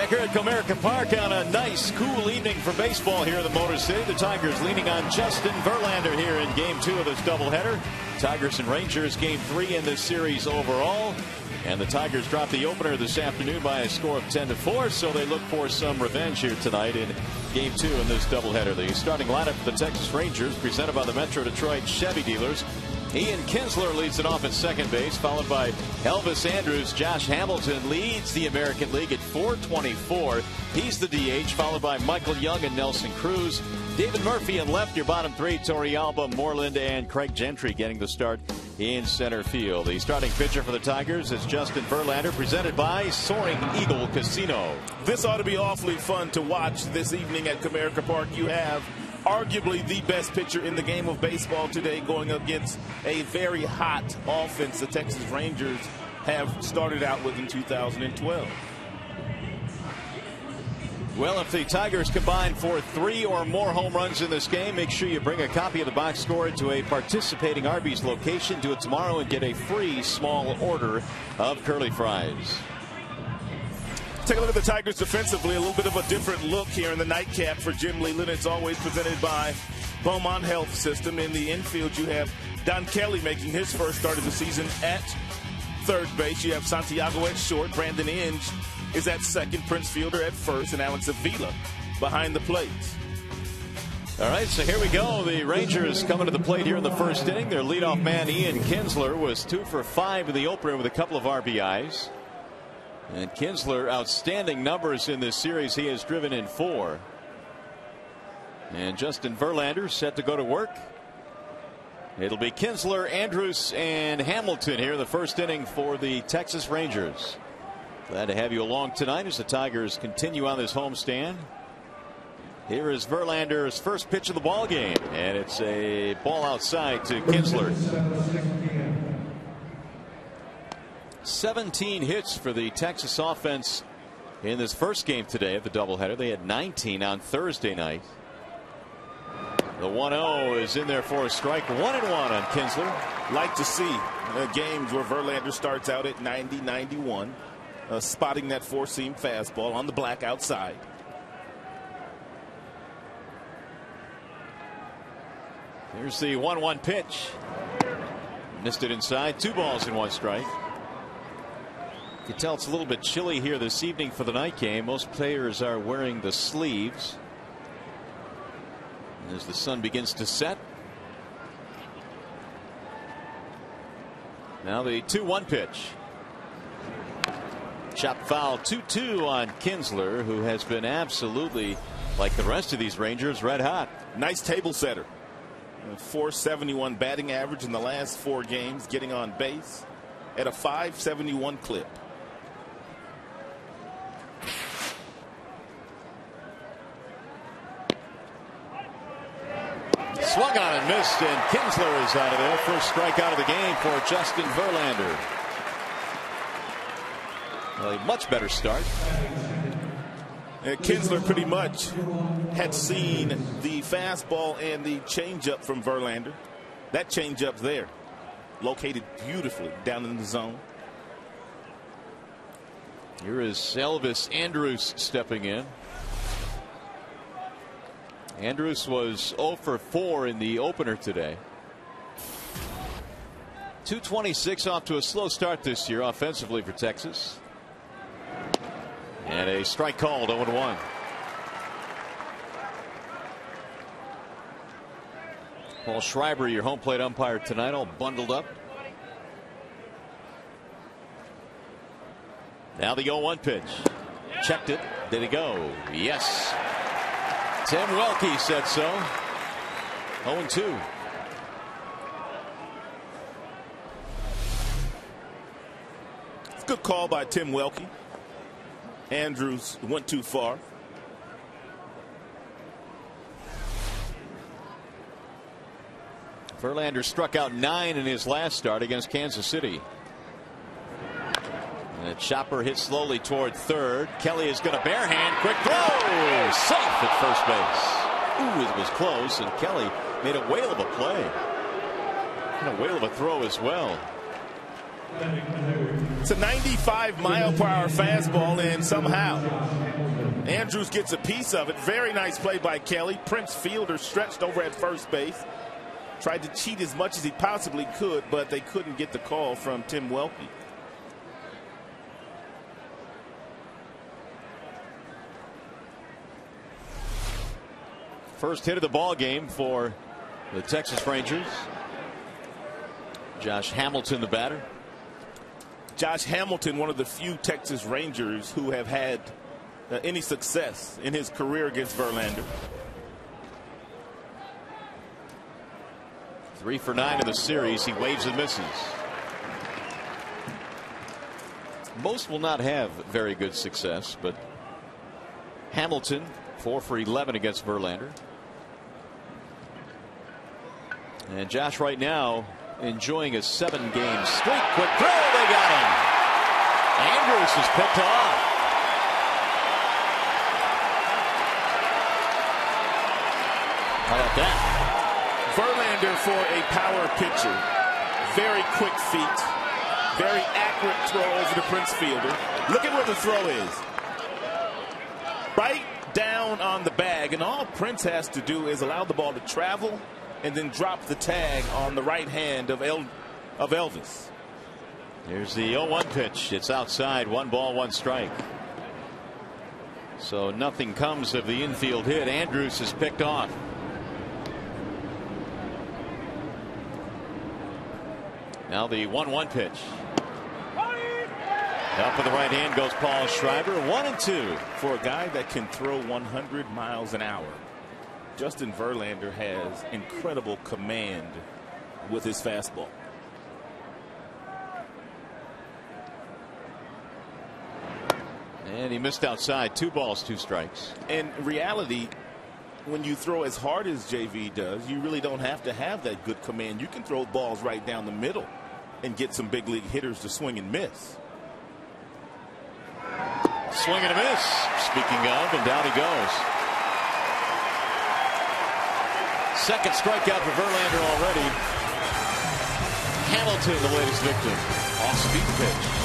Back here at Comerica Park on a nice, cool evening for baseball here in the Motor City. The Tigers leaning on Justin Verlander here in Game 2 of this doubleheader. Tigers and Rangers Game 3 in this series overall. And the Tigers dropped the opener this afternoon by a score of 10-4, so they look for some revenge here tonight in Game 2 in this doubleheader. The starting lineup for the Texas Rangers, presented by the Metro Detroit Chevy dealers. Ian Kinsler leads it off at second base, followed by Elvis Andrus. Josh Hamilton leads the American League at .424. He's the DH, followed by Michael Young and Nelson Cruz. David Murphy in left, your bottom three. Torrealba, Moreland, and Craig Gentry getting the start in center field. The starting pitcher for the Tigers is Justin Verlander, presented by Soaring Eagle Casino. This ought to be awfully fun to watch this evening at Comerica Park. You have arguably the best pitcher in the game of baseball today going against a very hot offense the Texas Rangers have started out with in 2012. Well, if the Tigers combine for 3 or more home runs in this game, make sure you bring a copy of the box score to a participating Arby's location. Do it tomorrow and get a free small order of curly fries. Take a look at the Tigers defensively. A little bit of a different look here in the nightcap for Jim Leyland. It's always presented by Beaumont Health System. In the infield, you have Don Kelly making his first start of the season at third base. You have Santiago at short. Brandon Inge is at second. Prince Fielder at first. And Alex Avila behind the plates. All right, so here we go. The Rangers coming to the plate here in the first inning. Their leadoff man, Ian Kinsler, was 2 for 5 in the opener with a couple of RBIs. And Kinsler, outstanding numbers in this series. He has driven in 4. And Justin Verlander set to go to work. It'll be Kinsler, Andrus, and Hamilton here in the first inning for the Texas Rangers. Glad to have you along tonight as the Tigers continue on this homestand. Here is Verlander's first pitch of the ball game, and it's a ball outside to Kinsler. 17 hits for the Texas offense in this first game today at the doubleheader. They had 19 on Thursday night. The 1-0 is in there for a strike. 1-1 on Kinsler. Like to see games where Verlander starts out at 90-91, spotting that four-seam fastball on the black outside. Here's the 1-1 pitch. Missed it inside. 2 balls and 1 strike. You can tell it's a little bit chilly here this evening for the night game. Most players are wearing the sleeves as the sun begins to set. Now the 2-1 pitch. Chopped foul. 2-2 on Kinsler, who has been absolutely, like the rest of these Rangers, red hot. Nice table setter. .471 batting average in the last 4 games, getting on base at a .571 clip. Swung on and missed, and Kinsler is out of there. First strikeout of the game for Justin Verlander. Well, a much better start. Kinsler pretty much had seen the fastball and the changeup from Verlander. That changeup's there, located beautifully down in the zone. Here is Elvis Andrus stepping in. Andrus was 0 for 4 in the opener today. 226 off to a slow start this year offensively for Texas. And a strike called. 0-1. Paul Schreiber, your home plate umpire tonight, all bundled up. Now the 0-1 pitch. Checked it. Did it go? Yes. Tim Welke said so. 0-2. It's a good call by Tim Welke. Andrus went too far. Verlander struck out 9 in his last start against Kansas City. And the chopper hits slowly toward third. Kelly is going to barehand. Quick throw. Safe at first base. Ooh, it was close, and Kelly made a whale of a play. And a whale of a throw as well. It's a 95-mile-per-hour fastball, and somehow Andrews gets a piece of it. Very nice play by Kelly. Prince Fielder stretched over at first base. Tried to cheat as much as he possibly could, but they couldn't get the call from Tim Welke. First hit of the ball game for the Texas Rangers. Josh Hamilton, the batter. Josh Hamilton, one of the few Texas Rangers who have had any success in his career against Verlander. 3 for 9 in the series. He waves and misses. Most will not have very good success, but Hamilton 4 for 11 against Verlander. And Josh right now enjoying a 7-game streak. Quick throw, they got him. Andrews is picked off. How about that? Verlander for a power pitcher. Very quick feet. Very accurate throw over to Prince Fielder. Look at where the throw is. Right down on the bag. And all Prince has to do is allow the ball to travel and then drop the tag on the right hand of Elvis. Here's the 0-1 pitch. It's outside. 1 ball, 1 strike. So nothing comes of the infield hit. Andrews is picked off. Now the 1-1 pitch. Up with the right hand goes Paul Schreiber. 1-2 for a guy that can throw 100 miles an hour. Justin Verlander has incredible command with his fastball. And he missed outside. 2 balls, 2 strikes. In reality, when you throw as hard as JV does, you really don't have to have that good command. You can throw balls right down the middle and get some big league hitters to swing and miss. Swing and a miss. Speaking of, and down he goes. Second strikeout for Verlander already. Hamilton, the latest victim. Off-speed pitch.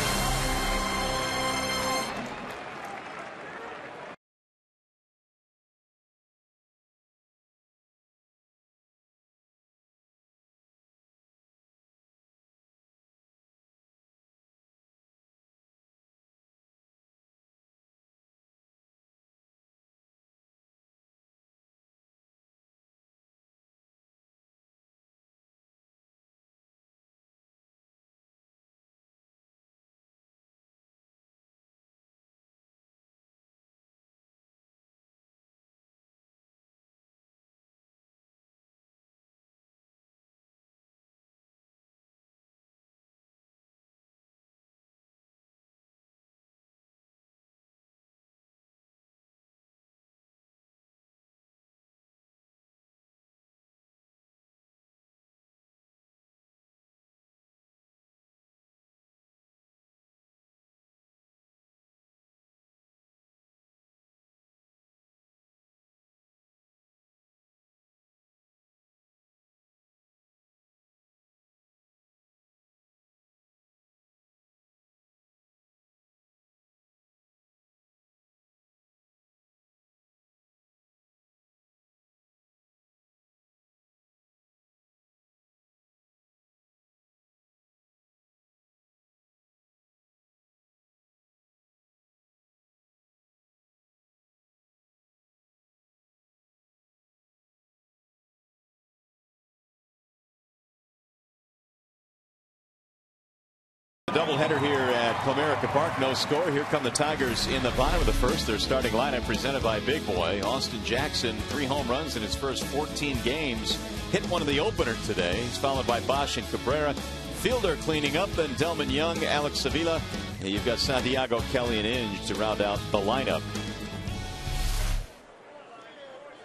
Doubleheader here at Comerica Park. No score. Here come the Tigers in the bottom of the first. Their starting lineup presented by Big Boy. Austin Jackson, 3 home runs in his first 14 games. Hit one of the opener today. He's followed by Bosch and Cabrera. Fielder cleaning up, then Delman Young, Alex Sevilla. And you've got Santiago, Kelly, and Inge to round out the lineup.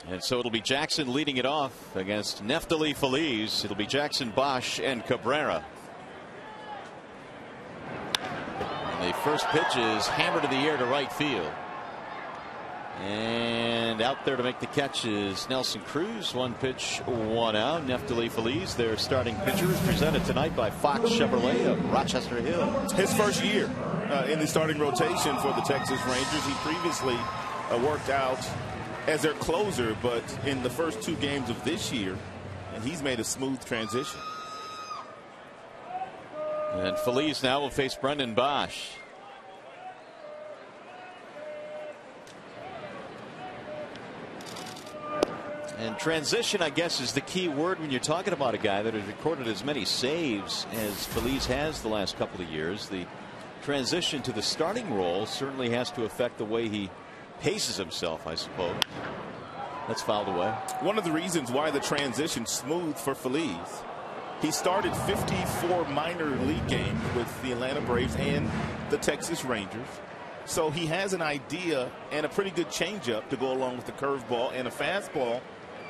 And so it'll be Jackson leading it off against Neftali Feliz. It'll be Jackson, Bosch, and Cabrera. And the first pitch is hammered to the air to right field. And out there to make the catch is Nelson Cruz. 1 pitch, 1 out. Neftali Feliz, their starting pitcher, is presented tonight by Fox Chevrolet of Rochester Hill. His first year in the starting rotation for the Texas Rangers. He previously worked out as their closer, but in the first 2 games of this year, and he's made a smooth transition. And Feliz now will face Brendan Bosch. And transition, I guess, is the key word when you're talking about a guy that has recorded as many saves as Feliz has the last couple of years. The transition to the starting role certainly has to affect the way he paces himself, I suppose. That's fouled away. One of the reasons why the transition's smooth for Feliz, he started 54 minor league games with the Atlanta Braves and the Texas Rangers. So he has an idea and a pretty good changeup to go along with the curveball and a fastball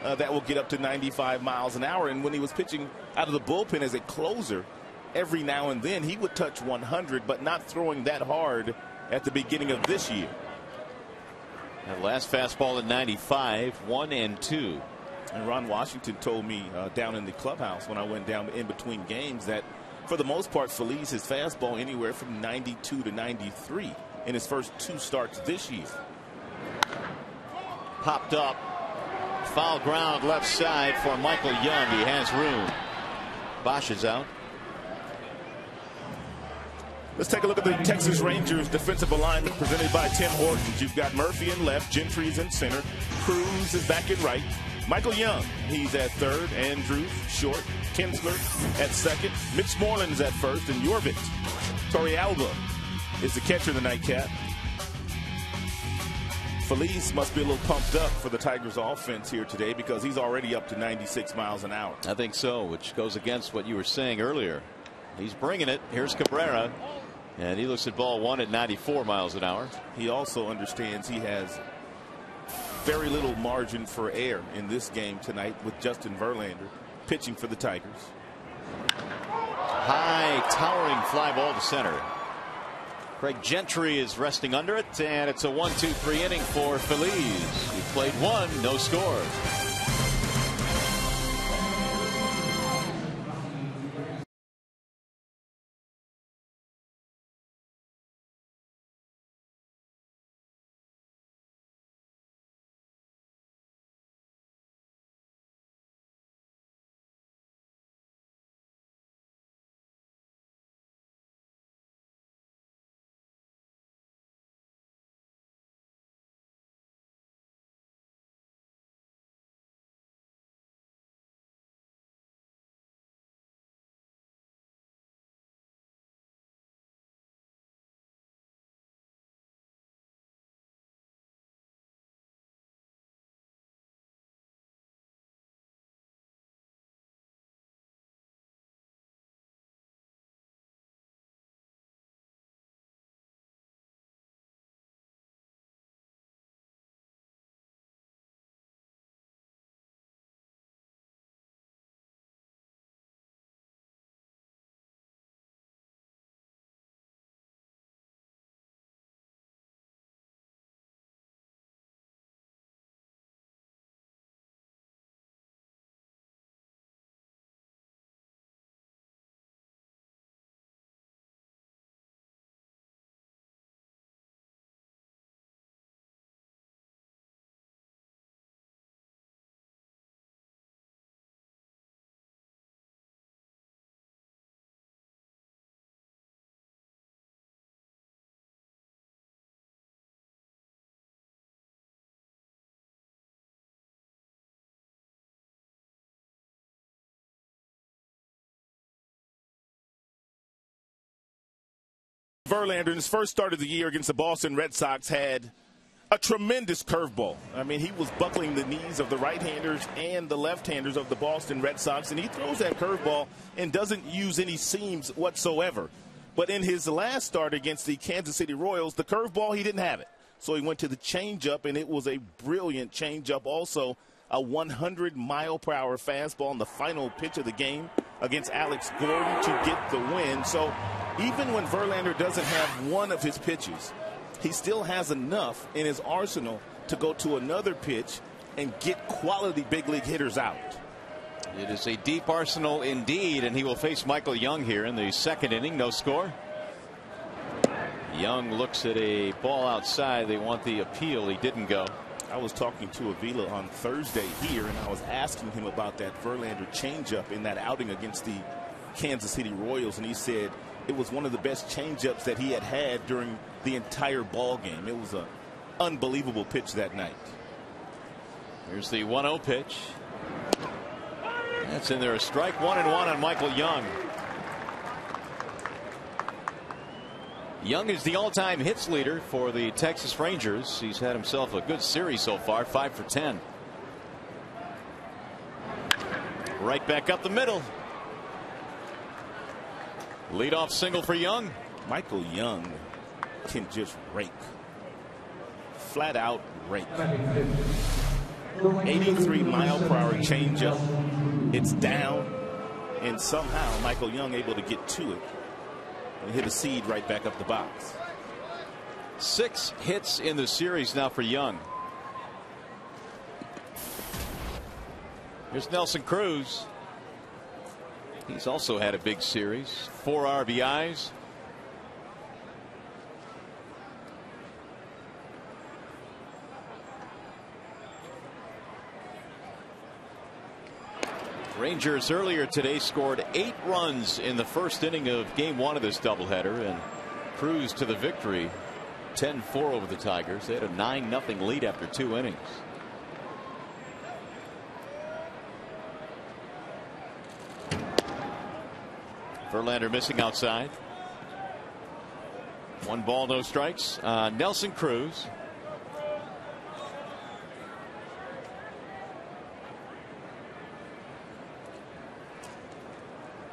that will get up to 95 miles an hour. And when he was pitching out of the bullpen as a closer, every now and then he would touch 100, but not throwing that hard at the beginning of this year. That last fastball at 95, 1 and 2. And Ron Washington told me down in the clubhouse when I went down in between games that for the most part, Feliz, his fastball anywhere from 92 to 93 in his first 2 starts this year. Popped up. Foul ground left side for Michael Young. He has room. Bosch is out. Let's take a look at the Texas Rangers defensive alignment presented by Tim Hortons. You've got Murphy in left, Gentry's in center, Cruz is back in right, Michael Young, he's at third, Andrews short, Kinsler at second, Mitch Moreland's at first, and Jorvik Torrealba is the catcher in the nightcap. Feliz must be a little pumped up for the Tigers offense here today because he's already up to 96 miles an hour. I think so, which goes against what you were saying earlier. He's bringing it. Here's Cabrera. And he looks at ball 1 at 94 miles an hour. He also understands he has very little margin for error in this game tonight with Justin Verlander pitching for the Tigers. High towering fly ball to center. Craig Gentry is resting under it, and it's a 1-2-3 inning for Feliz. He played 1, no score. Verlander, in his first start of the year against the Boston Red Sox, had a tremendous curveball. I mean, he was buckling the knees of the right-handers and the left-handers of the Boston Red Sox, and he throws that curveball and doesn't use any seams whatsoever. But in his last start against the Kansas City Royals, the curveball, he didn't have it. So he went to the changeup, and it was a brilliant changeup. Also, a 100-mile-per-hour fastball in the final pitch of the game against Alex Gordon to get the win. So even when Verlander doesn't have one of his pitches, he still has enough in his arsenal to go to another pitch and get quality big league hitters out. It is a deep arsenal indeed, and he will face Michael Young here in the second inning. No score. Young looks at a ball outside. They want the appeal. He didn't go. I was talking to Avila on Thursday here, and I was asking him about that Verlander changeup in that outing against the Kansas City Royals, and he said it was one of the best changeups that he had had during the entire ball game. It was an unbelievable pitch that night. Here's the 1-0 pitch. That's in there. A strike. 1-1 on Michael Young. Young is the all-time hits leader for the Texas Rangers. He's had himself a good series so far, 5 for 10. Right back up the middle. Leadoff single for Young. Michael Young can just rake. Flat out rake. 83-mile-per-hour changeup. It's down, and somehow Michael Young able to get to it and hit a seed right back up the box. 6 hits in the series now for Young. Here's Nelson Cruz. He's also had a big series. 4 RBIs. Rangers earlier today scored 8 runs in the first inning of game 1 of this doubleheader and cruised to the victory 10-4 over the Tigers. They had a 9-0 lead after 2 innings. Verlander missing outside. 1 ball, no strikes. Nelson Cruz.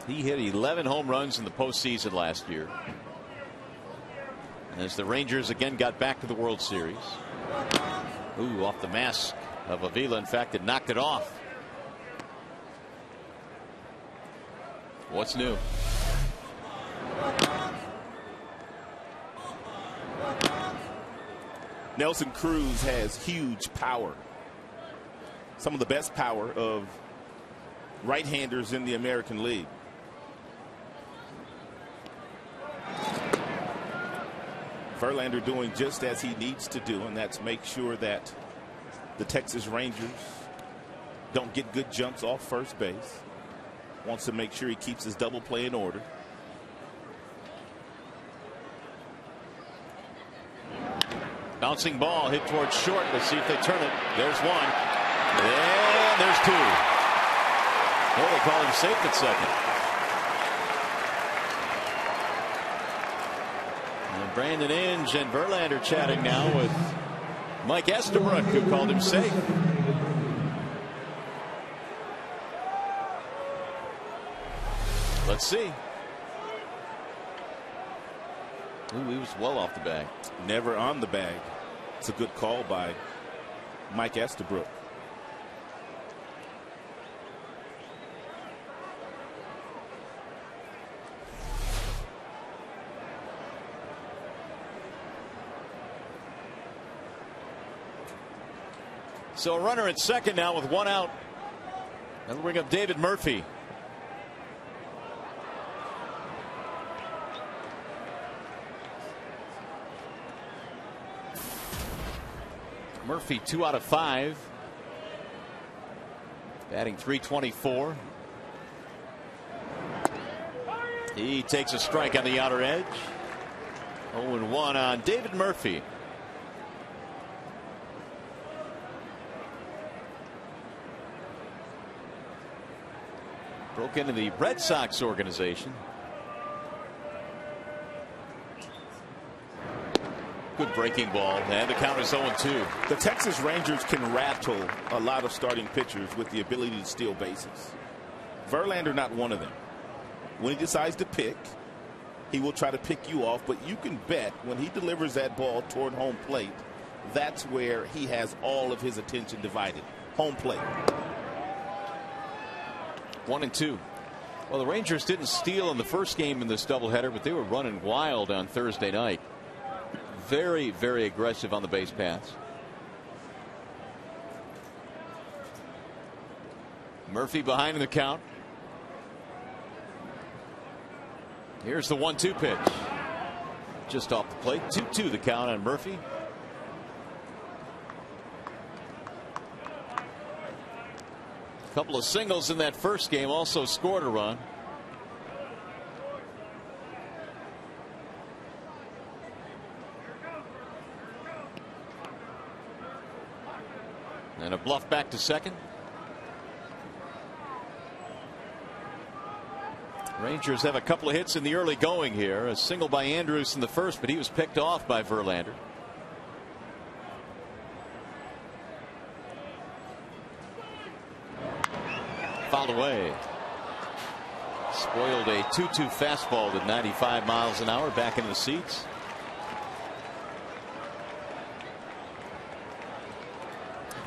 He hit 11 home runs in the postseason last year. And as the Rangers again got back to the World Series. Ooh, off the mask of Avila. In fact, it knocked it off. What's new? Nelson Cruz has huge power. Some of the best power of right-handers in the American League. Verlander doing just as he needs to do, and that's make sure that the Texas Rangers don't get good jumps off first base. Wants to make sure he keeps his double play in order. Bouncing ball hit towards short. Let's see if they turn it. There's 1. And there's 2. Well, they call him safe at second. And Brandon Inge and Verlander chatting now with Mike Estabrook, who called him safe. Let's see. Ooh, he was well off the bag. Never on the bag. It's a good call by Mike Estabrook. So a runner at second now with 1 out. That'll bring up David Murphy. Murphy 2 out of 5. Batting .324. He takes a strike on the outer edge. 0-1 on David Murphy. Broke into the Red Sox organization. Good breaking ball, and the count is 0-2. The Texas Rangers can rattle a lot of starting pitchers with the ability to steal bases. Verlander not one of them. When he decides to pick, he will try to pick you off, but you can bet when he delivers that ball toward home plate, that's where he has all of his attention divided. Home plate. 1-2. Well, the Rangers didn't steal in the first game in this doubleheader, but they were running wild on Thursday night. Very, very aggressive on the base paths. Murphy behind in the count. Here's the 1-2 pitch. Just off the plate. 2-2 the count on Murphy. A couple of singles in that first game, also scored a run. And a bluff back to second. Rangers have a couple of hits in the early going here. A single by Andrews in the first, but he was picked off by Verlander. Fouled away. Spoiled a 2-2 fastball at 95 miles an hour back into the seats.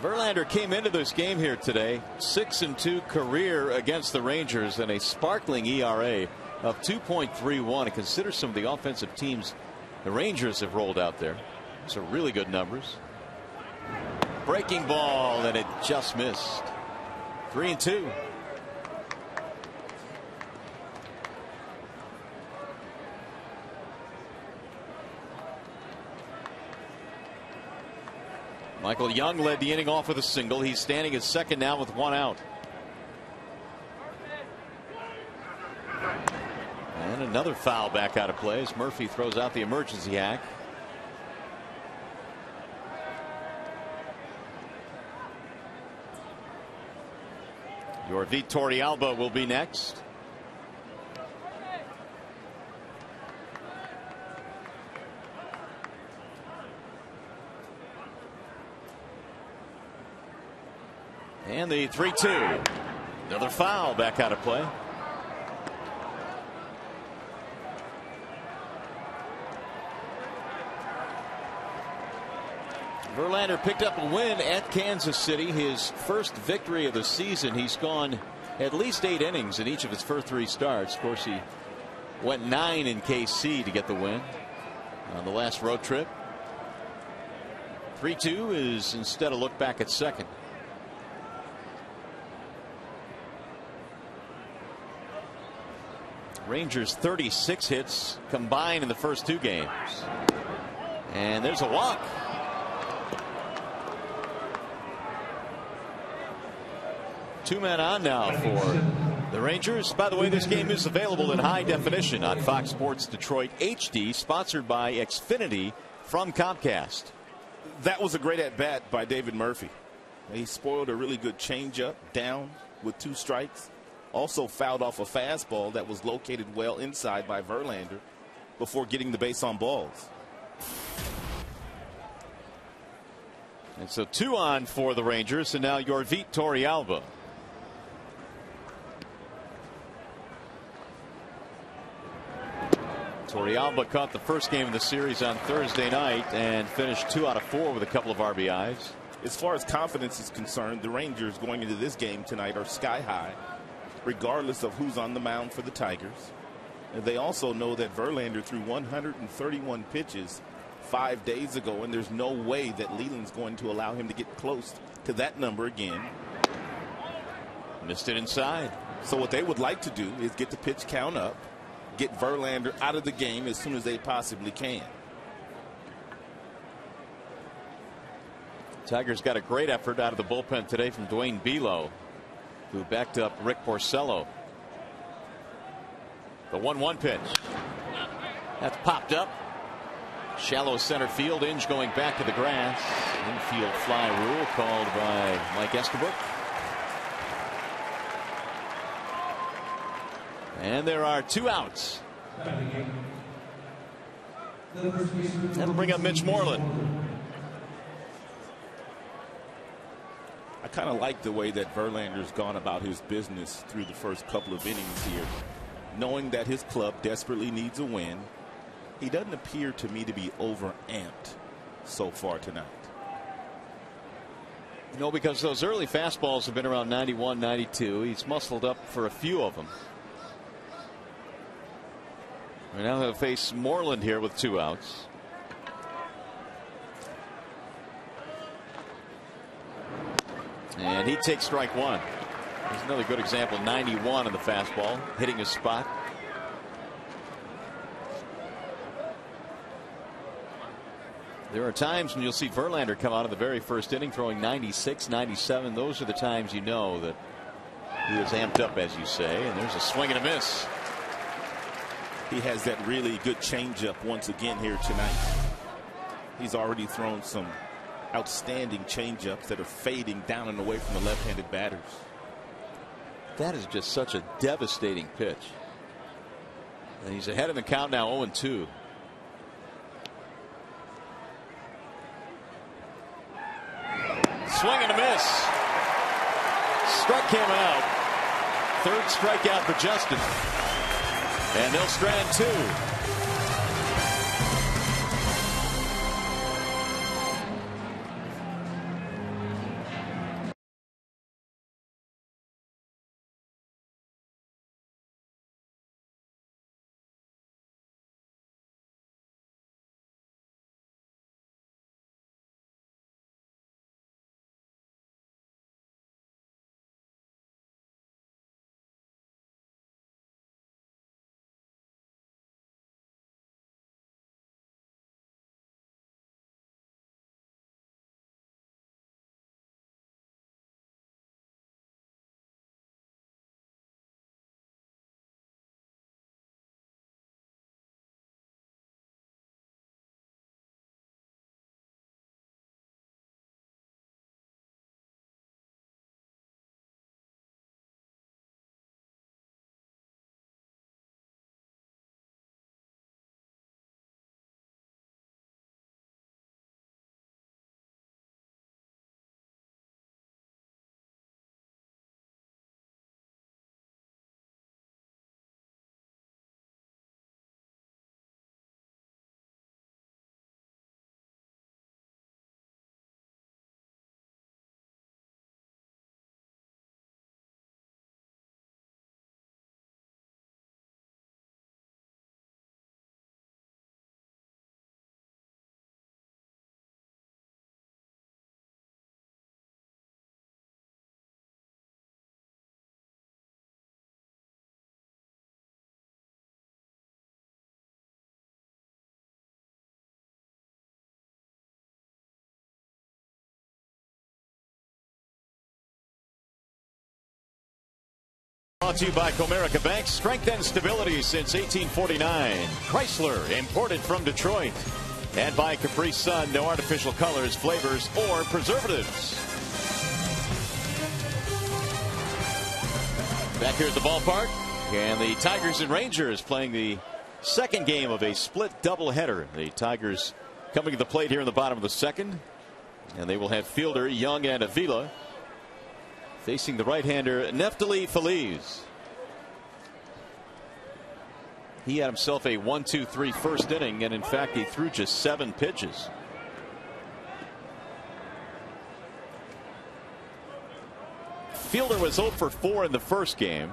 Verlander came into this game here today 6-2 career against the Rangers and a sparkling ERA of 2.31. And consider some of the offensive teams the Rangers have rolled out there. Those are really good numbers. Breaking ball, and it just missed. 3-2. Michael Young led the inning off with a single. He's standing at second now with one out. And another foul back out of play as Murphy throws out the emergency hack. Yorvit Torrealba will be next. And the 3-2. Another foul back out of play. Verlander picked up a win at Kansas City, his first victory of the season. He's gone at least 8 innings in each of his first 3 starts. Of course, he went 9 in KC to get the win on the last road trip. 3-2 is instead a look back at second. Rangers 36 hits combined in the first 2 games. And there's a walk. Two men on now for the Rangers. By the way, this game is available in high definition on Fox Sports Detroit HD, sponsored by Xfinity from Comcast. That was a great at bat by David Murphy. He spoiled a really good changeup down with 2 strikes. Also fouled off a fastball that was located well inside by Verlander before getting the base on balls. And so 2 on for the Rangers, and now Yorvit Torrealba. Torrealba caught the first game of the series on Thursday night and finished 2 out of 4 with a couple of RBIs. As far as confidence is concerned, the Rangers going into this game tonight are sky high, regardless of who's on the mound for the Tigers. And they also know that Verlander threw 131 pitches 5 days ago, and there's no way that Leland's going to allow him to get close to that number again. Missed it inside. So what they would like to do is get the pitch count up, get Verlander out of the game as soon as they possibly can. Tigers got a great effort out of the bullpen today from Dwayne Belo, who backed up Rick Porcello. The 1-1 pitch. That's popped up. Shallow center field. Inge going back to the grass. Infield fly rule called by Mike Estabrook. And there are 2 outs. That'll bring up Mitch Moreland. I kind of like the way that Verlander's gone about his business through the first couple of innings here. Knowing that his club desperately needs a win, he doesn't appear to me to be over-amped so far tonight. No, because those early fastballs have been around 91, 92. He's muscled up for a few of them. We now have to face Moreland here with 2 outs. And he takes strike 1. There's another good example. 91 on the fastball, hitting his spot. There are times when you'll see Verlander come out in the very first inning throwing 96, 97. Those are the times you know that he is amped up, as you say. And there's a swing and a miss. He has that really good changeup once again here tonight. He's already thrown some outstanding changeups that are fading down and away from the left-handed batters. That is just such a devastating pitch. And he's ahead in the count now, 0-2. Swing and a miss. Struck him out. Third strikeout for Justin. And they'll strand two. Brought to you by Comerica Bank. Strength and stability since 1849. Chrysler, imported from Detroit. And by Capri Sun, no artificial colors, flavors, or preservatives. Back here at the ballpark, and the Tigers and Rangers playing the second game of a split doubleheader. The Tigers coming to the plate here in the bottom of the second, and they will have fielder Young and Avila facing the right-hander Neftali Feliz. He had himself a 1-2-3 first inning, and in fact he threw just 7 pitches. Fielder was 0 for 4 in the first game,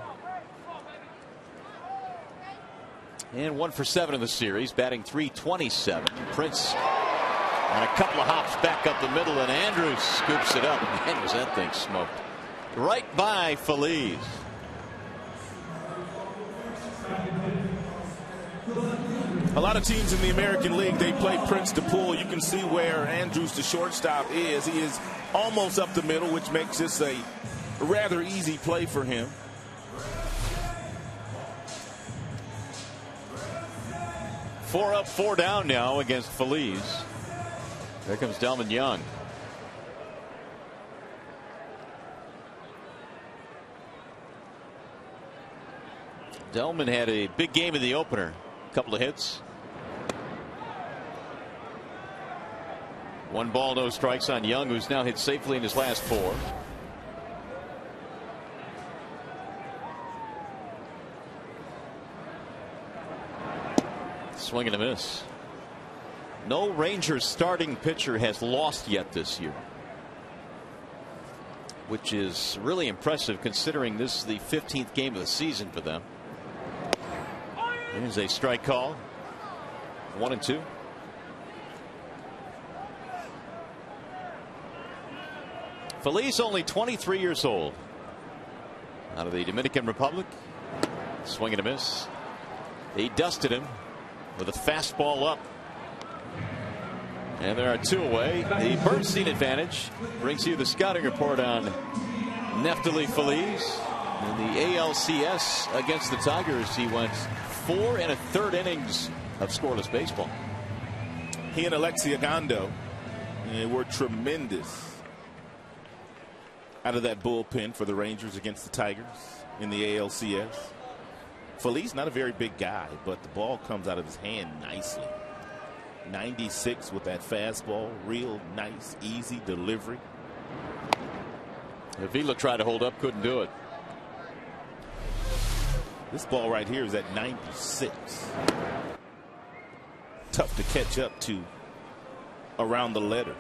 and 1 for 7 in the series, batting .327. Prince on a couple of hops back up the middle, and Andrews scoops it up. Man, was that thing smoked. Right by Feliz. A lot of teams in the American League, they play Prince to pull. You can see where Andrews, the shortstop, is. He is almost up the middle, which makes this a rather easy play for him. Four up, 4 down now against Feliz. There comes Delman Young. Delman had a big game in the opener. A couple of hits. 1 ball, no strikes on Young, who's now hit safely in his last 4. Swing and a miss. No Rangers starting pitcher has lost yet this year, which is really impressive considering this is the 15th game of the season for them. Here's a strike call. 1-2. Feliz only 23 years old. out of the Dominican Republic. Swing and a miss. He dusted him with a fastball up. And there are two away. The Bernstein advantage brings you the scouting report on Neftali Feliz. In the ALCS against the Tigers, he went 4 1/3 innings of scoreless baseball. He and Alexi Agando were tremendous out of that bullpen for the Rangers against the Tigers in the ALCS. Feliz not a very big guy, but the ball comes out of his hand nicely. 96 with that fastball, real nice, easy delivery. Avila tried to hold up, couldn't do it. This ball right here is at 96. Tough to catch up to around the letters.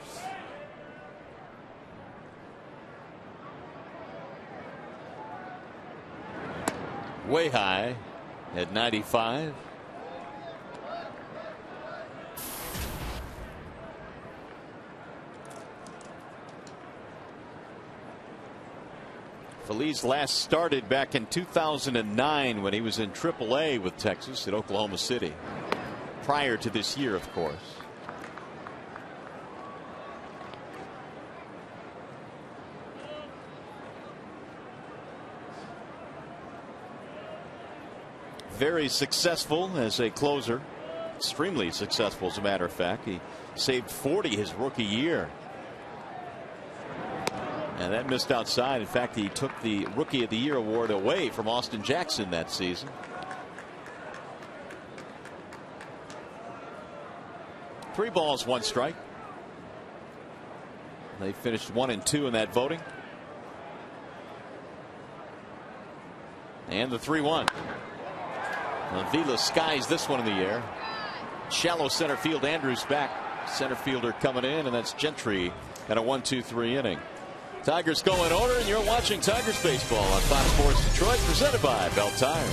Way high at 95. Feliz last started back in 2009 when he was in AAA with Texas at Oklahoma City. Prior to this year, of course. Very successful as a closer. Extremely successful, as a matter of fact. He saved 40 his rookie year. And that missed outside. In fact, he took the Rookie of the Year award away from Austin Jackson that season. Three balls, one strike. They finished 1 and 2 in that voting. And the 3-1. Avila skies this one in the air. Shallow center field. Andrews back. Center fielder coming in, and that's Gentry at a 1-2-3 inning. Tigers go in order, and you're watching Tigers baseball on Fox Sports Detroit, presented by Bell Tire.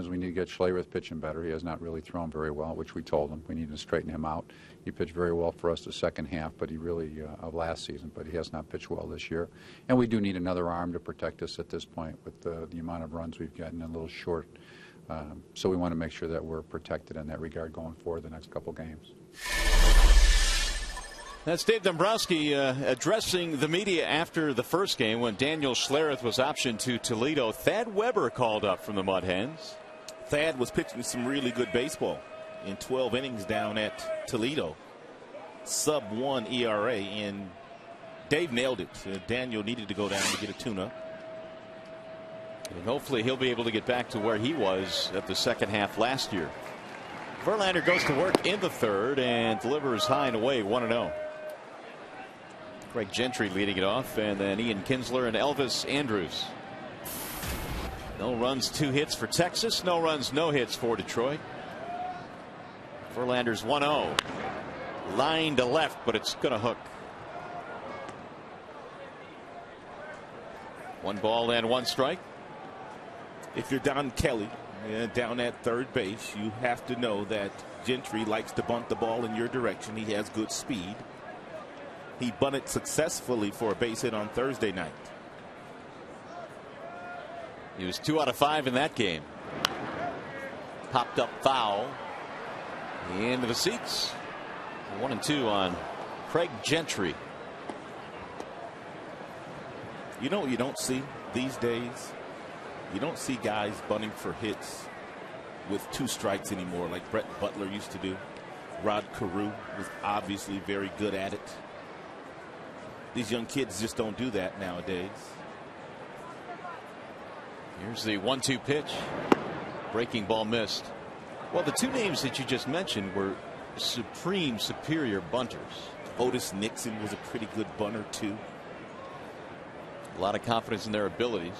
We need to get Schlereth pitching better. He has not really thrown very well, which we told him. We need to straighten him out. He pitched very well for us the second half, but he really of last season, but he has not pitched well this year. And we do need another arm to protect us at this point with the amount of runs we've gotten a little short. So we want to make sure that we're protected in that regard going forward the next couple games. That's Dave Dombrowski addressing the media after the first game when Daniel Schlereth was optioned to Toledo. Thad Weber called up from the Mud Hens. Thad was pitching some really good baseball in 12 innings down at Toledo. Sub-1 ERA, and Dave nailed it. Daniel needed to go down to get a tune-up. And hopefully he'll be able to get back to where he was at the second half last year. Verlander goes to work in the third and delivers high and away, 1-0. Craig Gentry leading it off, and then Ian Kinsler and Elvis Andrus. No runs, 2 hits for Texas. No runs, no hits for Detroit. Verlander's 1-0. Line to left, but it's going to hook. 1 ball and 1 strike. If you're Don Kelly down at third base, you have to know that Gentry likes to bunt the ball in your direction. He has good speed. He bunted successfully for a base hit on Thursday night. He was 2 out of 5 in that game. Popped up foul. Into the seats. 1-2 on Craig Gentry. You know what you don't see these days? You don't see guys bunting for hits with 2 strikes anymore like Brett Butler used to do. Rod Carew was obviously very good at it. These young kids just don't do that nowadays. Here's the 1-2 pitch. Breaking ball missed. Well, the 2 names that you just mentioned were supreme superior bunters. Otis Nixon was a pretty good bunter too. A lot of confidence in their abilities.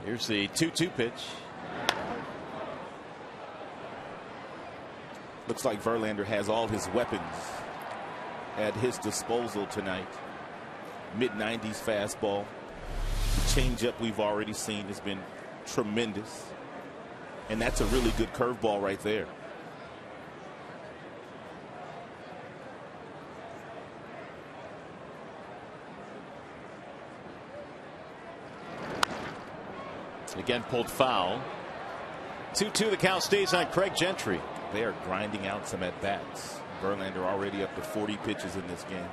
Here's the 2-2 pitch. Looks like Verlander has all his weapons at his disposal tonight. Mid-90s fastball. The changeup we've already seen has been tremendous. And that's a really good curveball right there. Again pulled foul. 2-2 the count stays on Craig Gentry. They are grinding out some at-bats. Verlander already up to 40 pitches in this game.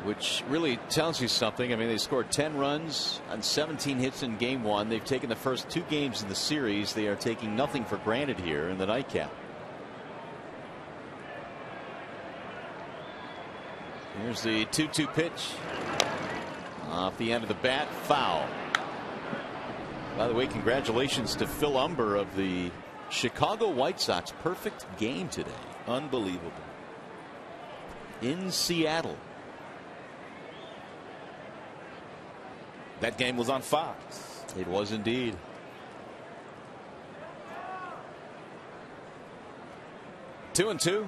Which really tells you something. I mean, they scored 10 runs on 17 hits in game 1. They've taken the first 2 games in the series. They are taking nothing for granted here in the nightcap. Here's the 2-2 pitch. Off the end of the bat, foul. By the way, congratulations to Phil Umber of the Chicago White Sox. Perfect game today. Unbelievable. In Seattle. That game was on Fox. It was indeed. 2-2.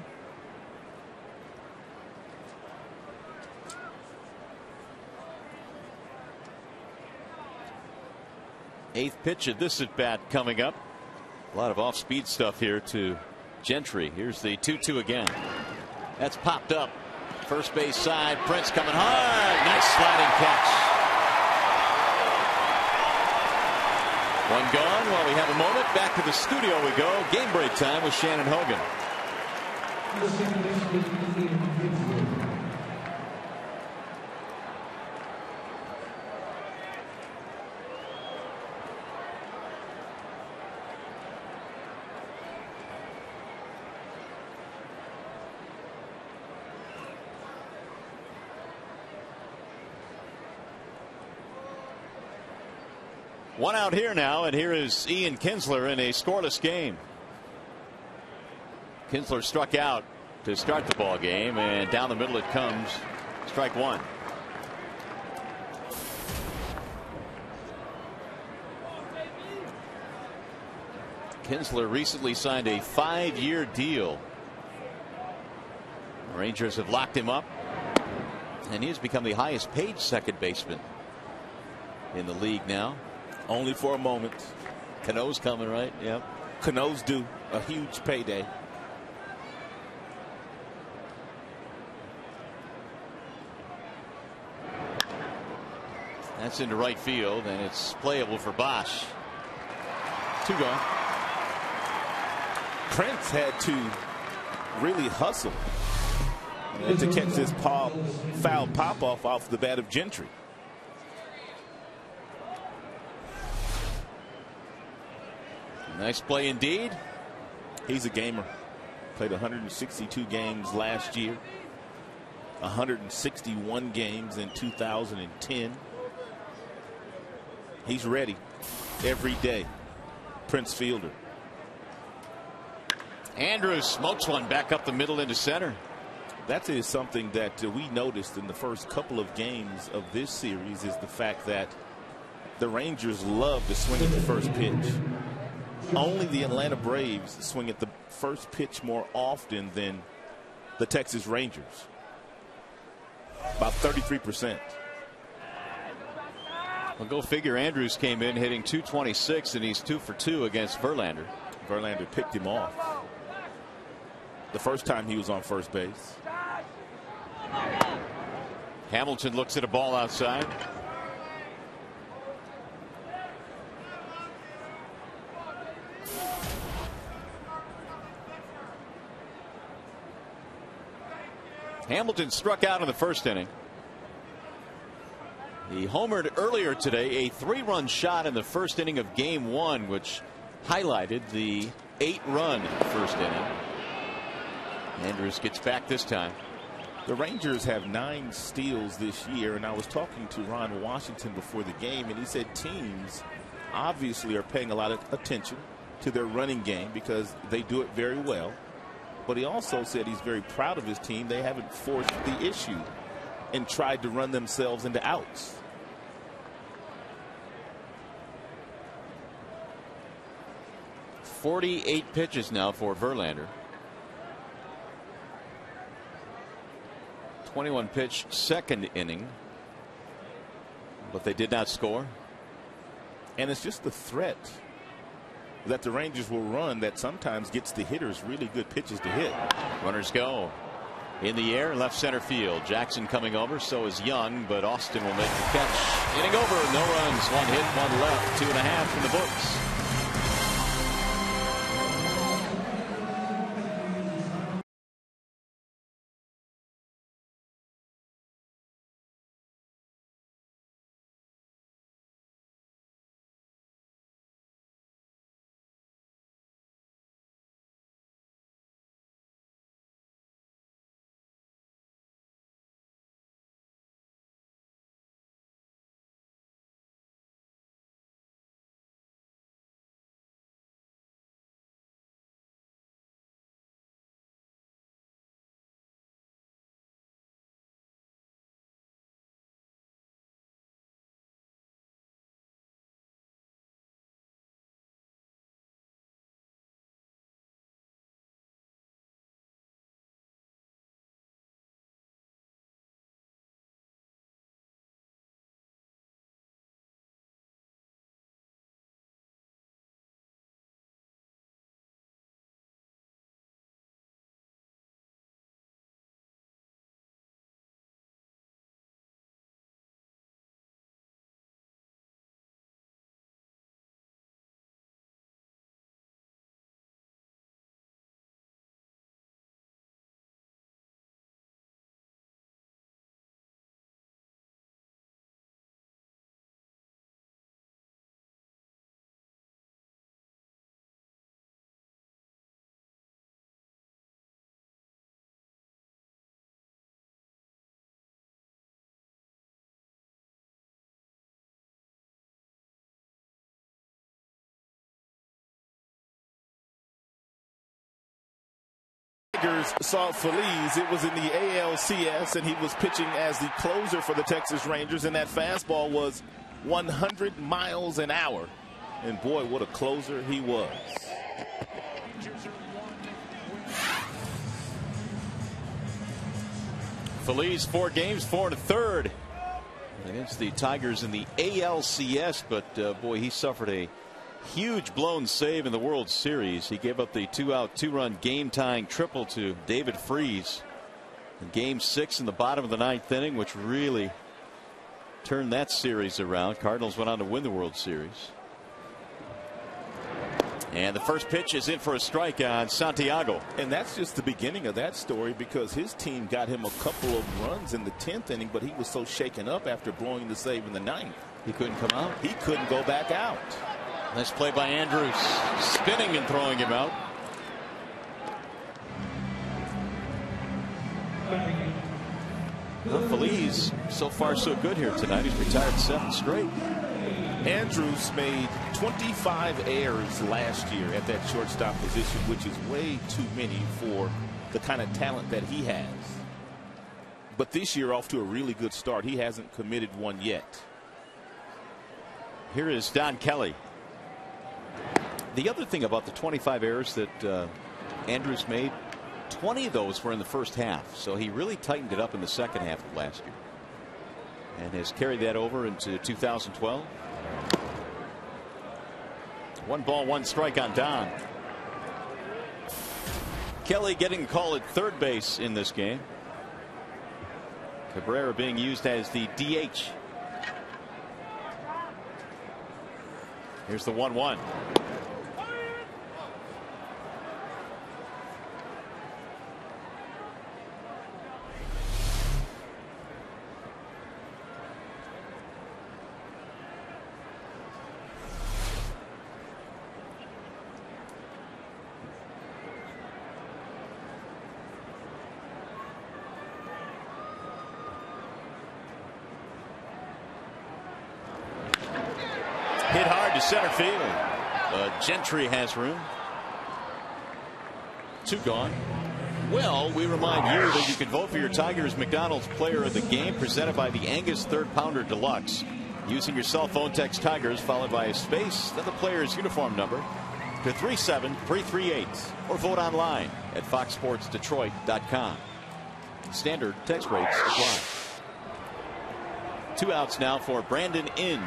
Eighth pitch of this at bat coming up. A lot of off speed stuff here to Gentry. Here's the 2-2 again. That's popped up. First base side. Prince coming hard. Nice sliding catch. One gone. While we have a moment, back to the studio we go. Game break time with Shannon Hogan. One out here now, and here is Ian Kinsler in a scoreless game. Kinsler struck out to start the ball game, and down the middle it comes. Strike 1. Kinsler recently signed a 5-year deal. The Rangers have locked him up, and he has become the highest paid second baseman in the league now. Only for a moment. Cano's coming, right? Yep. Cano's due a huge payday. That's into right field, and it's playable for Bosch. 2 gone. Prince had to really hustle to catch this foul pop-off off the bat of Gentry. Nice play indeed. He's a gamer. Played 162 games last year. 161 games in 2010. He's ready every day. Prince Fielder. Andrews smokes one back up the middle into center. That is something that we noticed in the first couple of games of this series, is the fact that the Rangers love to swing at the first pitch. Only the Atlanta Braves swing at the first pitch more often than the Texas Rangers. About 33%. Well, go figure. Andrews came in hitting .226, and he's 2 for 2 against Verlander. Verlander picked him off the first time he was on first base. Hamilton looks at a ball outside. Hamilton struck out in the first inning. He homered earlier today, a 3-run shot in the first inning of Game 1, which highlighted the 8-run first inning. Andrews gets back this time. The Rangers have 9 steals this year, and I was talking to Ron Washington before the game, and he said teams obviously are paying a lot of attention to their running game because they do it very well. But he also said he's very proud of his team. They haven't forced the issue and tried to run themselves into outs. .48 pitches now for Verlander. 21 pitch second inning, but they did not score. And it's just the threat that the Rangers will run that sometimes gets the hitters really good pitches to hit. Runners go in the air, left center field. Jackson coming over, so is Young, but Austin will make the catch. Inning over, no runs, 1 hit, 1 left, 2.5 in the books. Tigers saw Feliz. It was in the ALCS, and he was pitching as the closer for the Texas Rangers, and that fastball was 100 miles an hour. And boy, what a closer he was. Feliz 4 games, 4 1/3 against the Tigers in the ALCS, but boy, he suffered a huge blown save in the World Series. He gave up the 2-out 2-run game tying triple to David Freese in Game 6 in the bottom of the 9th inning, which really turned that series around. Cardinals went on to win the World Series. And the first pitch is in for a strike on Santiago. And that's just the beginning of that story, because his team got him a couple of runs in the 10th inning, but he was so shaken up after blowing the save in the 9th. He couldn't come out. He couldn't go back out. Nice play by Andrews, spinning and throwing him out. Well, Feliz so far so good here tonight. He's retired 7 straight. Andrews made 25 errors last year at that shortstop position, which is way too many for the kind of talent that he has. But this year, off to a really good start. He hasn't committed one yet. Here is Don Kelly. The other thing about the 25 errors that Andrews made, 20 of those were in the first half. So he really tightened it up in the second half of last year and has carried that over into 2012. 1 ball, 1 strike on Don. Kelly getting a call at third base in this game. Cabrera being used as the DH. Here's the 1-1. Hit hard to center field. Gentry has room. 2 gone. Well, we remind you that you can vote for your Tigers McDonald's Player of the Game, presented by the Angus Third Pounder Deluxe. Using your cell phone, text Tigers followed by a space, then the player's uniform number to 37338, or vote online at foxsportsdetroit.com. Standard text rates apply. 2 outs now for Brandon Inge.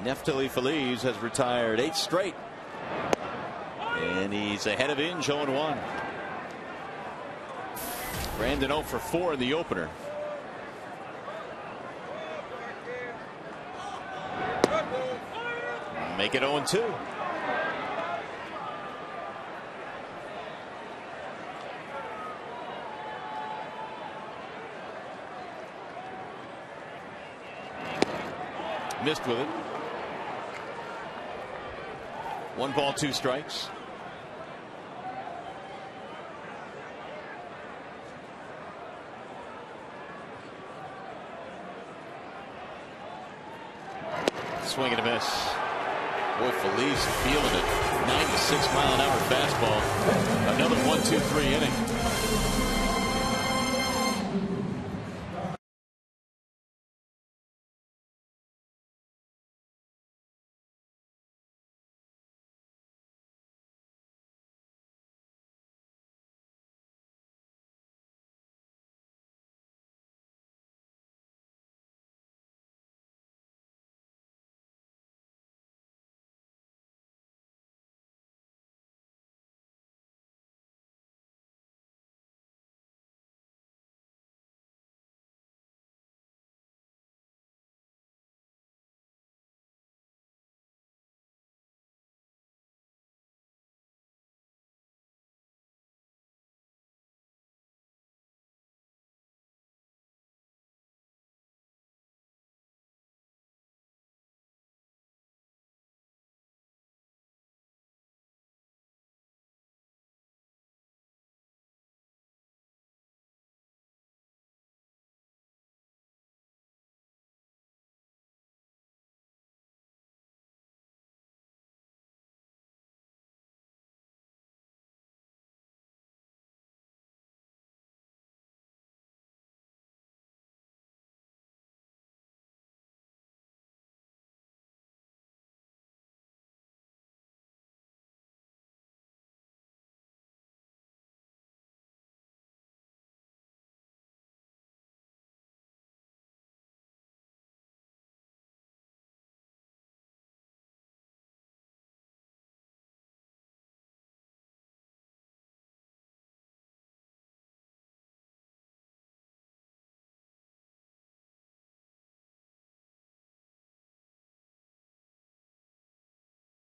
Neftali Feliz has retired 8 straight. And he's ahead of Inge, 0-1. Brandon 0 for 4 in the opener. Make it 0-2. Missed with it. 1 ball, 2 strikes. Swing and a miss. Boy, Feliz feeling it. 96-mile-an-hour fastball. Another 1-2-3 inning.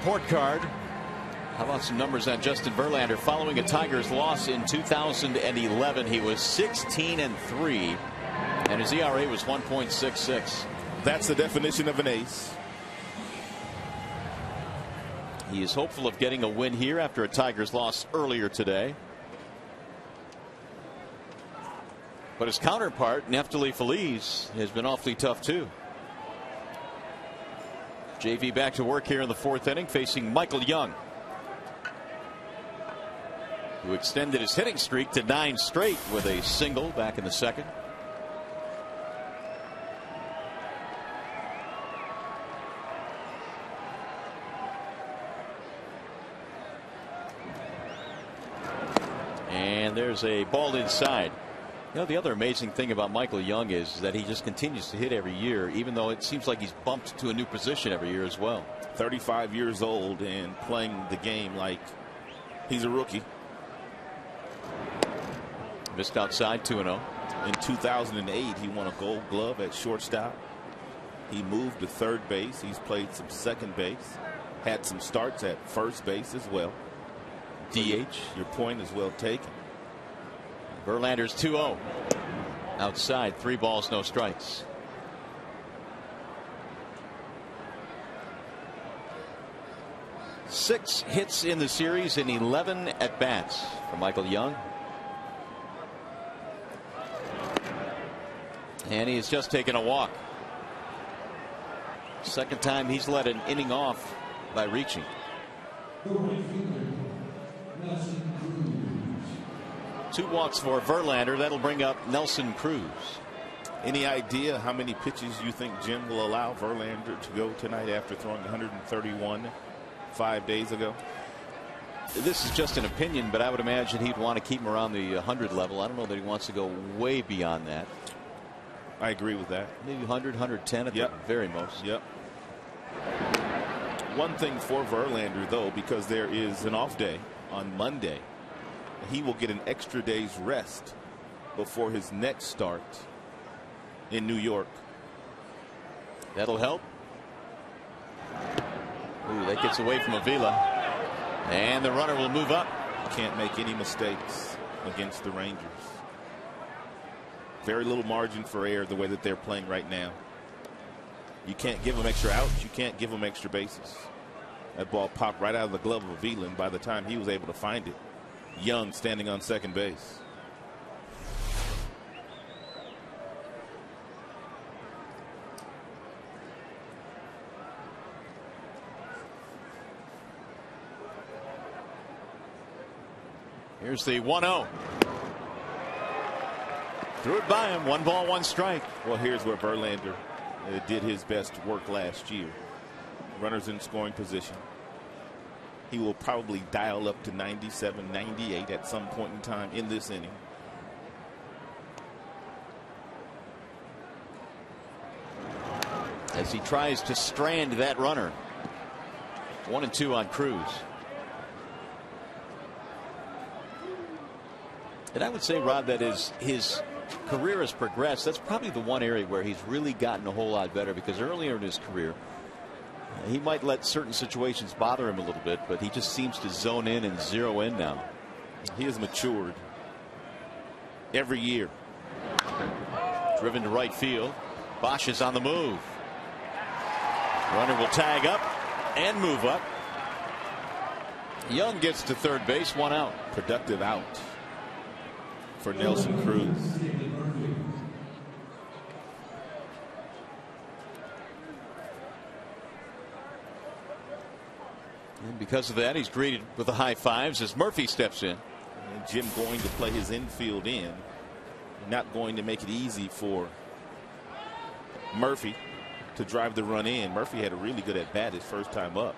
Report card. How about some numbers on Justin Verlander? Following a Tigers loss in 2011, he was 16-3, and his ERA was 1.66. That's the definition of an ace. He is hopeful of getting a win here after a Tigers loss earlier today. But his counterpart, Neftali Feliz, has been awfully tough too. JV back to work here in the 4th inning, facing Michael Young, who extended his hitting streak to 9 straight with a single back in the 2nd. And there's a ball inside. You know, the other amazing thing about Michael Young is that he just continues to hit every year, even though it seems like he's bumped to a new position every year as well. 35 years old and playing the game like he's a rookie. Missed outside, 2-0. In 2008, he won a Gold Glove at shortstop. He moved to third base. He's played some second base. Had some starts at first base as well. DH. Your point is well taken. Verlander's 2-0. Outside, 3 balls, no strikes. Six hits in the series in 11 at bats for Michael Young. And he has just taken a walk. Second time he's let an inning off by reaching. 2 walks for Verlander. That'll bring up Nelson Cruz. Any idea how many pitches you think Jim will allow Verlander to go tonight after throwing 131 5 days ago? This is just an opinion, but I would imagine he'd want to keep him around the 100 level. I don't know that he wants to go way beyond that. I agree with that. Maybe 100, 110 at the very most. Yep. One thing for Verlander, though, because there is an off day on Monday, he will get an extra day's rest before his next start in New York. That'll help. Ooh, that gets away from Avila. And the runner will move up. Can't make any mistakes against the Rangers. Very little margin for error the way that they're playing right now. You can't give them extra outs. You can't give them extra bases. That ball popped right out of the glove of Avila, and by the time he was able to find it, Young standing on second base. Here's the 1-0. Threw it by him. 1 ball, 1 strike. Well, here's where Verlander did his best work last year. Runners in scoring position. He will probably dial up to 97, 98 at some point in time in this inning. As he tries to strand that runner. 1-2 on Cruz. And I would say, Rod, that is his career has progressed. That's probably the one area where he's really gotten a whole lot better, because earlier in his career he might let certain situations bother him a little bit, but he just seems to zone in and zero in now. He has matured every year. Driven to right field. Bosch is on the move. Runner will tag up and move up. Young gets to third base, 1 out. Productive out for Nelson Cruz. And because of that, he's greeted with the high fives as Murphy steps in. And Jim going to play his infield in. Not going to make it easy for Murphy to drive the run in. Murphy had a really good at bat his first time up.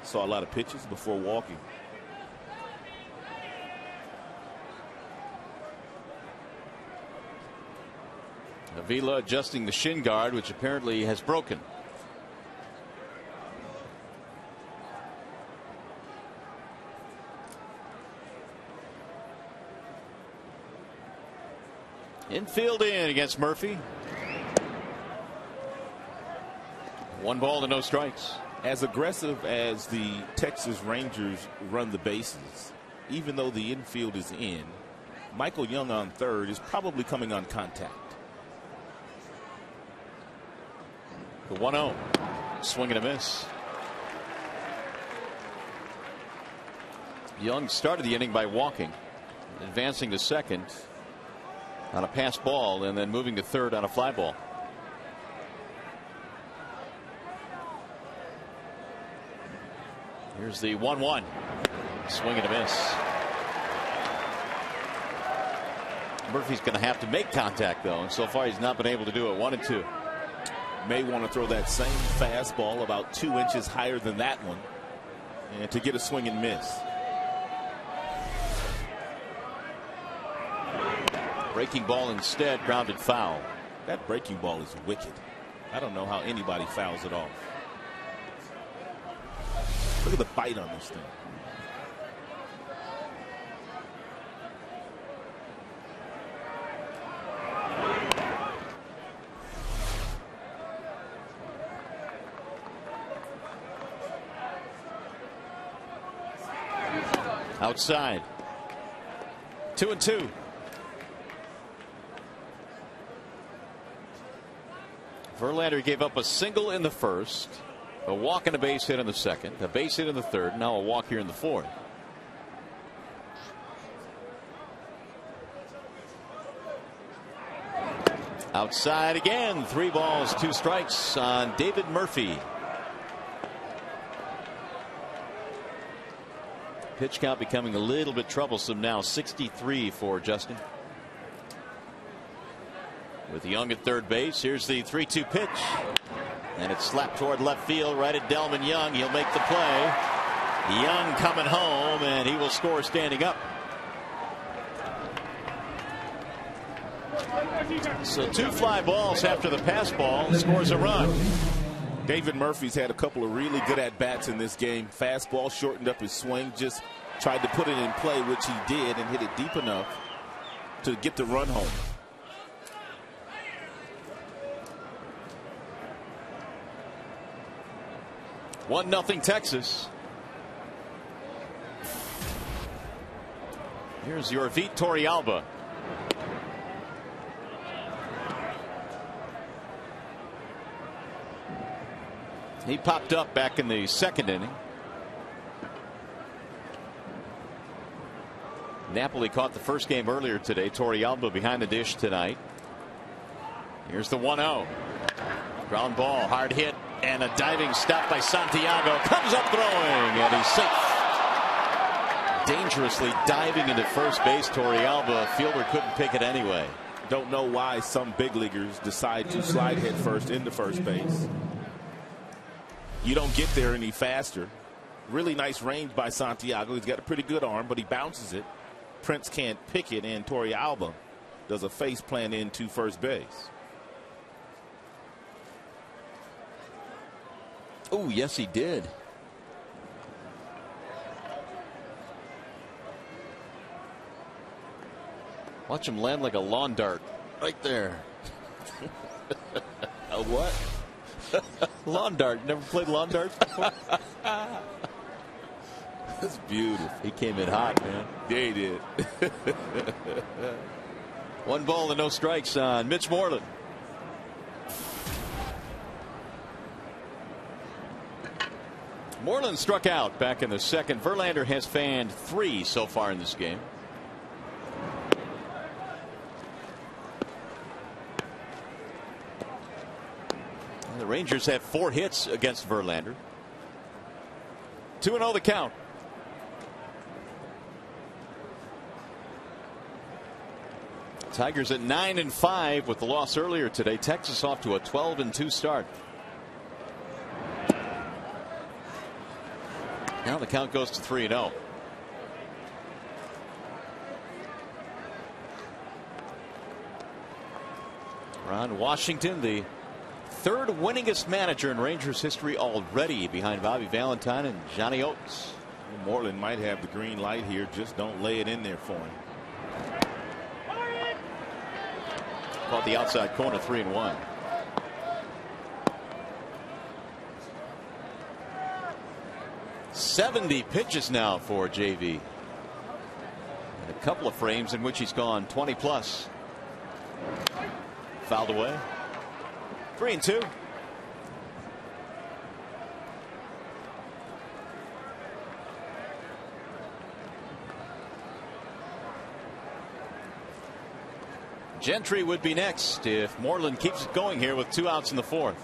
Saw a lot of pitches before walking. Avila adjusting the shin guard, which apparently has broken. Infield in against Murphy. 1 ball to no strikes. As aggressive as the Texas Rangers run the bases, even though the infield is in, Michael Young on third is probably coming on contact. The 1-0. Swing and a miss. Young started the inning by walking, advancing to second on a pass ball, and then moving to third on a fly ball. Here's the 1-1. Swing and a miss. Murphy's going to have to make contact, though, and so far he's not been able to do it. 1-2. May want to throw that same fastball about 2 inches higher than that one, and to get a swing and miss. Breaking ball instead, grounded foul. That breaking ball is wicked. I don't know how anybody fouls it off. Look at the bite on this thing. Outside. 2-2. Verlander gave up a single in the first, a walk and a base hit in the second, a base hit in the third, now a walk here in the fourth. Outside again. 3 balls, 2 strikes on David Murphy. Pitch count becoming a little bit troublesome now. 63 for Justin. With Young at third base, here's the 3-2 pitch. And it's slapped toward left field, right at Delman Young. He'll make the play. Young coming home, and he will score standing up. So 2 fly balls after the pass ball, scores a run. David Murphy's had a couple of really good at-bats in this game. Fastball shortened up his swing, just tried to put it in play, which he did, and hit it deep enough to get the run home. One nothing Texas. Here's your Vit Torrealba. He popped up back in the second inning. Napoli caught the first game earlier today. Torrealba behind the dish tonight. Here's the 1-0. Ground ball, hard hit, and a diving stop by Santiago. Comes up throwing, and he's safe. Dangerously diving into first base. Torrealba, fielder couldn't pick it anyway. Don't know why some big leaguers decide to slide head first into first base. You don't get there any faster. Really nice range by Santiago. He's got a pretty good arm, but he bounces it. Prince can't pick it, and Torrealba does a face plant into first base. Oh, yes, he did. Watch him land like a lawn dart right there. A what? Lawn dart. Never played lawn darts before? That's beautiful. He came in hot, man. Yeah, he did. 1 ball and no strikes on Mitch Moreland. Moreland struck out back in the second. Verlander has fanned 3 so far in this game. And the Rangers have 4 hits against Verlander. 2-0 the count. Tigers at 9-5 with the loss earlier today. Texas off to a 12-2 start. Now the count goes to 3-0. Ron Washington, the 3rd winningest manager in Rangers history already, behind Bobby Valentine and Johnny Oates. Moreland might have the green light here. Just don't lay it in there for him. Caught the outside corner, 3-1. .70 pitches now for JV. And a couple of frames in which he's gone 20 plus. Fouled away. 3-2. Gentry would be next if Moreland keeps it going here with 2 outs in the 4th.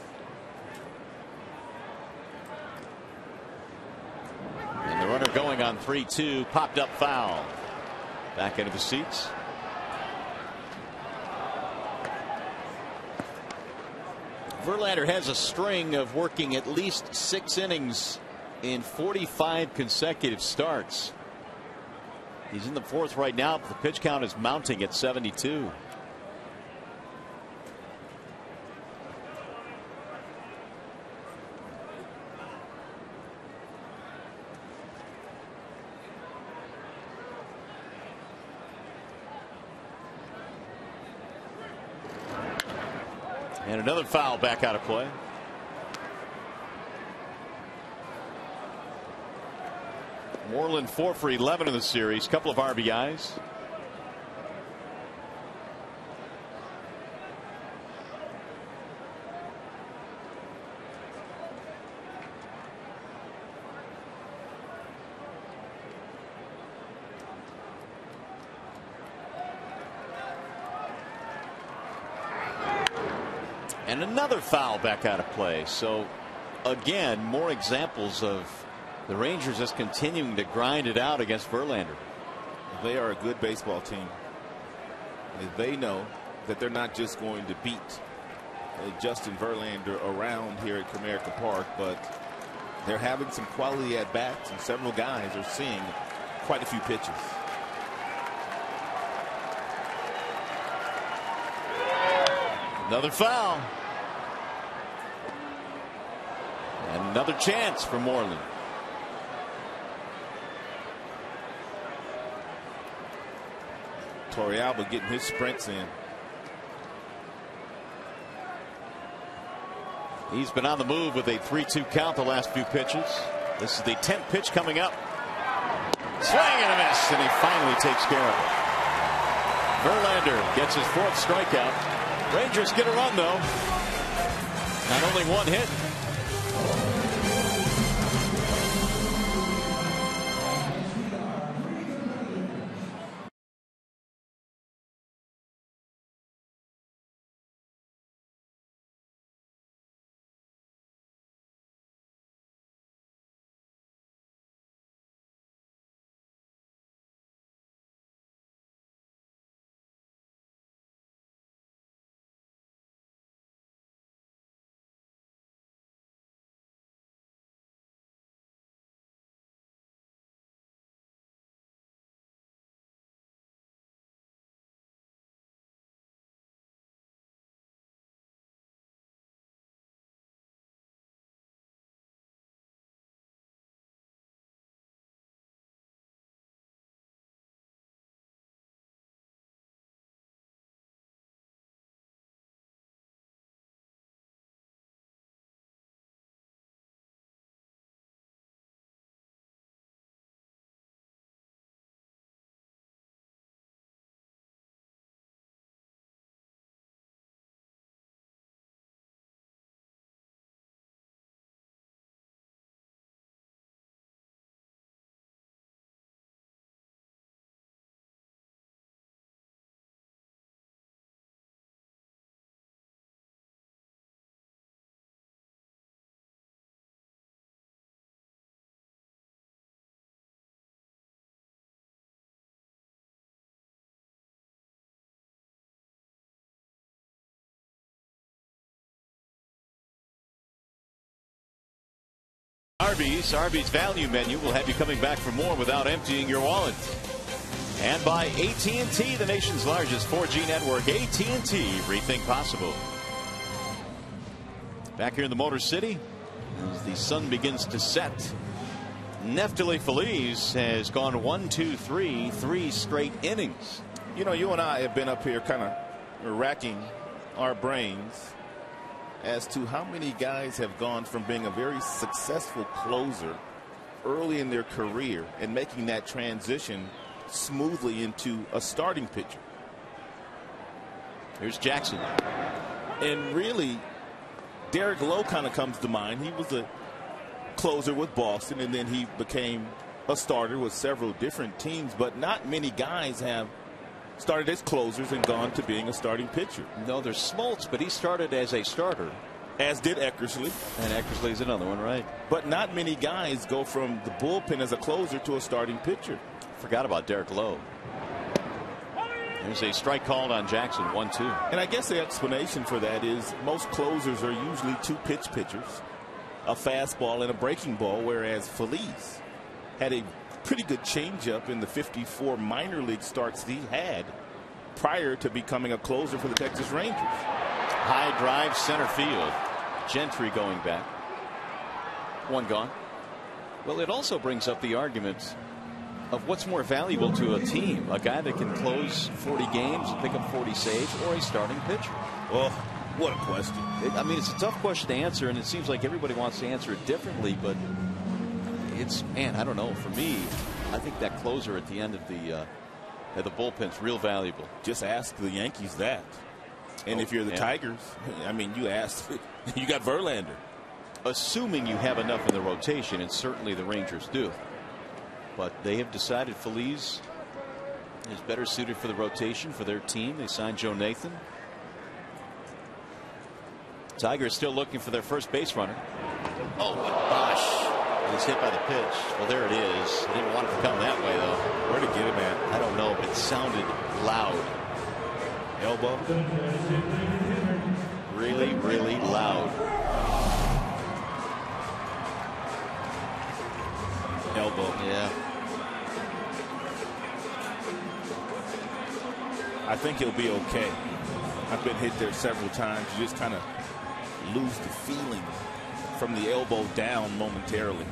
runner going on 3-2. Popped up foul. Back into the seats. Verlander has a string of working at least 6 innings in 45 consecutive starts. He's in the 4th right now, but the pitch count is mounting at 72. And another foul back out of play. Moreland 4 for 11 in the series. Couple of RBIs. And another foul back out of play. So again, more examples of the Rangers just continuing to grind it out against Verlander. They are a good baseball team. They know that they're not just going to beat Justin Verlander around here at Comerica Park, but they're having some quality at bats, and several guys are seeing quite a few pitches. Another foul. And another chance for Moreland. Torrealba getting his sprints in. He's been on the move with a 3-2 count the last few pitches. This is the 10th pitch coming up. Swing and a miss, and he finally takes care of it. Verlander gets his 4th strikeout. Rangers get a run, though. Not only 1 hit. Arby's value menu will have you coming back for more without emptying your wallet. And by AT&T, the nation's largest 4G network. AT&T, rethink possible. Back here in the Motor City, as the sun begins to set, Neftali Feliz has gone 1-2-3, 3 straight innings. You know, you and I have been up here kind of racking our brains as to how many guys have gone from being a very successful closer early in their career and making that transition smoothly into a starting pitcher. Here's Jackson. And really, Derek Lowe kind of comes to mind. He was a closer with Boston, and then he became a starter with several different teams, but not many guys have started as closers and gone to being a starting pitcher. No, there's Smoltz, but he started as a starter. As did Eckersley. And Eckersley's another one, right? But not many guys go from the bullpen as a closer to a starting pitcher. Forgot about Derek Lowe. There's a strike called on Jackson, 1-2. And I guess the explanation for that is most closers are usually two-pitch pitchers, a fastball and a breaking ball, whereas Feliz had a pretty good changeup in the 54 minor league starts he had prior to becoming a closer for the Texas Rangers. High drive center field. Gentry going back. One gone. Well, it also brings up the argument of what's more valuable to a team, a guy that can close 40 games and pick up 40 saves, or a starting pitcher. Well, what a question. I mean, it's a tough question to answer, and it seems like everybody wants to answer it differently, but it's, man, I don't know. For me, I think that closer at the end of the bullpen's real valuable. Just ask the Yankees that. And if you're the Tigers, I mean, you got Verlander. Assuming you have enough in the rotation, and certainly the Rangers do. But they have decided Feliz is better suited for the rotation for their team. They signed Joe Nathan. Tigers still looking for their first base runner. Oh, gosh. He was hit by the pitch. Well, there it is. He didn't want it to come that way, though. Where'd it get him at? I don't know, but it sounded loud. Elbow? Really, really loud. Elbow. Yeah. I think he'll be okay. I've been hit there several times. You just kind of lose the feeling from the elbow down momentarily.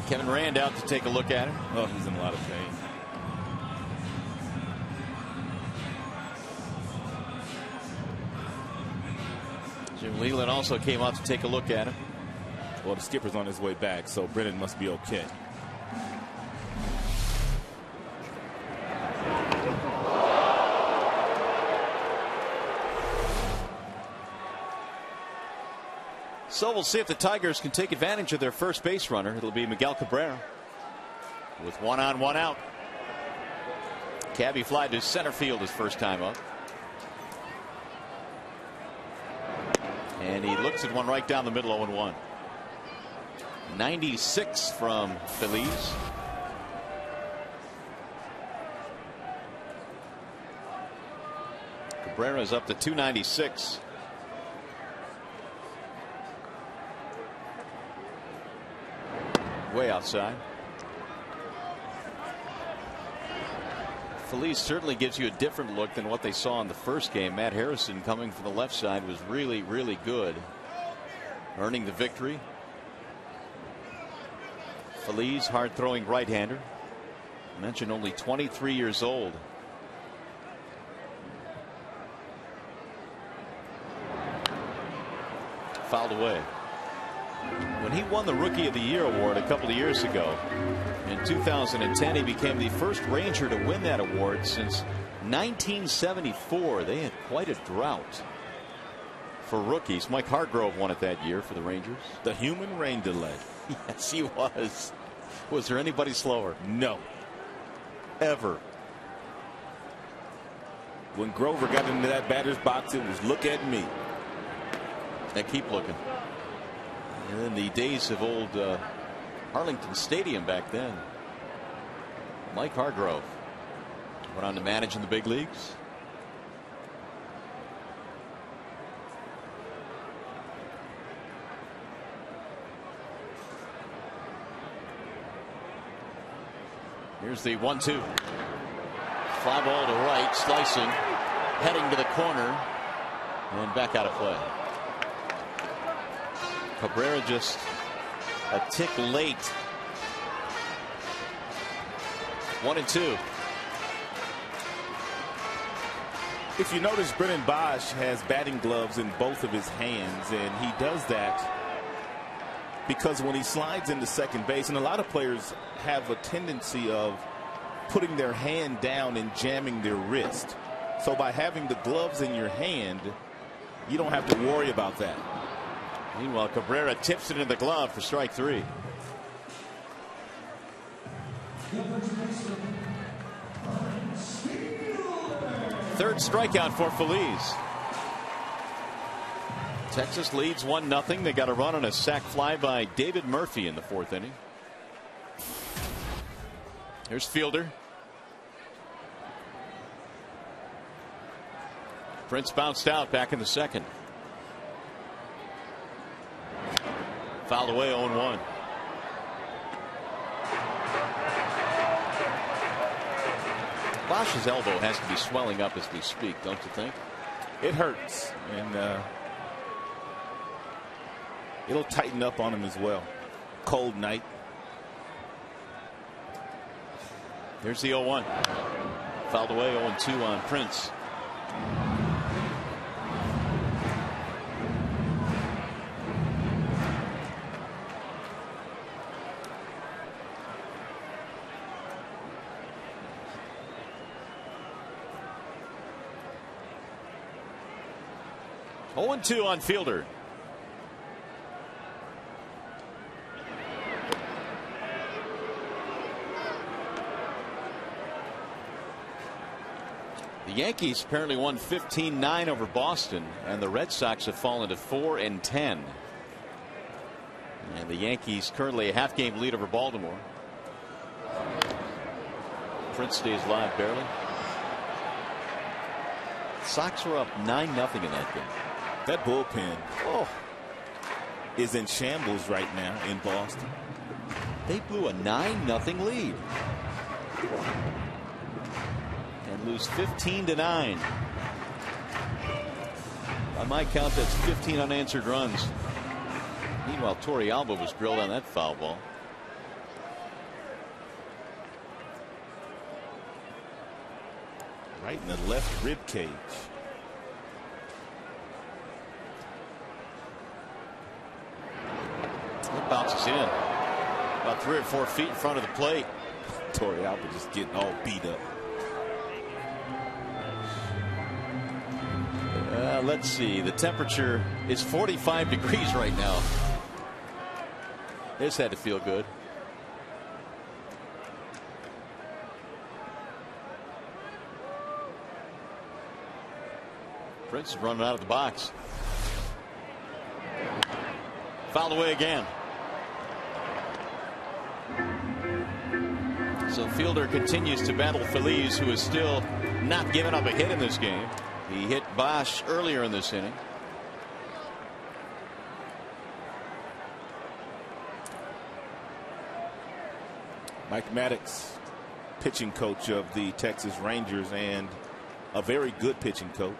Kevin Rand out to take a look at him. Oh, he's in a lot of pain. Jim Leland also came out to take a look at him. Well, the skipper's on his way back, so Brennan must be okay. So we'll see if the Tigers can take advantage of their first base runner. It'll be Miguel Cabrera with 1 on, 1 out. Cabbie fly to center field his first time up. And he looks at one right down the middle, 0-1. 96 from Feliz. Cabrera's up to 296. Way outside. Feliz certainly gives you a different look than what they saw in the first game. Matt Harrison coming from the left side was really, really good, earning the victory. Feliz, hard throwing right-hander. I mentioned only 23 years old. Fouled away. When he won the Rookie of the Year award a couple of years ago, in 2010, he became the first Ranger to win that award since 1974. They had quite a drought for rookies. Mike Hargrove won it that year for the Rangers. The human rain delay. Yes, he was. Was there anybody slower? No. Ever. When Grover got into that batter's box, it was look at me. And keep looking. And in the days of old Arlington Stadium back then, Mike Hargrove went on to manage in the big leagues. Here's the 1-2. Fly ball to right, slicing, heading to the corner, and back out of play. Cabrera just a tick late. 1-2. If you notice, Brennan Bosch has batting gloves in both of his hands, and he does that because when he slides into second base, and a lot of players have a tendency of putting their hand down and jamming their wrist. So by having the gloves in your hand, you don't have to worry about that. Meanwhile, Cabrera tips it in the glove for strike 3. Third strikeout for Feliz. Texas leads 1-0. They got a run on a sac fly by David Murphy in the 4th inning. Here's Fielder. Prince bounced out back in the 2nd. Fouled away 0-1. Bosch's elbow has to be swelling up as we speak, don't you think? It hurts, and it'll tighten up on him as well. Cold night. Here's the 0-1. Fouled away 0-2 on Prince. Oh, 2 on Fielder. The Yankees apparently won 15-9 over Boston, and the Red Sox have fallen to 4-10. And the Yankees currently a half-game lead over Baltimore. Prince stays live barely. Sox were up 9-0 in that game. That bullpen is in shambles right now in Boston. They blew a 9-0 lead. And lose 15-9. By my count, that's 15 unanswered runs. Meanwhile, Torrealba was drilled on that foul ball. Right in the left rib cage. It bounces in about 3 or 4 feet in front of the plate. Torrealba just getting all beat up. Let's see. The temperature is 45 degrees right now. This had to feel good. Prince is running out of the box. Fouled away again. So Fielder continues to battle Feliz, who is still not giving up a hit in this game. He hit Bosch earlier in this inning. Mike Maddox, pitching coach of the Texas Rangers, and a very good pitching coach.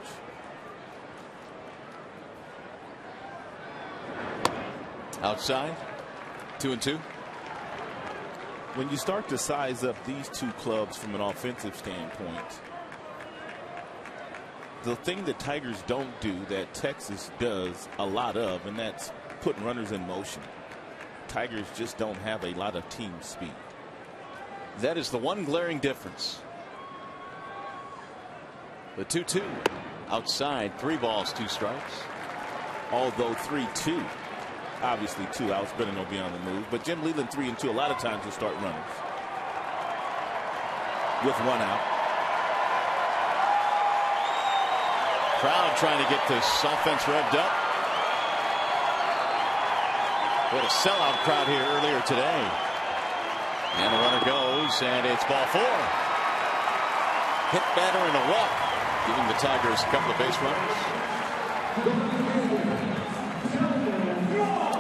Outside, 2-2. When you start to size up these two clubs from an offensive standpoint, the thing that Tigers don't do that Texas does a lot of, and that's putting runners in motion. Tigers just don't have a lot of team speed. That is the one glaring difference. The 2-2 outside, 3 balls, 2 strikes. Although 3-2, obviously 2 outs, better no beyond the move. But Jim Leyland 3-2 a lot of times will start runners with 1 out. Crowd trying to get this offense revved up. What a sellout crowd here earlier today. And the runner goes, and it's ball 4. Hit batter and a walk, giving the Tigers a couple of base runners.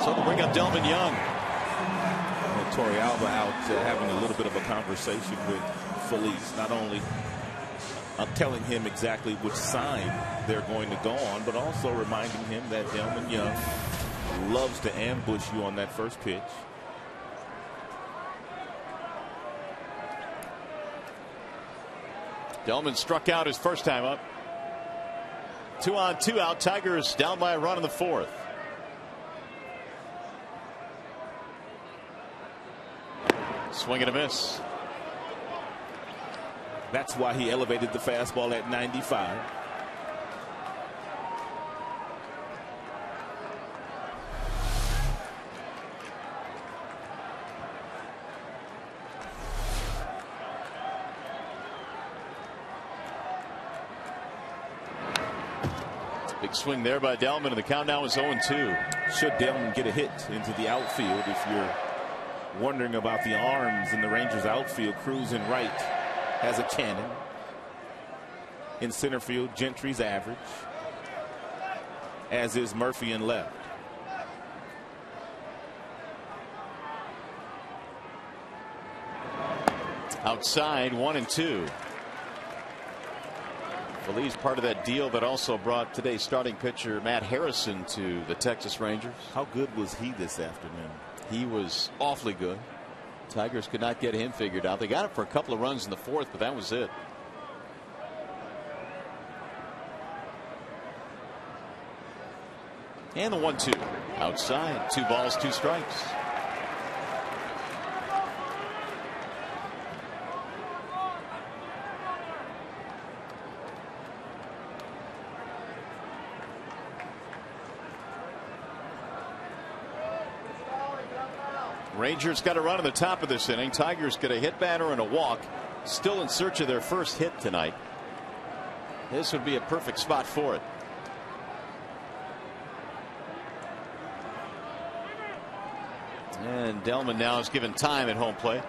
So they'll bring up Delvin Young. And Torrealba out having a little bit of a conversation with Feliz. Not only telling him exactly which sign they're going to go on, but also reminding him that Delvin Young loves to ambush you on that first pitch. Delman struck out his first time up. 2 on, 2 out. Tigers down by a run in the 4th. Swing and a miss. That's why he elevated the fastball at 95. Big swing there by Delman, and the count now is 0-2. Should Delman get a hit into the outfield? If you're wondering about the arms in the Rangers outfield, Cruz in right has a cannon. In center field, Gentry's average, as is Murphy in left. Outside, 1-2. Feliz part of that deal that also brought today's starting pitcher Matt Harrison to the Texas Rangers. How good was he this afternoon? He was awfully good. Tigers could not get him figured out. They got it for a couple of runs in the fourth, but that was it. And the 1-2 outside. 2 balls, 2 strikes. Rangers got a run in the top of this inning. Tigers get a hit batter and a walk. Still in search of their first hit tonight. This would be a perfect spot for it. And Delman now is given time at home plate.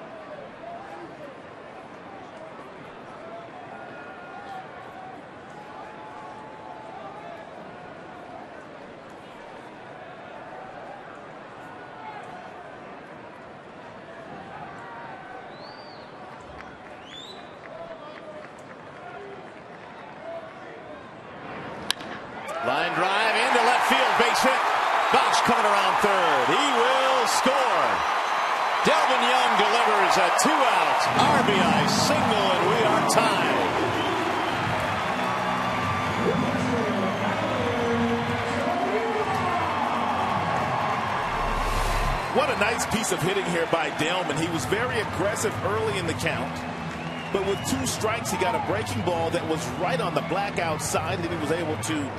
Line drive into left field, base hit. Bosch coming around third. He will score. Delvin Young delivers a 2-out RBI single, and we are tied. What a nice piece of hitting here by Delman. He was very aggressive early in the count, but with 2 strikes, he got a breaking ball that was right on the black outside, and he was able to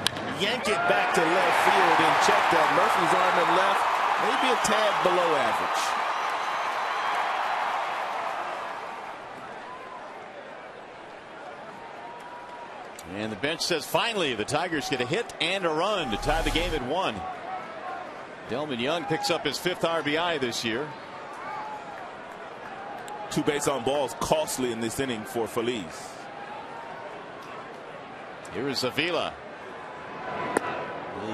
yank it back to left field and check that Murphy's arm in left, maybe a tad below average. And the bench says finally the Tigers get a hit and a run to tie the game at 1. Delman Young picks up his 5th RBI this year. 2 base on balls costly in this inning for Feliz. Here is Avila.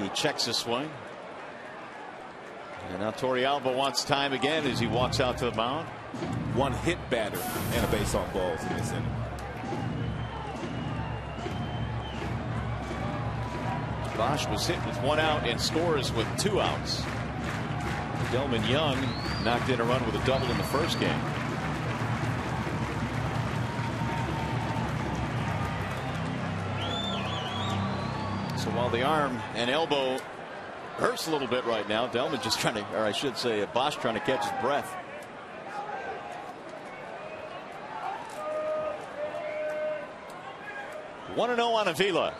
He checks a swing. And now Torrealba wants time again as he walks out to the mound. 1 hit batter and a base on balls in this inning. Bosch was hit with 1 out and scores with 2 outs. Delman Young knocked in a run with a double in the first game. So while the arm and elbow hurts a little bit right now, Delman just trying to, or I should say, Bosch trying to catch his breath. One 1-0 on Avila.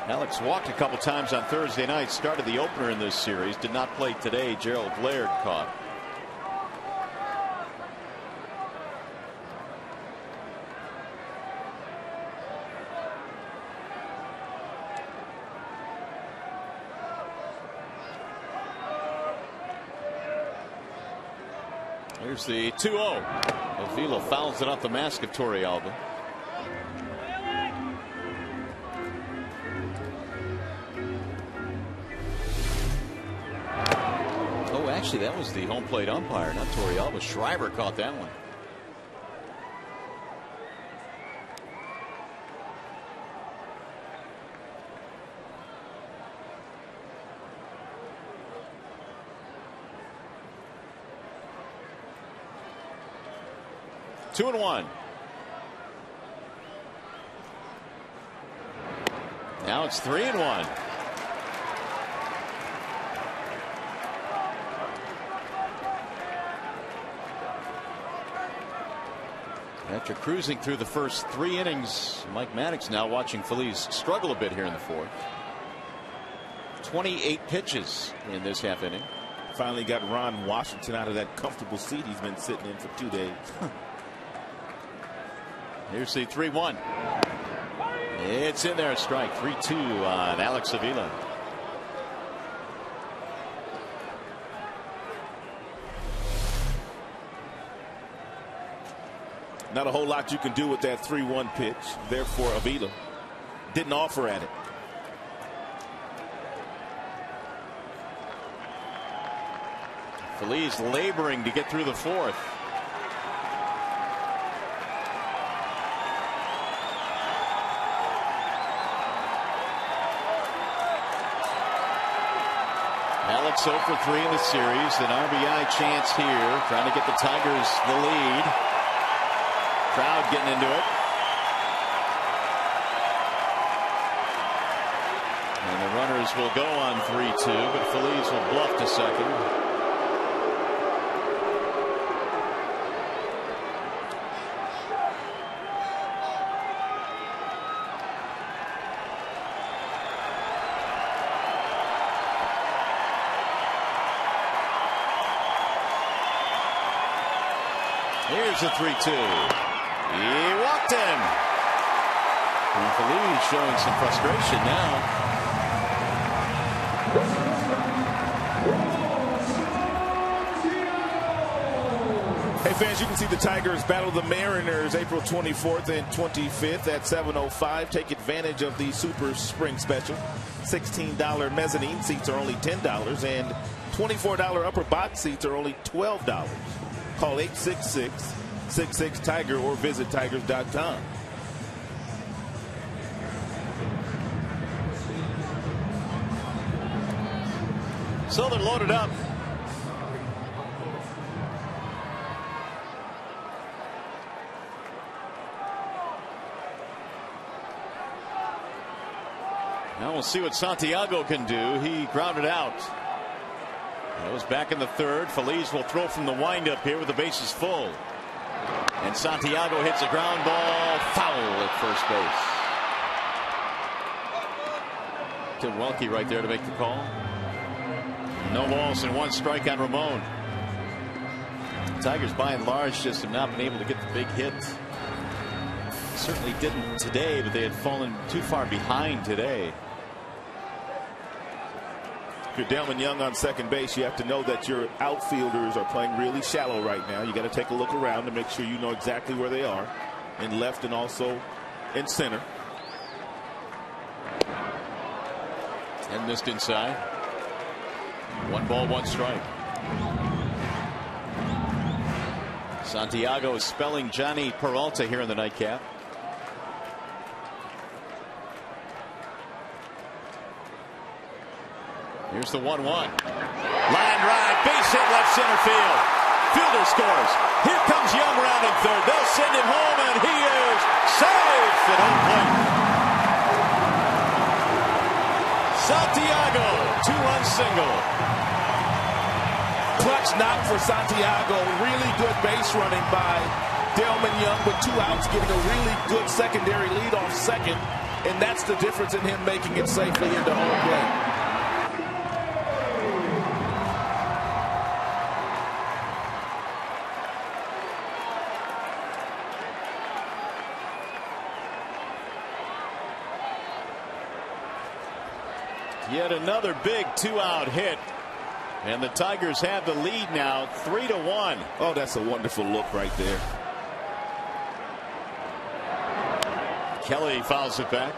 Alex walked a couple times on Thursday night, started the opener in this series, did not play today. Gerald Laird caught. Here's the 2-0. Avila fouls it off the mask of Torrealba. Oh, actually, that was the home plate umpire, not Torrealba. Schreiber caught that one. Two and one. Now it's 3-1. After cruising through the first 3 innings, Mike Maddox now watching Feliz struggle a bit here in the fourth. 28 pitches in this half inning. finally got Ron Washington out of that comfortable seat he's been sitting in for 2 days. Here's the 3-1. It's in there. Strike 3-2 on Alex Avila. Not a whole lot you can do with that 3-1 pitch. Therefore, Avila didn't offer at it. Feliz laboring to get through the fourth. Alex 0 for 3 in the series. An RBI chance here, trying to get the Tigers the lead. Crowd getting into it. And the runners will go on 3-2, but Feliz will bluff to second. Here's a 3-2. He walked him. And Feliz showing some frustration now. Hey fans, you can see the Tigers battle the Mariners April 24th and 25th at 7:05. Take advantage of the Super Spring Special. $16 mezzanine seats are only $10, and $24 upper box seats are only $12. Call 866-66-TIGER or visit tigers.com. So they're loaded up. Now we'll see what Santiago can do. He grounded out. Goes back in the third. Feliz will throw from the windup here with the bases full. And Santiago hits a ground ball foul at first base. Tim Welke right there to make the call. No balls and one strike on Ramon. Tigers by and large just have not been able to get the big hit. Certainly didn't today, but they had fallen too far behind today. If you're Delman Young on second base, you have to know that your outfielders are playing really shallow right now. You got to take a look around to make sure you know exactly where they are, in left and also in center. And missed inside. 1 ball, 1 strike. Santiago is spelling Johnny Peralta here in the nightcap. Here's the 1-1. Line drive, base hit left center field. Fielder scores. Here comes Young rounding third. They'll send him home, and he is safe at home plate. Santiago, 2-run single. Clutch knock for Santiago. Really good base running by Delman Young with 2 outs, getting a really good secondary lead off second, and that's the difference in him making it safely into home plate. Yet another big 2-out hit. And the Tigers have the lead now, 3-1. Oh, that's a wonderful look right there. Kelly fouls it back.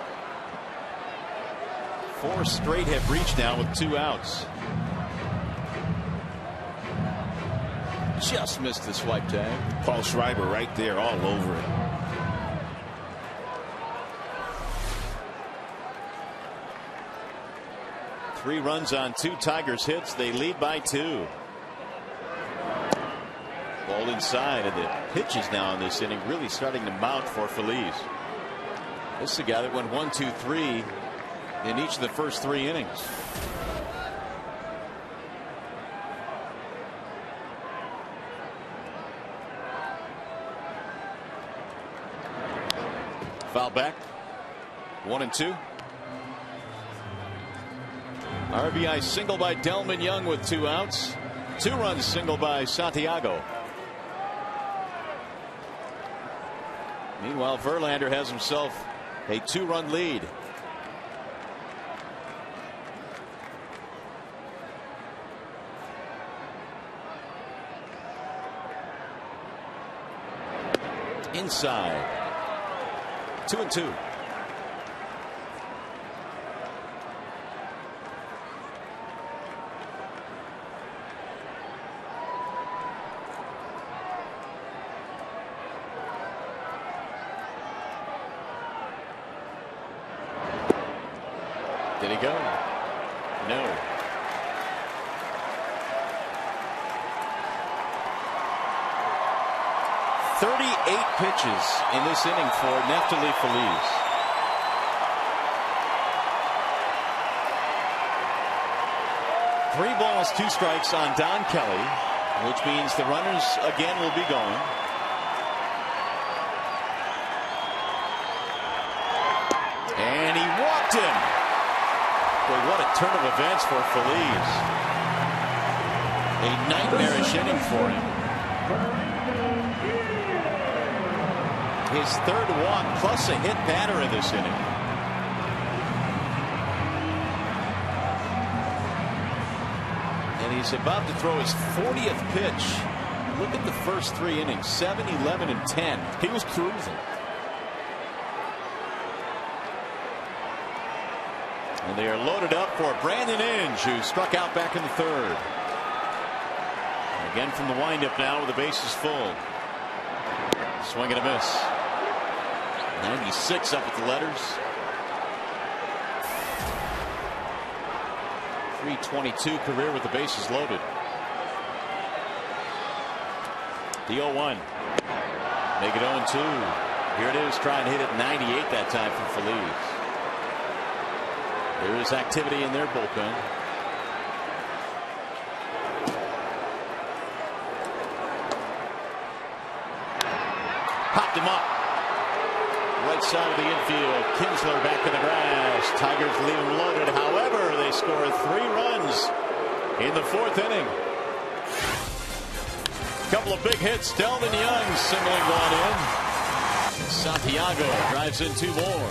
4 straight have reached now with 2 outs. Just missed the swipe tag. Paul Schreiber right there all over it. Three runs on 2 Tigers hits. They lead by 2. Ball inside, and the pitches now in this inning really starting to mount for Feliz. This is a guy that went 1, 2, 3 in each of the first 3 innings. Foul back. 1-2. RBI single by Delman Young with 2 outs. 2-run single by Santiago. Meanwhile, Verlander has himself a 2-run lead. Inside. 2-2. Did he go? No. Pitches in this inning for Neftali Feliz. Three balls, 2 strikes on Don Kelly, which means the runners again will be going. And he walked him. Boy, what a turn of events for Feliz. A nightmarish inning for him. His 3rd walk plus a hit batter in this inning. And he's about to throw his 40th pitch. Look at the first 3 innings, 7, 11, and 10. He was cruising. And they are loaded up for Brandon Inge, who struck out back in the 3rd. Again from the windup now with the bases full. Swing and a miss. 96 up at the letters. 322 career with the bases loaded. The 0-1. Make it 0-2. Here it is, trying to hit it 98 that time for Feliz. There is activity in their bullpen. Popped him up. Right side of the infield. Kinsler back in the grass. Tigers leave him loaded. However, they score 3 runs in the 4th inning. Couple of big hits. Delvin Young singling one in. Santiago drives in 2 more.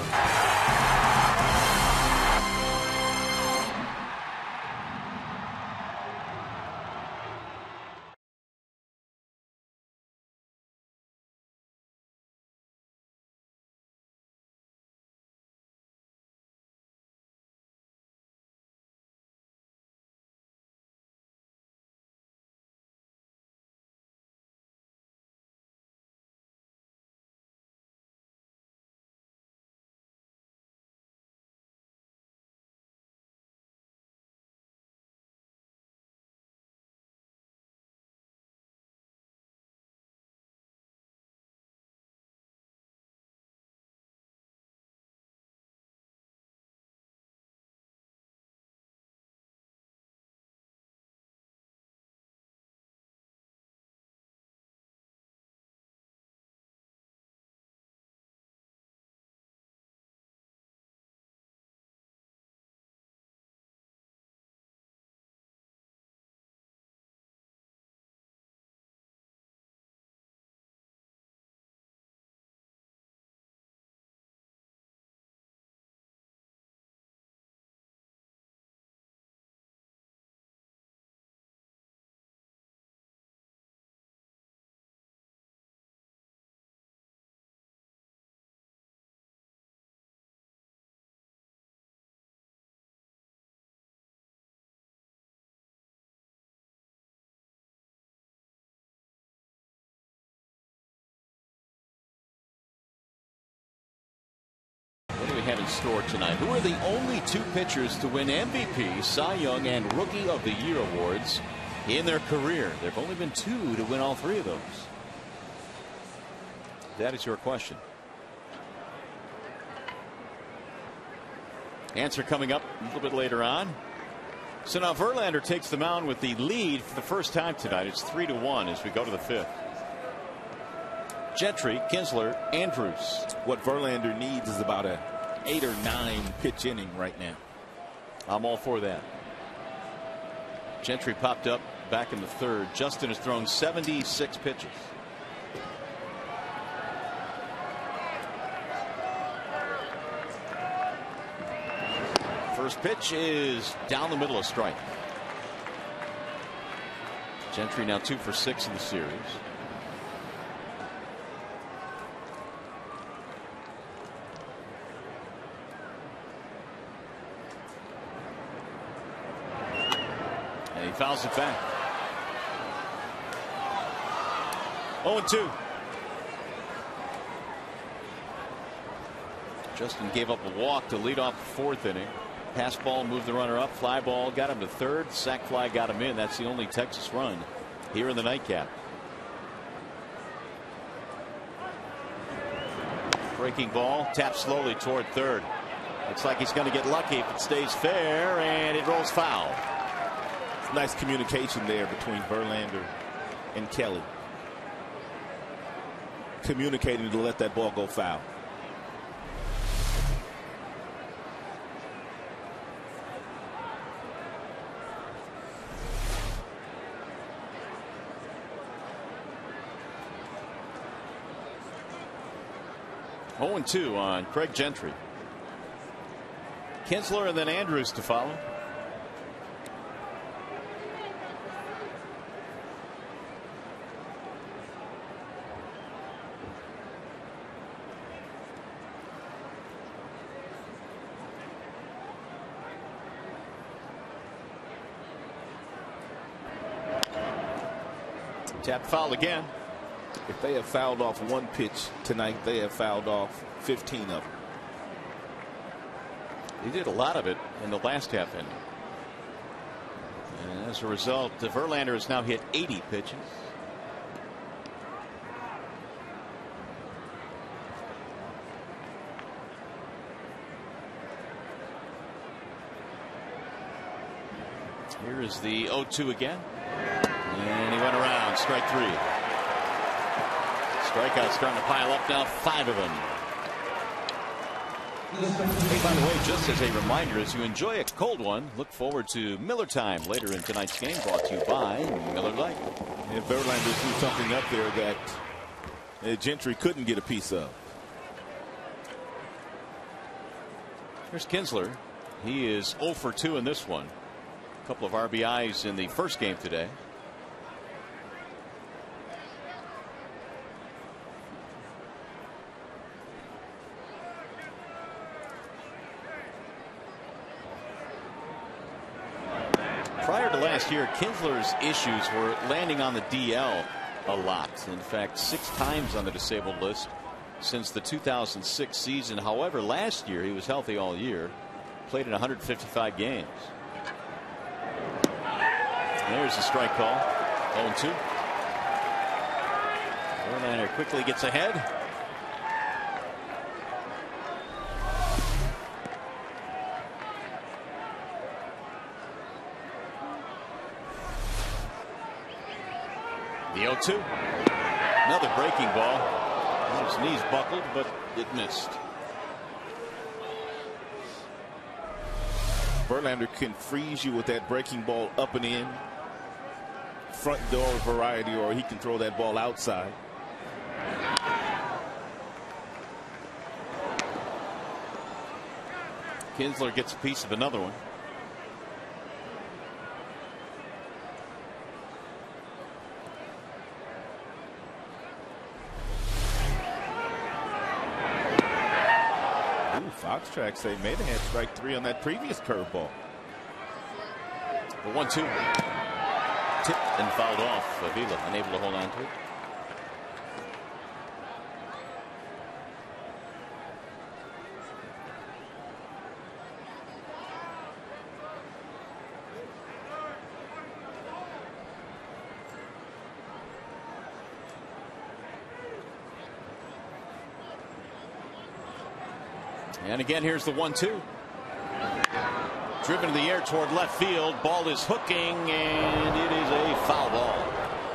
What do we have in store tonight? Who are the only 2 pitchers to win MVP, Cy Young, and Rookie of the Year awards in their career? There have only been 2 to win all 3 of those. That is your question. Answer coming up a little bit later on. So now Verlander takes the mound with the lead for the first time tonight. It's 3-1 as we go to the 5th. Gentry, Kinsler, Andrews. What Verlander needs is about a 8 or 9 pitch inning right now. I'm all for that. Gentry popped up back in the third. Justin has thrown 76 pitches. First pitch is down the middle of strike. Gentry now 2 for 6 in the series. And he fouls it back. 0-2. Justin gave up a walk to lead off the fourth inning. Pass ball moved the runner up. Fly ball got him to third. Sac fly got him in. That's the only Texas run here in the nightcap. Breaking ball tapped slowly toward third. Looks like he's going to get lucky if it stays fair, and it rolls foul. Nice communication there between Verlander and Kelly. Communicating to let that ball go foul. Oh, 0-2 on Craig Gentry. Kinsler and then Andrews to follow. Tap foul again. If they have fouled off one pitch tonight, they have fouled off 15 of them. He did a lot of it in the last half inning. And as a result, Verlander has now hit 80 pitches. Here is the 0-2 again. And he went around. Strike three. Strikeouts starting to pile up now. 5 of them. Hey, by the way, just as a reminder, as you enjoy a cold one, look forward to Miller Time later in tonight's game, brought to you by Miller Lite. And Verlander threw something up there that Gentry couldn't get a piece of. Here's Kinsler. He is 0 for 2 in this one. A couple of RBIs in the first game today. Prior to last year, Kinsler's issues were landing on the DL a lot. In fact, 6 times on the disabled list since the 2006 season. However, last year he was healthy all year, played in 155 games. There's the strike call. 0-2. Verlander quickly gets ahead. The 0-2. Another breaking ball. His knees buckled, but it missed. Verlander can freeze you with that breaking ball up and in. Front door variety, or he can throw that ball outside. Kinsler gets a piece of another one. Fox tracks say may have had strike 3 on that previous curveball. The 1-2. Tipped and fouled off. Avila unable to hold on to it. And again, here's the 1-2. Driven in the air toward left field. Ball is hooking, and it is a foul ball.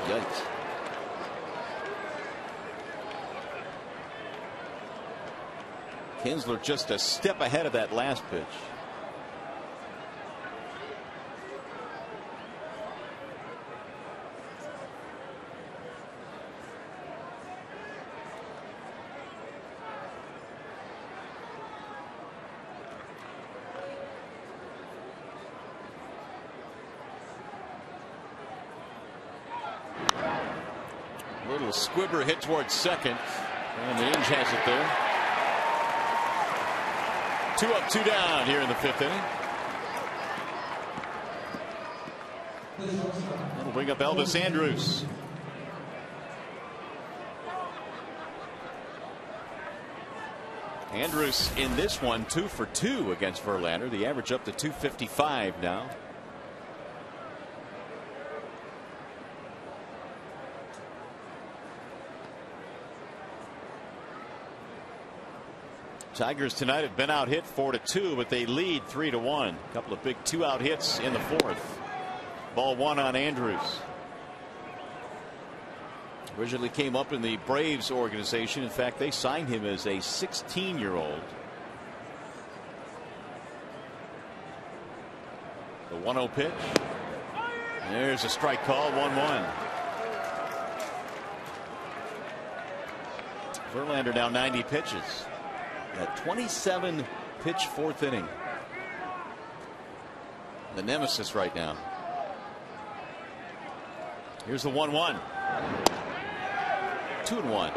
Yikes. Kinsler just a step ahead of that last pitch. little squibber hit towards second, and the Inge has it there. 2 up, 2 down here in the 5th inning. That'll bring up Elvis Andrus. Andrus in this one 2 for 2 against Verlander. The average up to 255 now. Tigers tonight have been out hit 4-2, but they lead 3-1. A couple of big 2-out hits in the 4th. Ball 1 on Andrus. Originally came up in the Braves organization. In fact, they signed him as a 16-year-old. The 1-0 pitch. There's a strike call, 1-1. Verlander now 90 pitches. A 27 pitch 4th inning. The nemesis right now. Here's the 1-1. 2-1.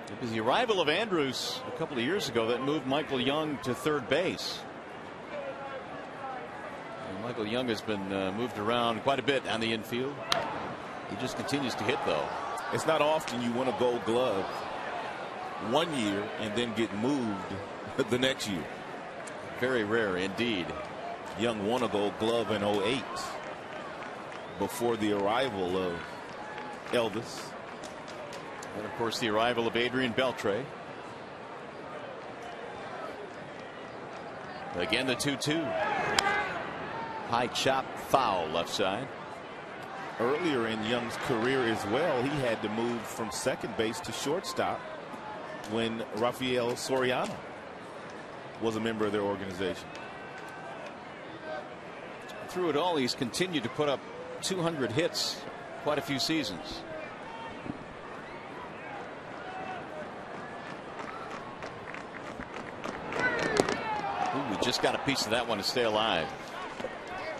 It was the arrival of Andrus a couple of years ago that moved Michael Young to third base. And Michael Young has been moved around quite a bit on the infield. He just continues to hit, though. It's not often you win a Gold Glove one year and then get moved the next year. Very rare indeed. Young won a Gold Glove in 08 before the arrival of Elvis. And of course the arrival of Adrian Beltre. Again the 2-2. High chop foul left side. Earlier in Young's career as well, he had to move from second base to shortstop when Rafael Soriano was a member of their organization. Through it all, he's continued to put up 200 hits quite a few seasons. Ooh, we just got a piece of that one to stay alive.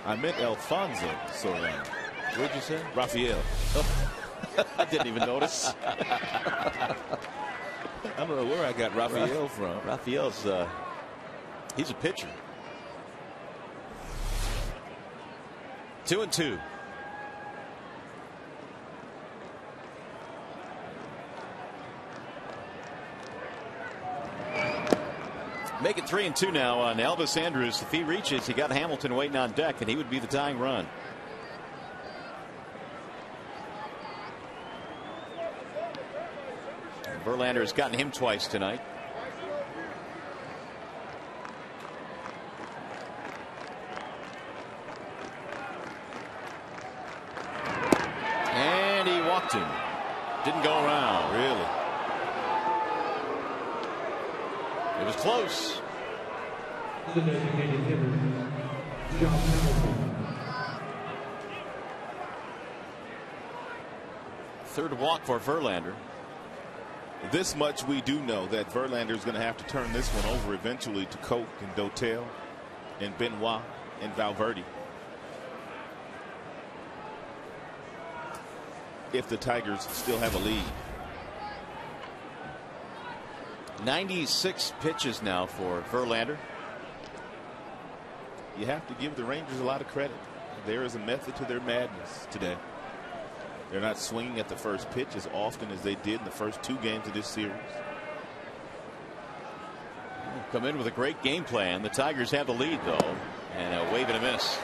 I meant Alfonso Soriano. What'd you say? Rafael. Oh. I didn't even notice. I don't know where I got Rafael from. Rafael's he's a pitcher. 2-2. Make it 3-2 now on Elvis Andrus. If he reaches, he got Hamilton waiting on deck, and he would be the tying run. Verlander has gotten him twice tonight. And he walked him. Didn't go around. Really? It was close. Third walk for Verlander. This much we do know, that Verlander is going to have to turn this one over eventually to Koch and Dotel and Benoit and Valverde if the Tigers still have a lead. 96 pitches now for Verlander. You have to give the Rangers a lot of credit. There is a method to their madness today. They're not swinging at the first pitch as often as they did in the first 2 games of this series. Come in with a great game plan. The Tigers have the lead, though, and a wave and a miss.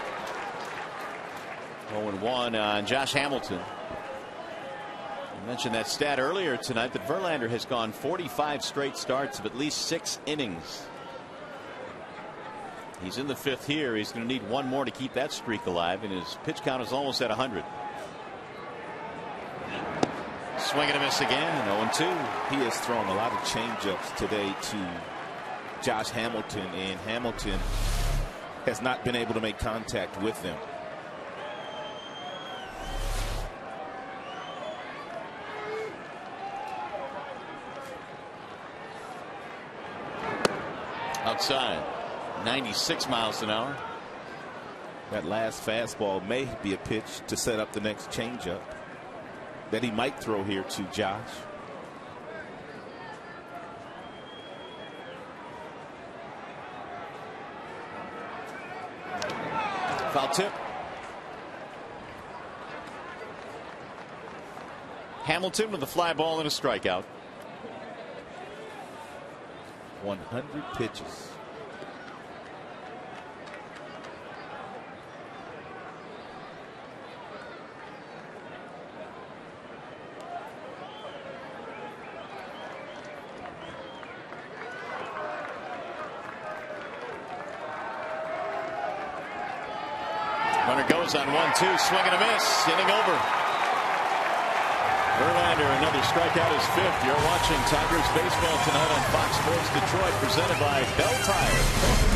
0-1 on Josh Hamilton. I mentioned that stat earlier tonight that Verlander has gone 45 straight starts of at least 6 innings. He's in the 5th here. He's going to need 1 more to keep that streak alive, and his pitch count is almost at 100. Swing and a miss again. 0-2. He has thrown a lot of changeups today to Josh Hamilton, and Hamilton has not been able to make contact with them. outside. 96 miles an hour. That last fastball may be a pitch to set up the next changeup that he might throw here to Josh. Foul tip. Hamilton with a fly ball and a strikeout. 100 pitches. Runner goes on 1-2, swing and a miss, inning over. Verlander, another strikeout, his fifth. You're watching Tigers baseball tonight on Fox Sports Detroit, presented by Bell Tire.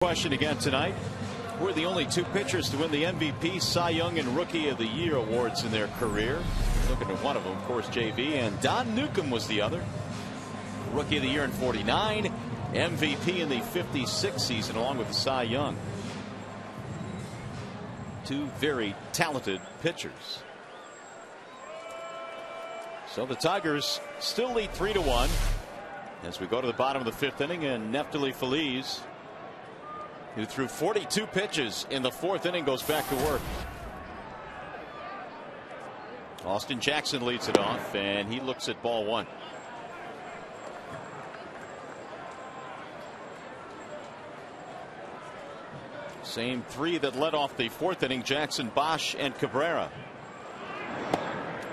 Question again tonight. We're the only two pitchers to win the MVP, Cy Young, and Rookie of the Year awards in their career. Looking at one of them, of course, JV, and Don Newcomb was the other. Rookie of the Year in '49, MVP in the '56 season, along with Cy Young. Two very talented pitchers. So the Tigers still lead 3-1 as we go to the bottom of the fifth inning, and Neftali Feliz, who threw 42 pitches in the fourth inning, goes back to work. Austin Jackson leads it off, and he looks at ball one. Same three that led off the fourth inning: Jackson, Bosch, and Cabrera.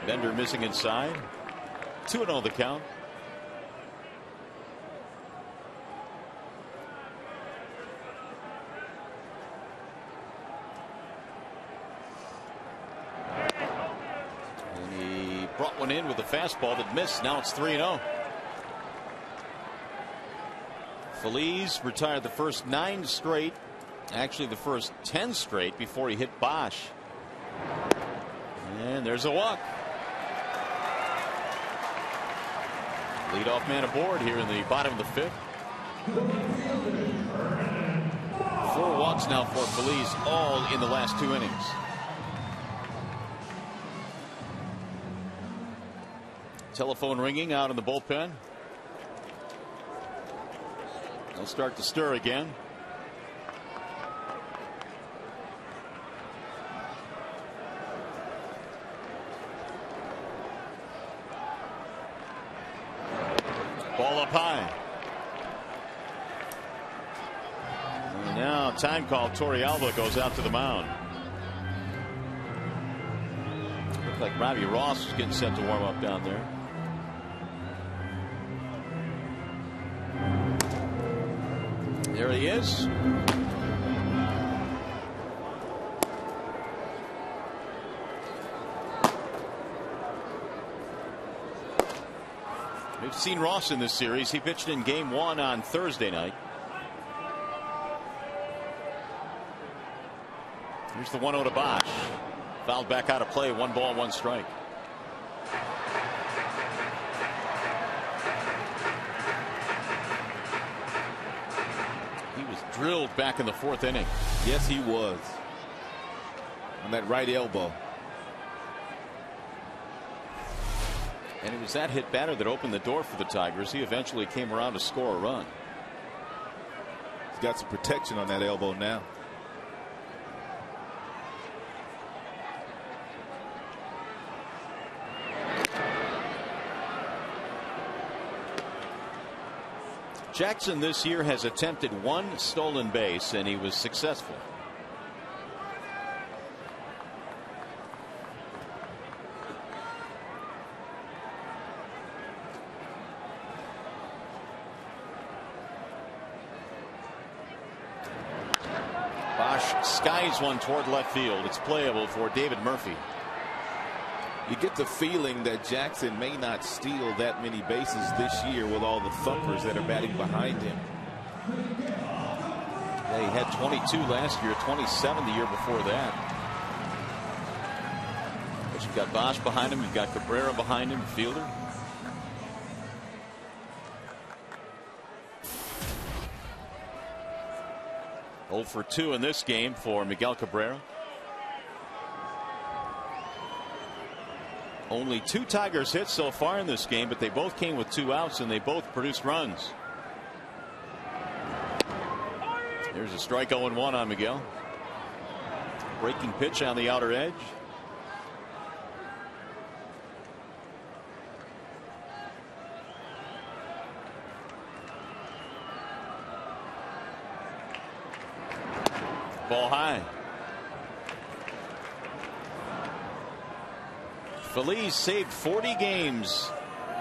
Bender missing inside. 2-0 the count. Brought one in with a fastball that missed. Now it's 3-0. Feliz retired the first 9 straight, actually the first 10 straight, before he hit Bosch. And there's a walk. Leadoff man aboard here in the bottom of the fifth. 4 walks now for Feliz, all in the last 2 innings. Telephone ringing out in the bullpen. They'll start to stir again. Ball up high. And now time call. Torrealba goes out to the mound. like Robbie Ross is getting set to warm up down there. There he is. We've seen Ross in this series. He pitched in Game 1 on Thursday night. Here's the 1-0 to Bosch. Fouled back out of play. 1 ball, 1 strike. He was drilled back in the 4th inning. Yes, he was. On that right elbow. And it was that hit batter that opened the door for the Tigers. He eventually came around to score a run. He's got some protection on that elbow now. Jackson this year has attempted 1 stolen base, and he was successful. Bosch skies one toward left field. It's playable for David Murphy. You get the feeling that Jackson may not steal that many bases this year with all the thumpers that are batting behind him. Yeah, he had 22 last year, 27 the year before that. But you've got Bosch behind him, you've got Cabrera behind him, fielder. Oh for 2 in this game for Miguel Cabrera. Only 2 Tigers hits so far in this game, but they both came with 2 outs and they both produced runs. There's a strike 0-1 on Miguel. Breaking pitch on the outer edge. Ball high. Feliz saved 40 games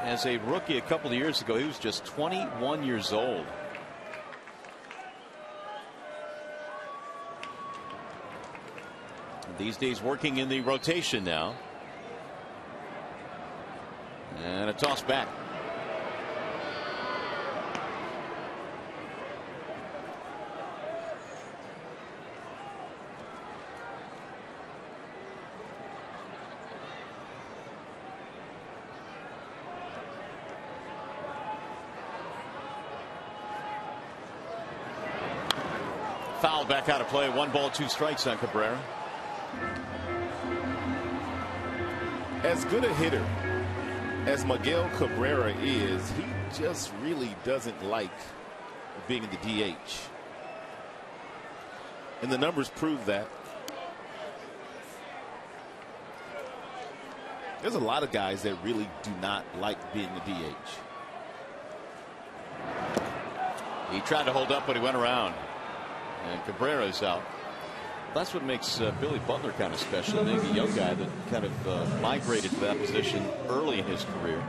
as a rookie a couple of years ago. He was just 21 years old. These days working in the rotation now. And a toss back. Foul back out of play. 1 ball, 2 strikes on Cabrera. As good a hitter as Miguel Cabrera is, he just really doesn't like being in the DH. And the numbers prove that. There's a lot of guys that really do not like being the DH. He tried to hold up, but he went around. And Cabrera's out. That's what makes Billy Butler kind of special. Being a young guy that kind of migrated to that position early in his career.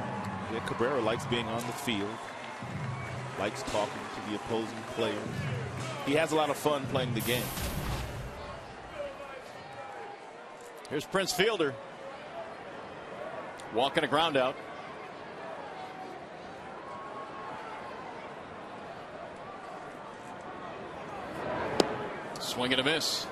Yeah, Cabrera likes being on the field. Likes talking to the opposing players. He has a lot of fun playing the game. Here's Prince Fielder. Walking a ground out. Swing and a miss.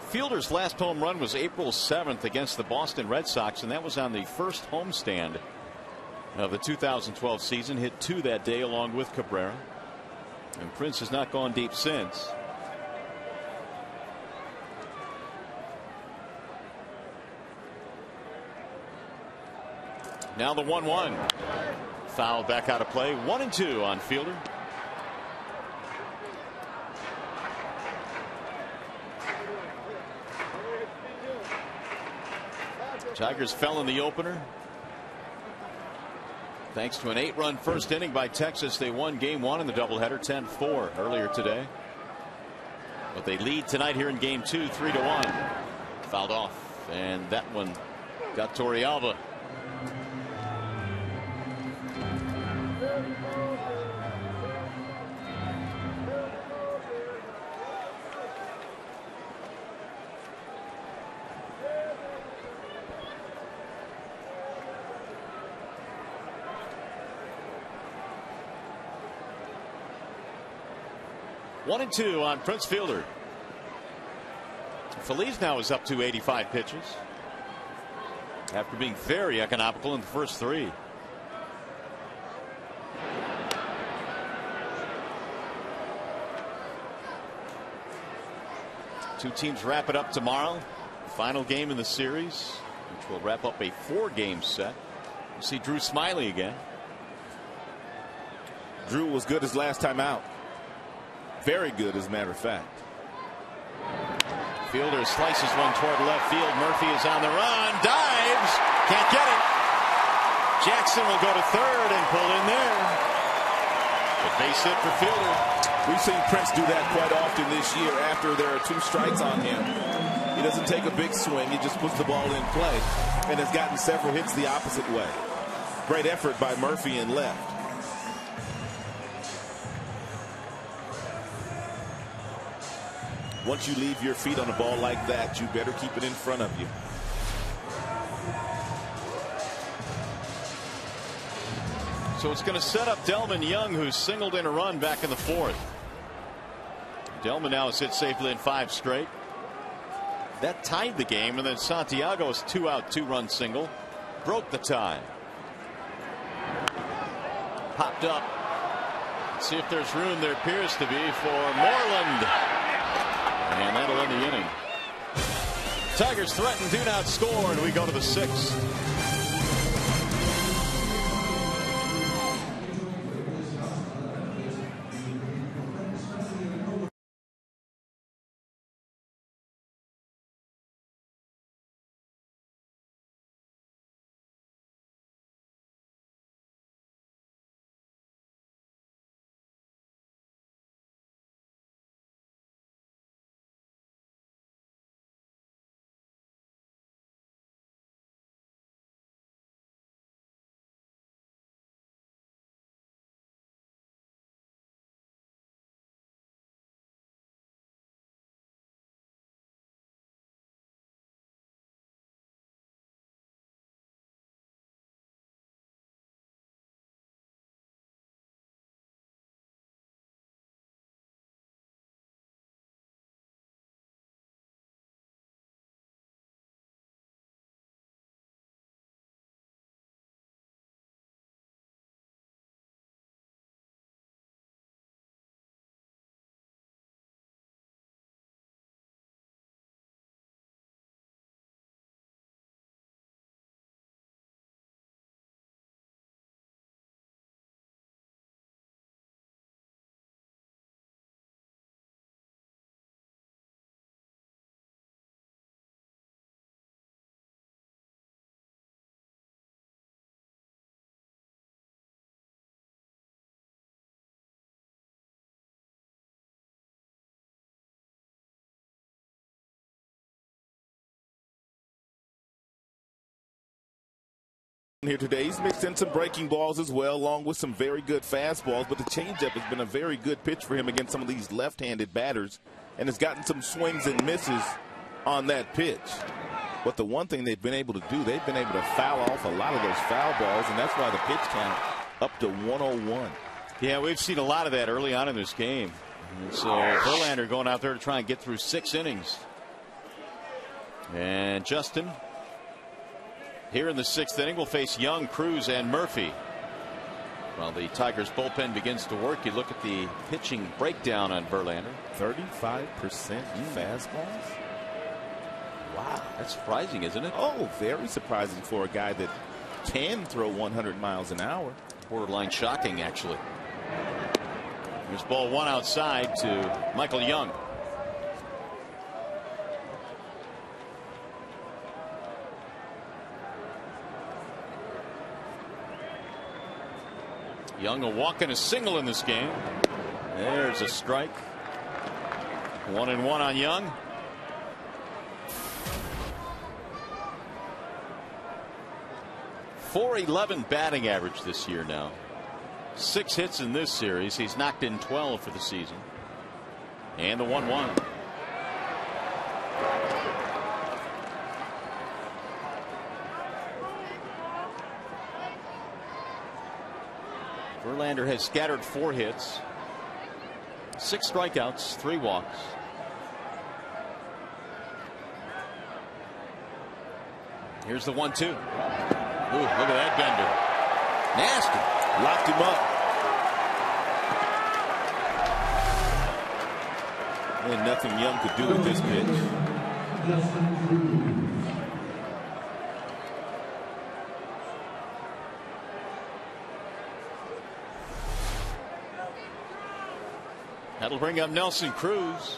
Fielder's last home run was April 7th against the Boston Red Sox, and that was on the first homestand of the 2012 season. Hit 2 that day along with Cabrera. And Prince has not gone deep since. Now the 1-1. Foul back out of play. 1-2 on Fielder. Tigers fell in the opener. Thanks to an 8-run first inning by Texas, they won game 1 in the doubleheader 10-4 earlier today. But they lead tonight here in game 2 3-1. Fouled off, and that one got Torrealba. One and two on Prince Fielder. Feliz now is up to 85 pitches after being very economical in the first 3. Two teams wrap it up tomorrow. Final game in the series, which will wrap up a 4-game set. We'll see Drew Smiley again. Drew was good his last time out. Very good, as a matter of fact. Fielder slices one toward left field. Murphy is on the run. Dives. Can't get it. Jackson will go to third and pull in there. A base hit for Fielder. We've seen Prince do that quite often this year after there are 2 strikes on him. He doesn't take a big swing. He just puts the ball in play and has gotten several hits the opposite way. Great effort by Murphy in left. Once you leave your feet on a ball like that, you better keep it in front of you. So it's going to set up Delman Young, who singled in a run back in the 4th. Delman now has hit safely in 5 straight. That tied the game, and then Santiago's 2-out 2-run single broke the tie. Popped up. Let's see if there's room. There appears to be for Moreland. And that'll end the inning. Tigers threaten, do not score, and we go to the 6th. Here today, he's mixed in some breaking balls as well, along with some very good fastballs, but the changeup has been a very good pitch for him against some of these left-handed batters, and has gotten some swings and misses on that pitch. But the one thing they've been able to do, they've been able to foul off a lot of those foul balls, and that's why the pitch count up to 101. Yeah, we've seen a lot of that early on in this game. And so Verlander going out there to try and get through 6 innings. And Justin, here in the 6th inning, will face Young, Cruz, and Murphy. While the Tigers bullpen begins to work, you look at the pitching breakdown on Verlander. 35% fastballs? Wow. That's surprising, isn't it? Oh, very surprising for a guy that can throw 100 miles an hour. Borderline shocking, actually. Here's ball 1 outside to Michael Young. Young a walk and a single in this game. There's a strike. 1-1 on Young. .411 batting average this year now. 6 hits in this series. He's knocked in 12 for the season. And the 1-1. Verlander has scattered 4 hits, 6 strikeouts, 3 walks. Here's the 1-2. Ooh, look at that bender. Nasty. Locked him up. And nothing Young could do with this pitch. That'll bring up Nelson Cruz.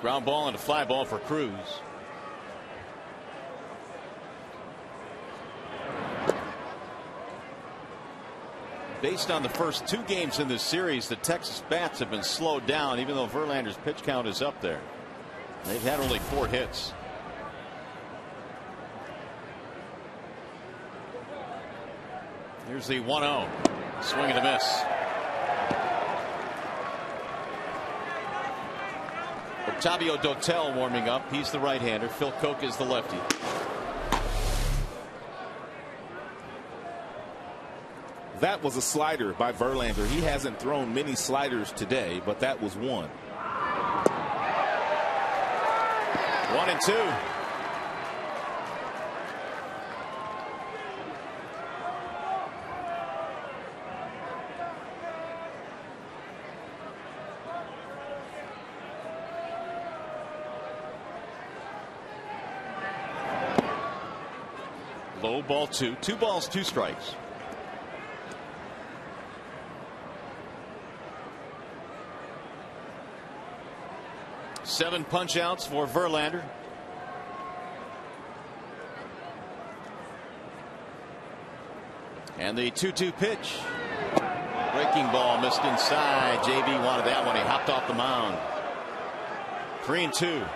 Ground ball and a fly ball for Cruz. Based on the first 2 games in this series, the Texas bats have been slowed down, even though Verlander's pitch count is up there. They've had only 4 hits. Here's the 1-0. Swing and a miss. Octavio Dotel warming up. He's the right-hander. Phil Koch is the lefty. That was a slider by Verlander. He hasn't thrown many sliders today, but that was one. 1-2. Low ball 2. 2 balls, 2 strikes. Seven punch outs for Verlander. And the 2-2 pitch. Breaking ball missed inside. JV wanted that one. He hopped off the mound. 3-2.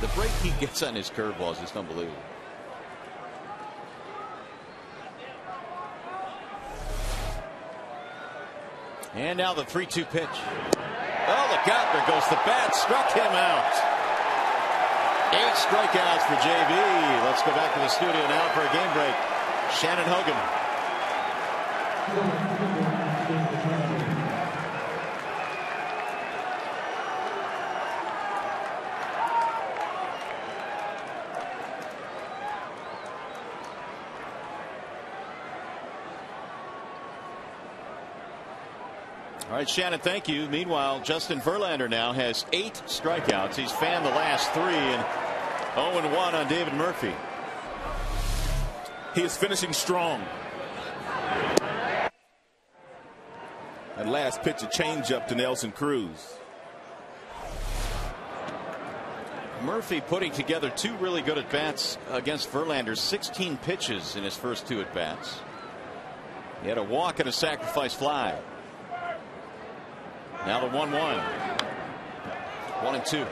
The break he gets on his curveball is just unbelievable. And now the 3-2 pitch. Oh, look out. There goes the bat. Struck him out. 8 strikeouts for JV. Let's go back to the studio now for a game break. Shannon Hogan. All right, Shannon, thank you. Meanwhile, Justin Verlander now has 8 strikeouts. He's fanned the last 3 and 0-1 on David Murphy. He is finishing strong. That last pitch, a changeup to Nelson Cruz. Murphy putting together 2 really good at-bats against Verlander. 16 pitches in his first 2 at-bats. He had a walk and a sacrifice fly. Now the 1-1. 1-2.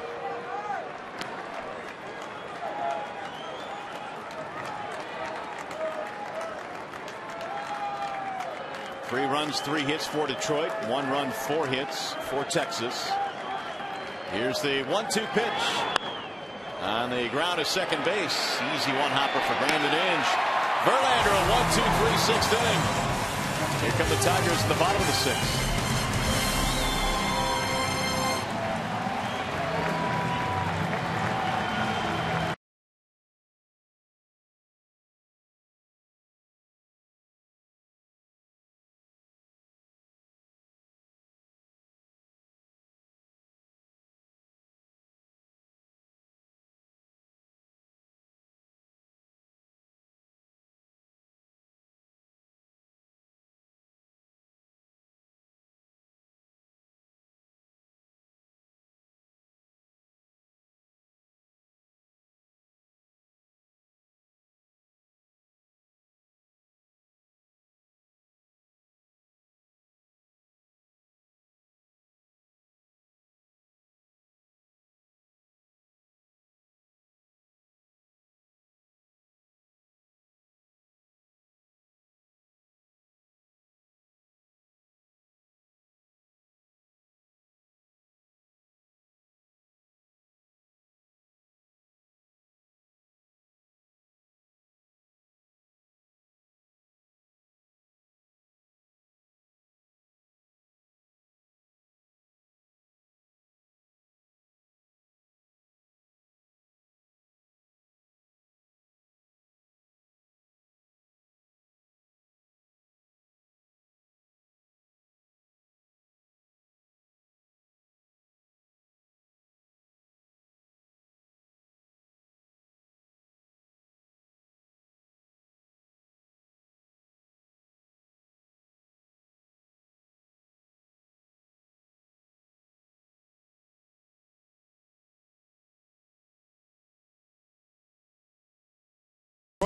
Three runs, 3 hits for Detroit. 1 run, 4 hits for Texas. Here's the 1-2 pitch. On the ground to second base. Easy one-hopper for Brandon Inge. Verlander a 1-2-3 6th inning. Here come the Tigers in the bottom of the 6th.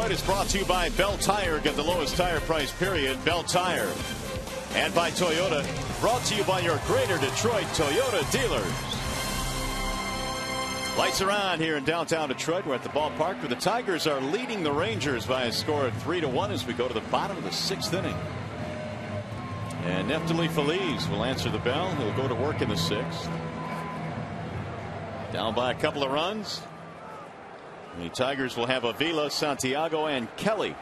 Detroit is brought to you by Bell Tire. Get the lowest tire price, period. Bell Tire. And by Toyota. Brought to you by your Greater Detroit Toyota dealers. Lights are on here in downtown Detroit. We're at the ballpark where the Tigers are leading the Rangers by a score of 3-1 as we go to the bottom of the 6th inning. And Neftali Feliz will answer the bell. He'll go to work in the 6th. Down by a couple of runs. The Tigers will have Avila, Santiago, and Kelly.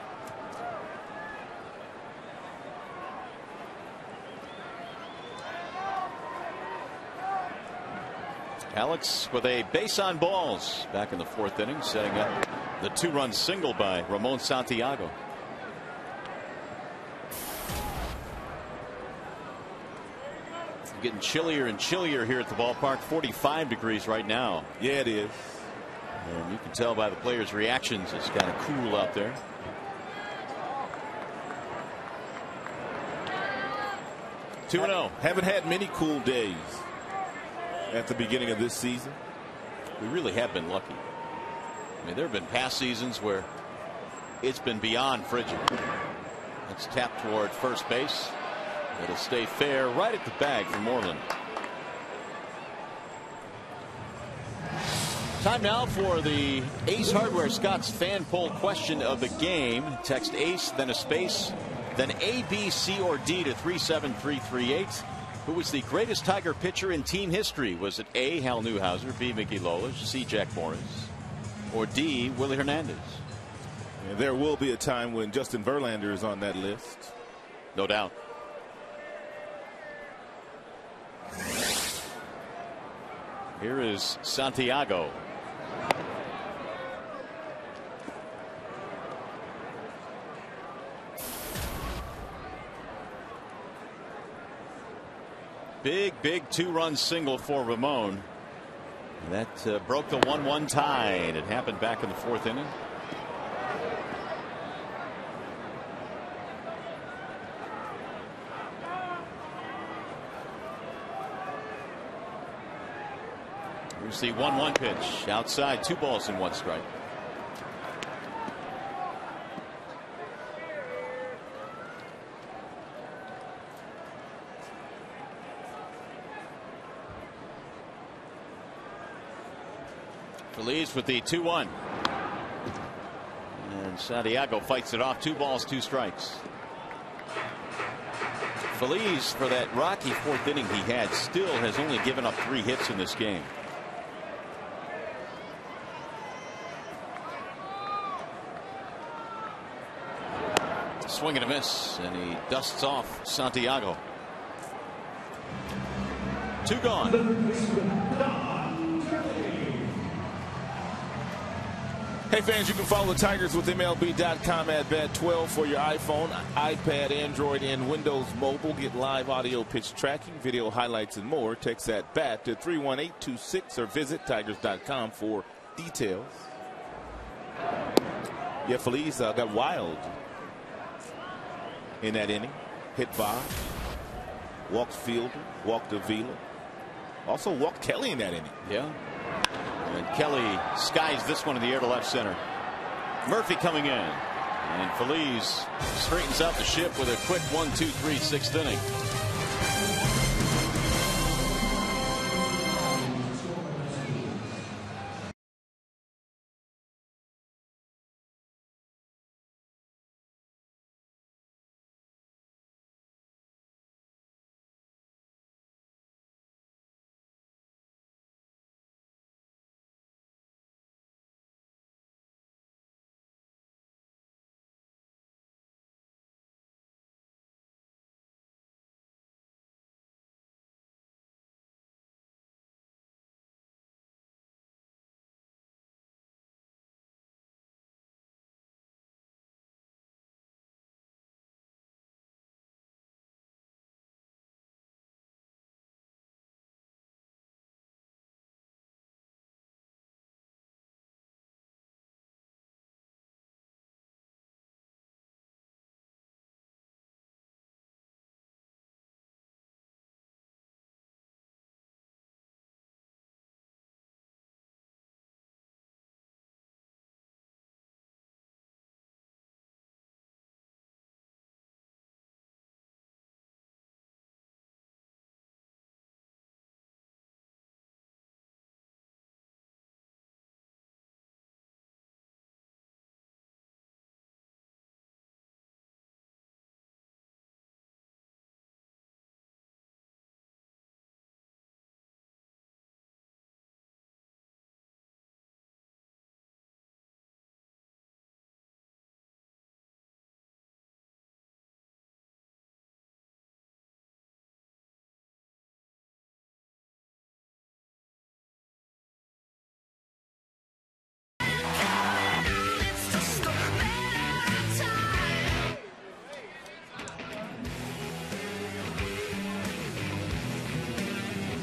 Alex with a base on balls back in the 4th inning, setting up the 2-run single by Ramon Santiago. Getting chillier and chillier here at the ballpark. 45 degrees right now. Yeah, it is. And you can tell by the players' reactions it's kind of cool out there. Two 2-0. Haven't had many cool days at the beginning of this season. We really have been lucky. I mean, there have been past seasons where it's been beyond frigid. It's tapped toward first base. It'll stay fair right at the bag for Moreland. Time now for the Ace Hardware Scott's fan poll question of the game. Text ACE, then a space, then A, B, C, or D to 37338. Who was the greatest Tiger pitcher in team history? Was it A, Hal Newhouser, B, Mickey Lolich, C, Jack Morris, or D, Willie Hernandez? And there will be a time when Justin Verlander is on that list. No doubt. Here is Santiago. Big 2-run single for Ramon. And that broke the 1-1 tie, and it happened back in the 4th inning. Here's the 1-1 pitch outside, 2 balls and 1 strike. Feliz with the 2-1. And Santiago fights it off. 2 balls, 2 strikes. Feliz, for that rocky 4th inning he had, still has only given up 3 hits in this game. Swing and a miss, and he dusts off Santiago. 2 gone. Hey fans, you can follow the Tigers with MLB.com at Bat 12 for your iPhone, iPad, Android, and Windows Mobile. Get live audio pitch tracking, video highlights, and more. Text that BAT to 31826 or visit Tigers.com for details. Yeah, Feliz got wild in that inning. Hit by, walked Fielder, walked Avila. Also walked Kelly in that inning. Yeah. And Kelly skies this one in the air to left center. Murphy coming in. And Feliz straightens out the ship with a quick 1-2-3 6th inning.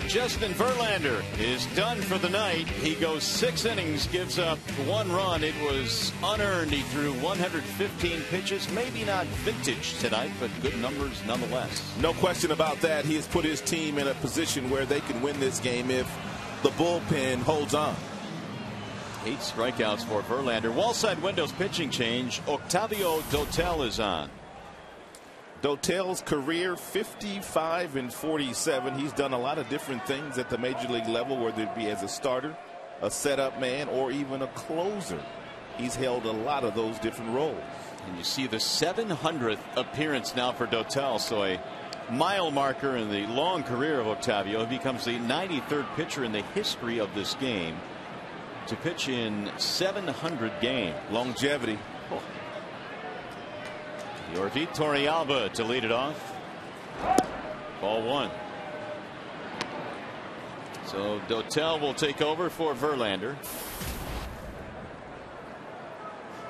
Justin Verlander is done for the night. He goes 6 innings, gives up 1 run. It was unearned. He threw 115 pitches. Maybe not vintage tonight, but good numbers nonetheless. No question about that. He has put his team in a position where they can win this game if the bullpen holds on. 8 strikeouts for Verlander. Wallside Windows pitching change. Octavio Dotel is on. Dotel's career 55 and 47. He's done a lot of different things at the major league level, whether it be as a starter, a setup man, or even a closer. He's held a lot of those different roles. And you see the 700th appearance now for Dotel. So a mile marker in the long career of Octavio. He becomes the 93rd pitcher in the history of this game to pitch in 700 games. Longevity. Oh. Yorvi Torrealba to lead it off. Ball 1. So Dotel will take over for Verlander.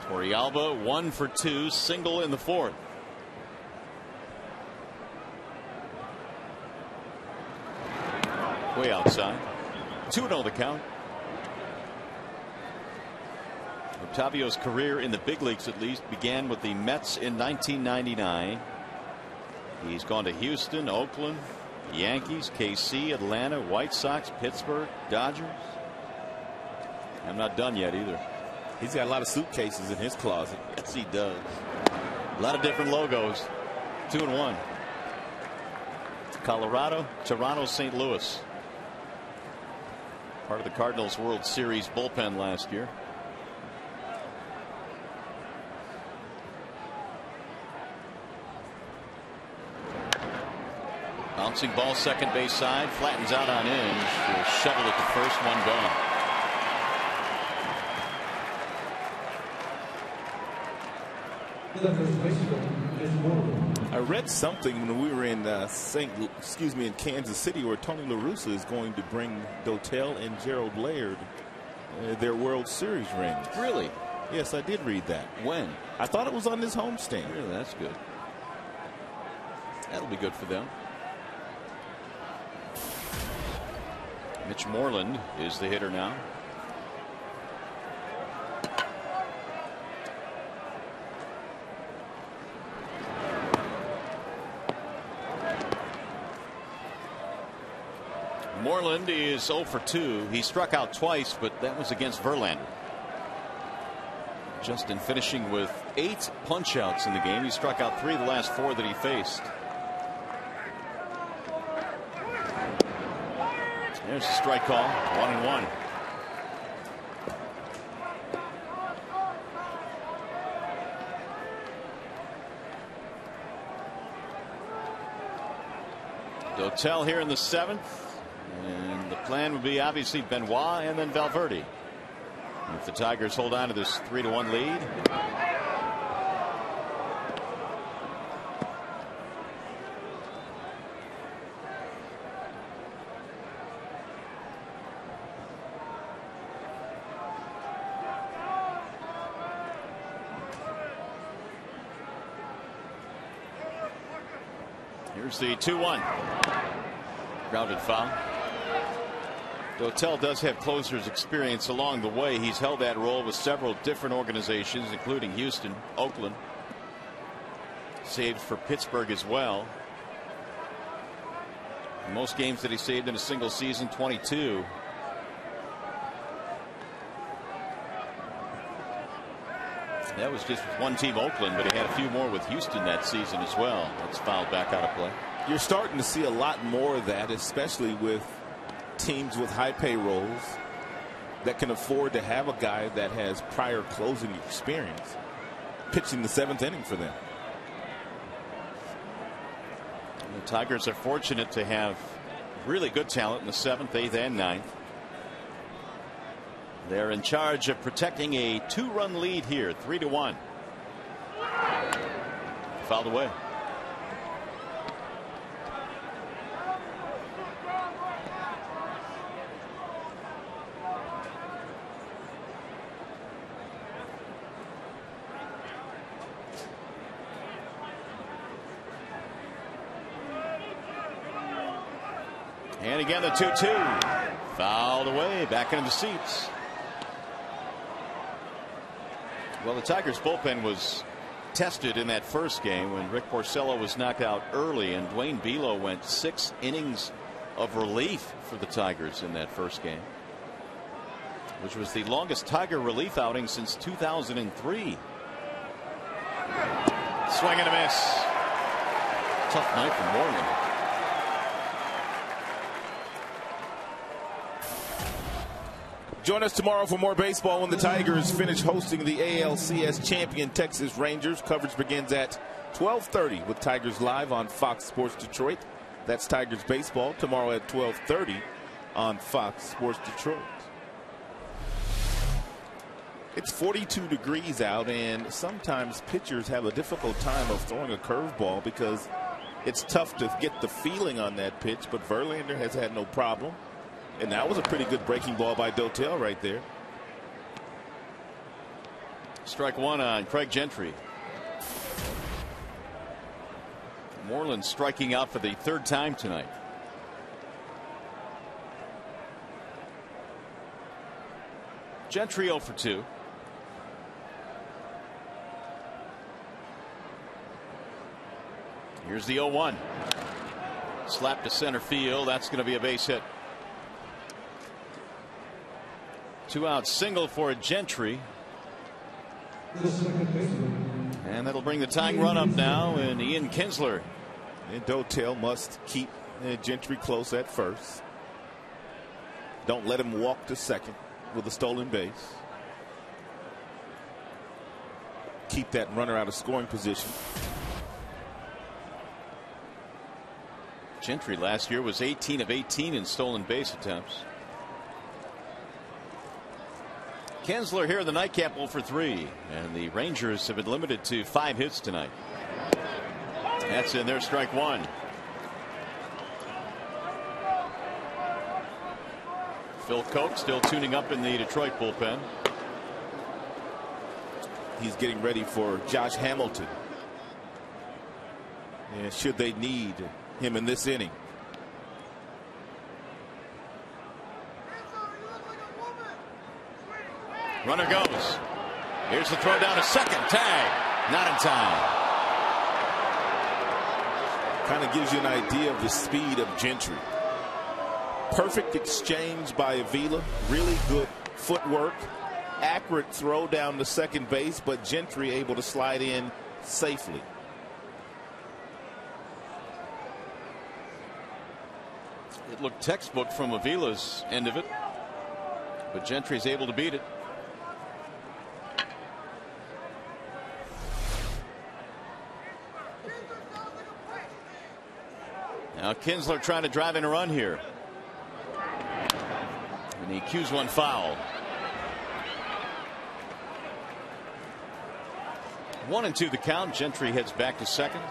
Torrealba 1 for 2, single in the 4th. Way outside. 2-0 the count. Octavio's career in the big leagues, at least, began with the Mets in 1999. He's gone to Houston, Oakland, Yankees, KC, Atlanta, White Sox, Pittsburgh, Dodgers. I'm not done yet either. He's got a lot of suitcases in his closet. Yes, he does. A lot of different logos. 2-1. Colorado, Toronto, St. Louis. Part of the Cardinals World Series bullpen last year. Bouncing ball second base side, flattens out on in. He'll shovel it to first, 1 gone. I read something when we were in in Kansas City, where Tony La Russa is going to bring Dotel and Gerald Laird their World Series rings. Really? Yes, I did read that. When? I thought it was on this homestand. Really, that's good. That'll be good for them. Mitch Moreland is the hitter now. Moreland is 0 for 2. He struck out twice, but that was against Verlander. Justin finishing with 8 punch-outs in the game. He struck out 3 of the last 4 that he faced. There's a strike call. 1-1. Dotel here in the 7th. And the plan would be obviously Benoit and then Valverde. If the Tigers hold on to this 3-1 lead. Here's the 2-1. Grounded foul. Dotel does have closer's experience along the way. He's held that role with several different organizations, including Houston, Oakland. Saved for Pittsburgh as well. Most games that he saved in a single season, 22. That was just with one team, Oakland, but he had a few more with Houston that season as well. That's fouled back out of play. You're starting to see a lot more of that, especially with teams with high payrolls that can afford to have a guy that has prior closing experience pitching the 7th inning for them. The Tigers are fortunate to have really good talent in the 7th, 8th, and 9th. They're in charge of protecting a 2-run lead here, 3-1. Fouled away. And again the 2-2. Fouled away, back into the seats. Well, the Tigers bullpen was tested in that first game when Rick Porcello was knocked out early, and Dwayne Belo went 6 innings of relief for the Tigers in that first game, which was the longest Tiger relief outing since 2003. Swing and a miss. Tough night for Moreland. Join us tomorrow for more baseball when the Tigers finish hosting the ALCS champion Texas Rangers. Coverage begins at 12:30 with Tigers Live on Fox Sports Detroit. That's Tigers baseball tomorrow at 12:30 on Fox Sports Detroit. It's 42 degrees out, and sometimes pitchers have a difficult time of throwing a curveball because it's tough to get the feeling on that pitch, but Verlander has had no problem. And that was a pretty good breaking ball by Dotel right there. Strike one on Craig Gentry. Moreland striking out for the 3rd time tonight. Gentry 0 for 2. Here's the 0-1. Slap to center field. That's going to be a base hit. 2-out single for Gentry. And that'll bring the tying run up now, and Ian Kinsler. And Dotel must keep Gentry close at first. Don't let him walk to second with a stolen base. Keep that runner out of scoring position. Gentry last year was 18 of 18 in stolen base attempts. Kinsler here in the nightcap 0 for 3, and the Rangers have been limited to 5 hits tonight. That's in there, strike one. Phil Koch still tuning up in the Detroit bullpen. He's getting ready for Josh Hamilton. And should they need him in this inning. Runner goes. Here's the throw down to second. Tag. Not in time. Kind of gives you an idea of the speed of Gentry. Perfect exchange by Avila. Really good footwork. Accurate throw down to second base, but Gentry able to slide in safely. It looked textbook from Avila's end of it, but Gentry's able to beat it. Now Kinsler trying to drive in a run here. And he cues one foul. 1-2 the count. Gentry heads back to second.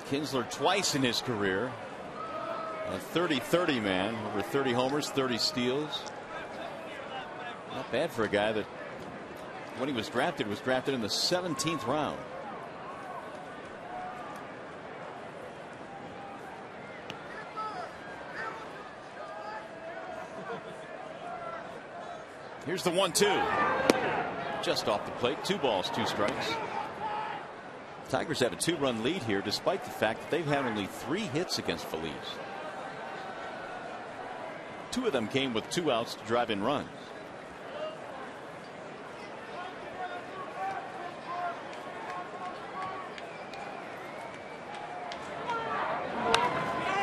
Kinsler twice in his career. A 30-30 man. Over 30 homers, 30 steals. Not bad for a guy that, when he was drafted in the 17th round. Here's the 1-2. Just off the plate. 2 balls, 2 strikes. Tigers have a 2-run lead here, despite the fact that they've had only 3 hits against Feliz. 2 of them came with 2 outs to drive in runs.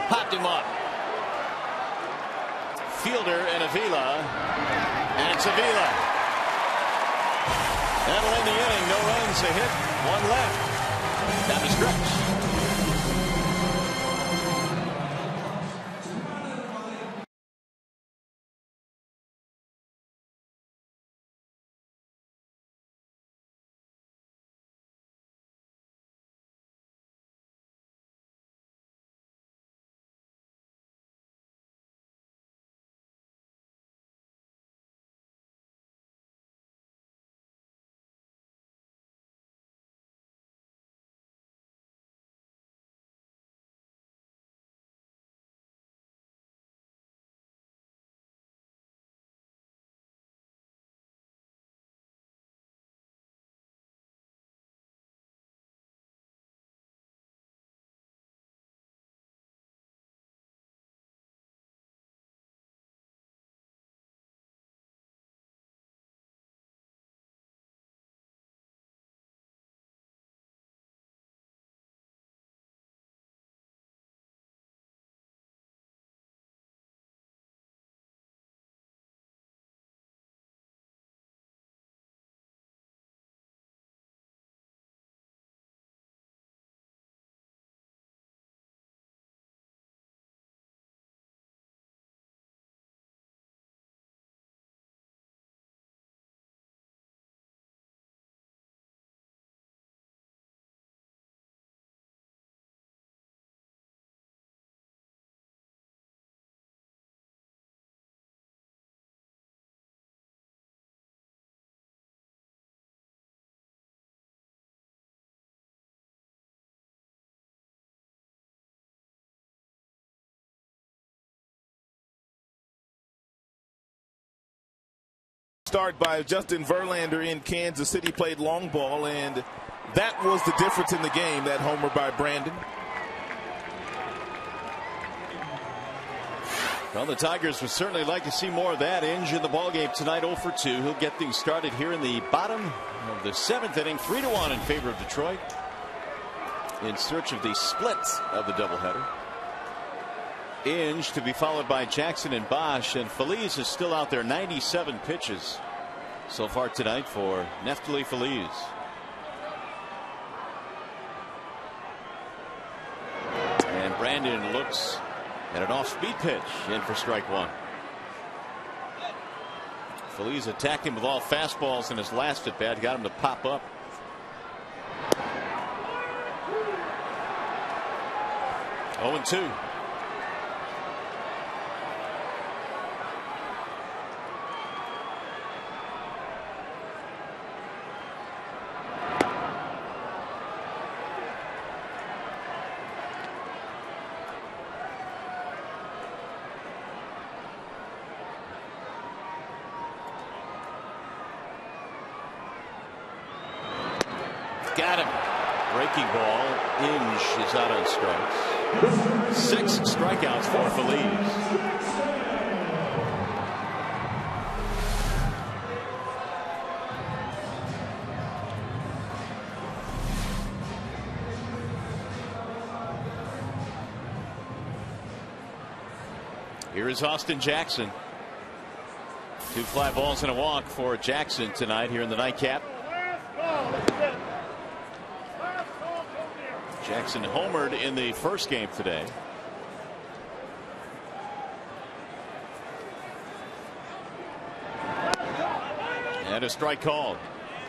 Popped him up. Fielder and Avila. And it's Avila. That'll end the inning. No runs, a hit, 1 left. Down the stretch. start by Justin Verlander in Kansas City, played long ball, and that was the difference in the game, that homer by Brandon. Well, the Tigers would certainly like to see more of that. Inge in the ballgame tonight, 0 for 2. He'll get things started here in the bottom of the 7th inning, 3-1 in favor of Detroit, in search of the split of the doubleheader. Inge to be followed by Jackson and Bosch, and Feliz is still out there. 97 pitches so far tonight for Neftali Feliz. And Brandon looks at an off-speed pitch in for strike one. Feliz attacked him with all fastballs in his last at bat, got him to pop up. Oh, 0-2. Got him. Breaking ball. Inge is out on strikes. 6 strikeouts for Feliz. Here is Austin Jackson. 2 fly balls and a walk for Jackson tonight here in the nightcap. Jackson homered in the first game today. And a strike called.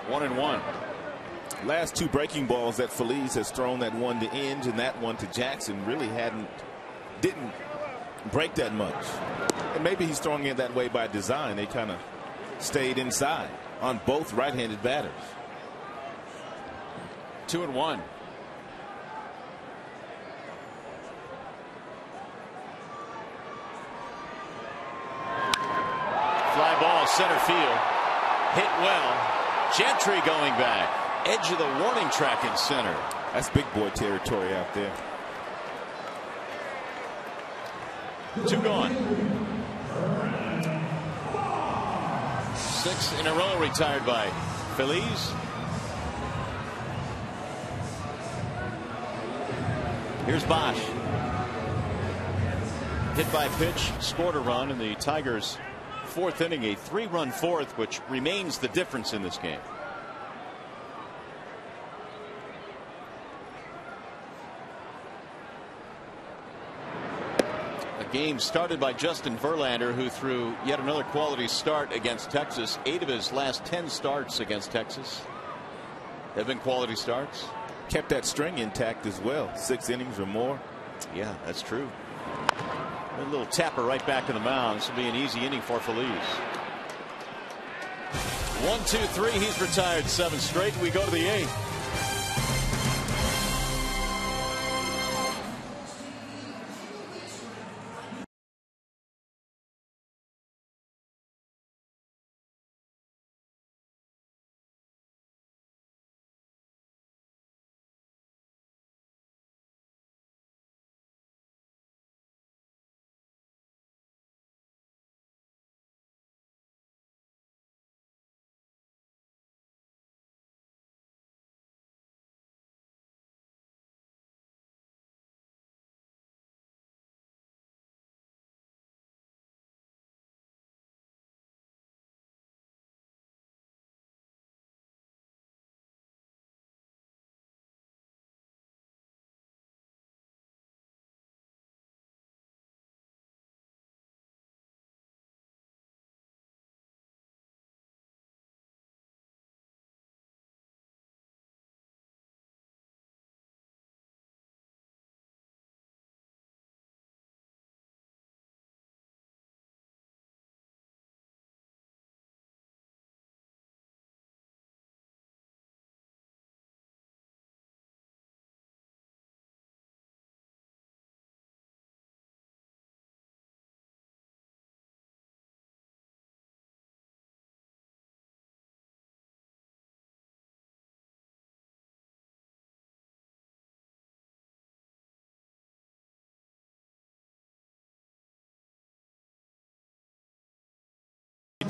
1-1. Last 2 breaking balls that Feliz has thrown, that one to Inge and that one to Jackson, really didn't break that much. And maybe he's throwing it that way by design. They kind of stayed inside on both right-handed batters. 2-1. Fly ball center field. Hit well. Gentry going back. Edge of the warning track in center. That's big boy territory out there. 2 gone. 6 in a row retired by Feliz. Here's Bosch. Hit by pitch, scored a run in the Tigers' 4th inning, a 3-run 4th, which remains the difference in this game. A game started by Justin Verlander, who threw yet another quality start against Texas. 8 of his last 10 starts against Texas have been quality starts. Kept that string intact as well. 6 innings or more. Yeah, that's true. A little tapper right back to the mound. This will be an easy inning for Feliz. 1, 2, 3. He's retired 7 straight. We go to the 8th.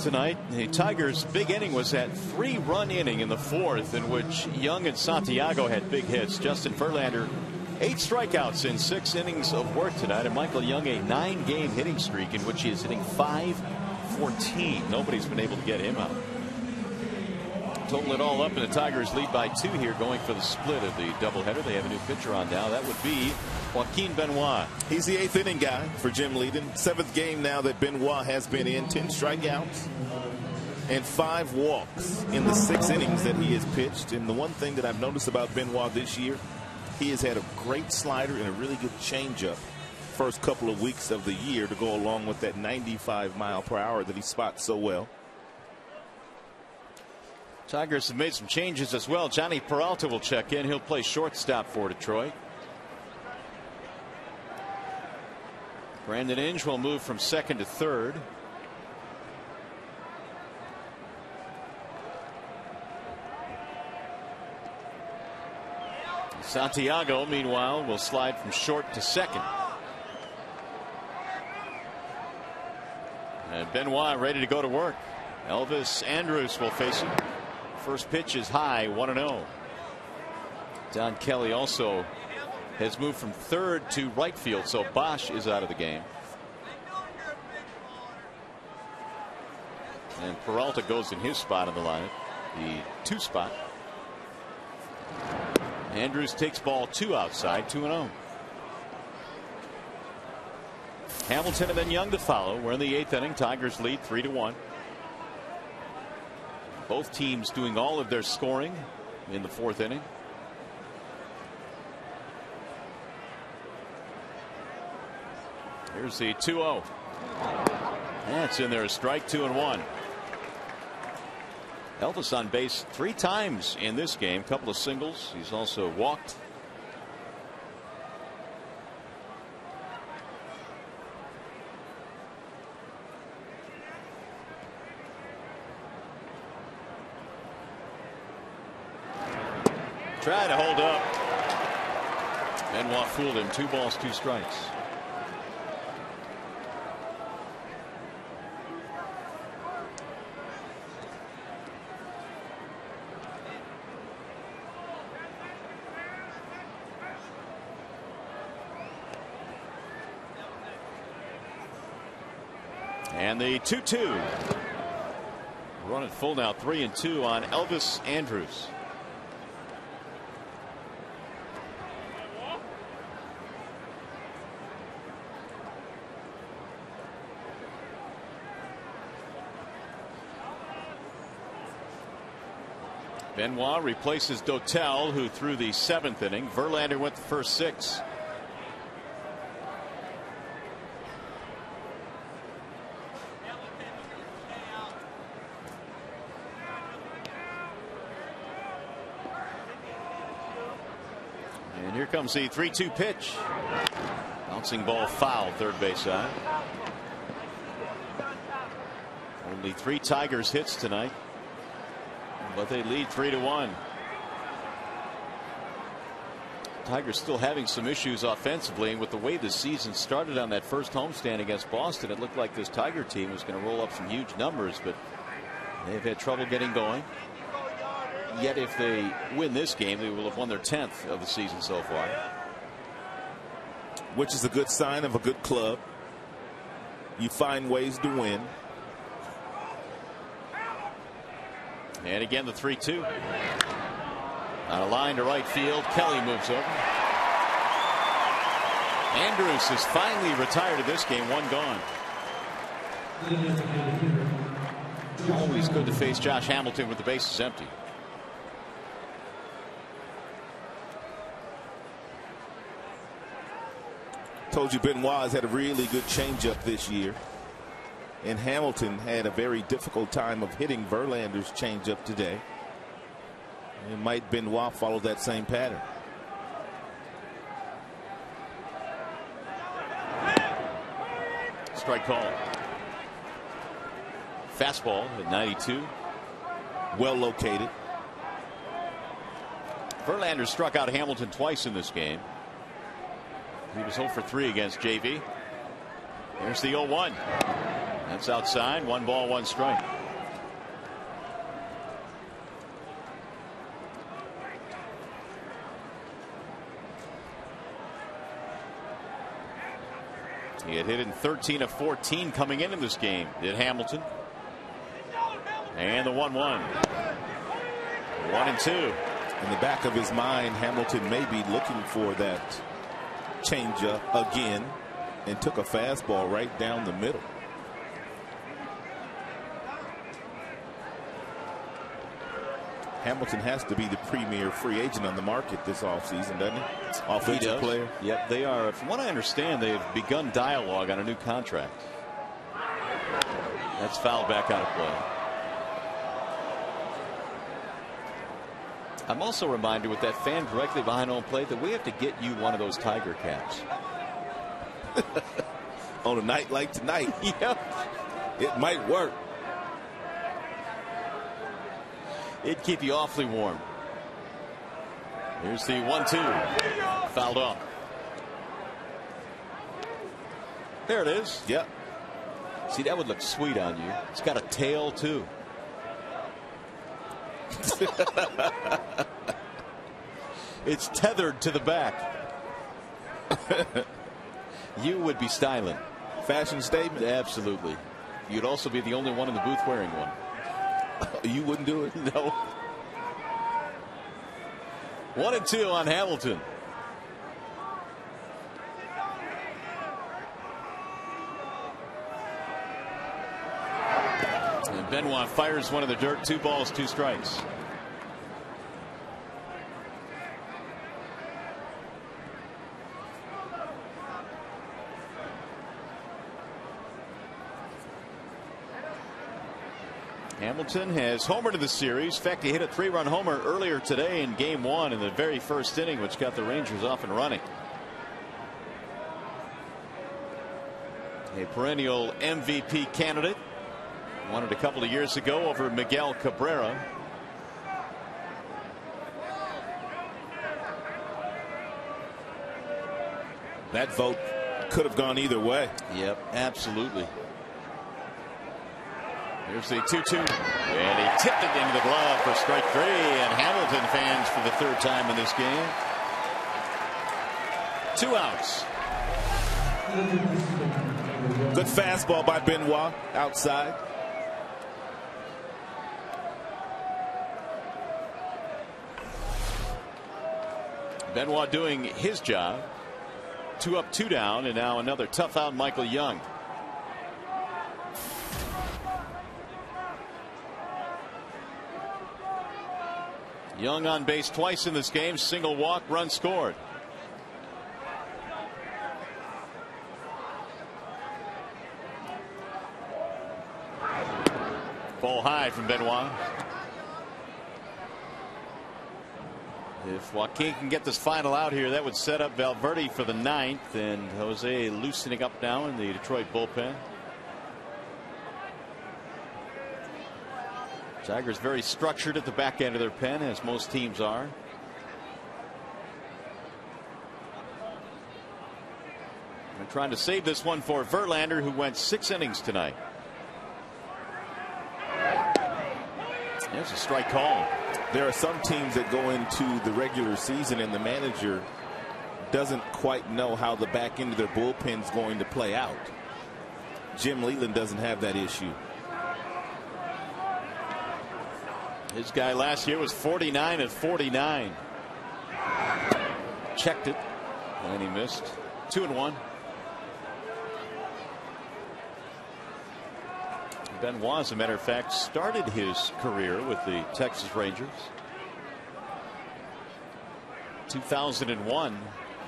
tonight. The Tigers' big inning was that 3-run inning in the 4th in which Young and Santiago had big hits. Justin Verlander 8 strikeouts in 6 innings of work tonight, and Michael Young a 9-game hitting streak in which he is hitting .514. Nobody's been able to get him out. Total it all up, and the Tigers lead by 2 here, going for the split of the doubleheader. They have a new pitcher on now. That would be Joaquin Benoit. He's the 8th inning guy for Jim Leiden. 7th game now that Benoit has been in. 10 strikeouts and 5 walks in the 6 innings that he has pitched. And the one thing that I've noticed about Benoit this year, he has had a great slider and a really good changeup first couple of weeks of the year to go along with that 95-mile-per-hour that he spots so well. Tigers have made some changes as well. Johnny Peralta will check in. He'll play shortstop for Detroit. Brandon Inge will move from second to third. Santiago, meanwhile, will slide from short to second. And Benoit ready to go to work. Elvis Andrus will face him. First pitch is high, 1-0. Don Kelly also has moved from third to right field, so Bosch is out of the game. And Peralta goes in his spot in the lineup, the 2 spot. Andrews takes ball 2 outside, 2-0. Hamilton and then Young to follow. We're in the 8th inning. Tigers lead 3-1. Both teams doing all of their scoring in the 4th inning. Here's the 2-0. That's in there, a strike, 2-1. Elvis on base 3 times in this game, couple of singles. He's also walked. Tried to hold up. Benoit fooled him. 2 balls, 2 strikes. And the 2-2. Run it full now, 3-2 on Elvis Andrus. Benoit replaces Dotel, who threw the 7th inning. Verlander went the first 6. And here comes the 3-2 pitch. Bouncing ball foul, third base side. Only 3 Tigers hits tonight, but they lead 3-1. Tigers still having some issues offensively, and with the way the season started on that first homestand against Boston, it looked like this Tiger team was going to roll up some huge numbers, but they've had trouble getting going. Yet if they win this game, they will have won their 10th of the season so far, which is a good sign of a good club. You find ways to win. And again, the 3-2. On a line to right field, Kelly moves over. Andrus is finally retired of this game, 1 gone. Always good to face Josh Hamilton with the bases empty. Told you Benoit has had a really good changeup this year. And Hamilton had a very difficult time of hitting Verlander's changeup today. And might Benoit follow that same pattern? Strike call. Fastball at 92. Well located. Verlander struck out Hamilton twice in this game. He was 0 for 3 against JV. Here's the 0-1. That's outside. 1 ball, 1 strike. He had hit in 13 of 14 coming into this game. Did Hamilton. And the 1-1. 1-2. In the back of his mind, Hamilton may be looking for that changeup again, and took a fastball right down the middle. Hamilton has to be the premier free agent on the market this offseason, doesn't he? Offensive player. Yep, they are. From what I understand, they've begun dialogue on a new contract. That's fouled back out of play. I'm also reminded with that fan directly behind home plate that we have to get you one of those Tiger caps. On a night like tonight. Yep. It might work. It'd keep you awfully warm. Here's the 1-2. Fouled off. There it is. Yep. See, that would look sweet on you. It's got a tail, too. It's tethered to the back. You would be styling. Fashion statement. Absolutely. You'd also be the only one in the booth wearing one. You wouldn't do it? No. 1-2 on Hamilton. And Benoit fires one of the dirt. 2 balls, 2 strikes. Hamilton has homered in the series. In fact, he hit a 3-run homer earlier today in game 1 in the very first inning, which got the Rangers off and running. A perennial MVP candidate. Won it a couple of years ago over Miguel Cabrera. That vote could have gone either way. Yep, absolutely. Here's the 2-2. And he tipped it into the glove for strike 3. And Hamilton fans for the 3rd time in this game. 2 outs. Good fastball by Benoit outside. Benoit doing his job. 2 up, 2 down, and now another tough out, Michael Young. Young on base twice in this game. Single walk, run scored. Ball high from Benoit. If Joaquin can get this final out here, that would set up Valverde for the 9th, and Jose loosening up now in the Detroit bullpen. Tigers very structured at the back end of their pen, as most teams are. They're trying to save this one for Verlander, who went 6 innings tonight. There's a strike call. There are some teams that go into the regular season and the manager doesn't quite know how the back end of their bullpen is going to play out. Jim Leland doesn't have that issue. His guy last year was 49 and 49. Checked it, and he missed. 2-1. Benoit, as a matter of fact, started his career with the Texas Rangers. 2001,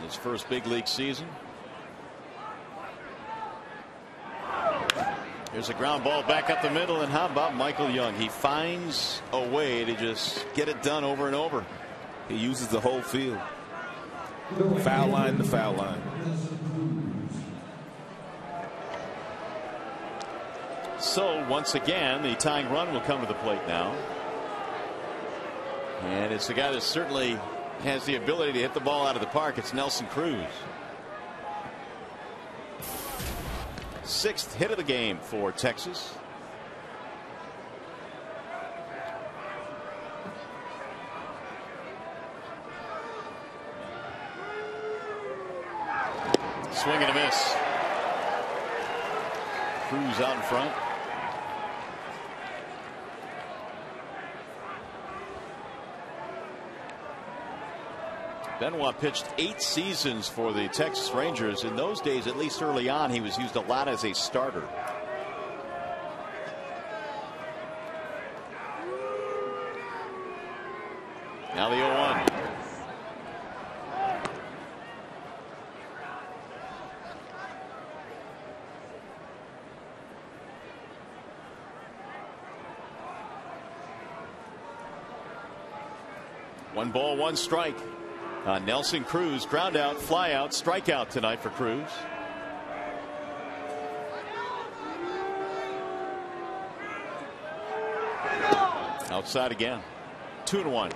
his first big league season. Here's a ground ball back up the middle, and how about Michael Young? He finds a way to just get it done over and over. He uses the whole field. Foul line to foul line. So once again, the tying run will come to the plate now. And it's the guy that certainly has the ability to hit the ball out of the park. It's Nelson Cruz. 6th hit of the game for Texas. Swing and a miss. Cruz out in front. Benoit pitched 8 seasons for the Texas Rangers. In those days, at least early on, he was used a lot as a starter. Now the 0-1. One ball, one strike. Nelson Cruz, ground out, fly out, strikeout tonight for Cruz. Outside again. 2-1.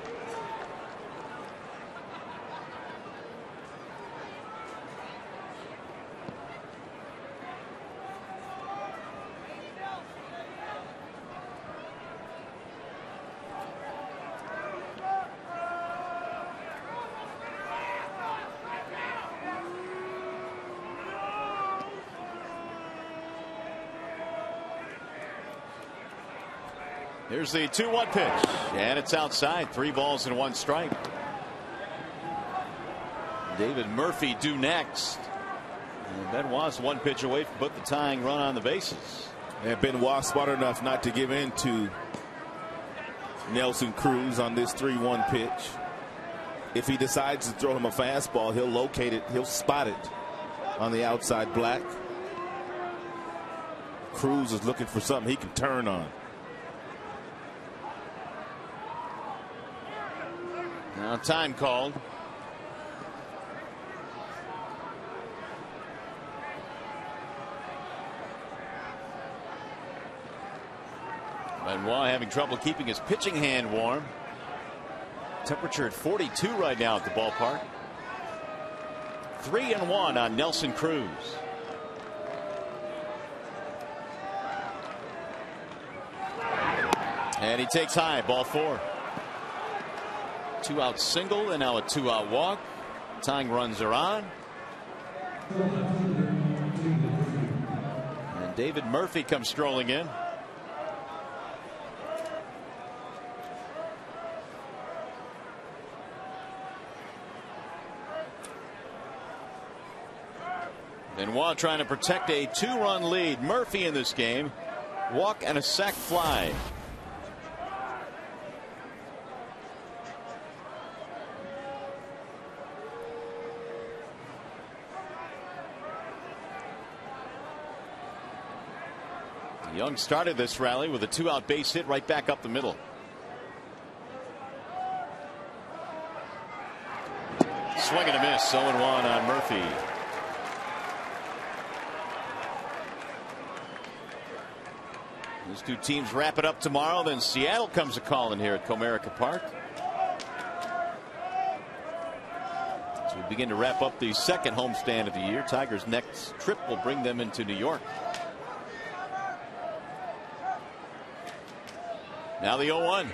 Here's the 2-1 pitch, and it's outside. 3 balls and 1 strike. David Murphy due next. And Benoit's 1 pitch away from put the tying run on the bases. And Benoit smart enough not to give in to Nelson Cruz on this 3-1 pitch. If he decides to throw him a fastball, he'll locate it, he'll spot it on the outside black. Cruz is looking for something he can turn on. Now time called. Benoit having trouble keeping his pitching hand warm. Temperature at 42 right now at the ballpark. 3-1 on Nelson Cruz. And he takes high, ball 4. 2-out single and now a 2-out walk. Tying runs are on. And David Murphy comes strolling in. Benoit trying to protect a 2-run lead. Murphy in this game. Walk and a sac fly. Young started this rally with a 2-out base hit right back up the middle. Swing and a miss. 0-1 on Murphy. These two teams wrap it up tomorrow. Then Seattle comes a calling here at Comerica Park. As we begin to wrap up the second homestand of the year, Tigers' next trip will bring them into New York. Now the 0-1.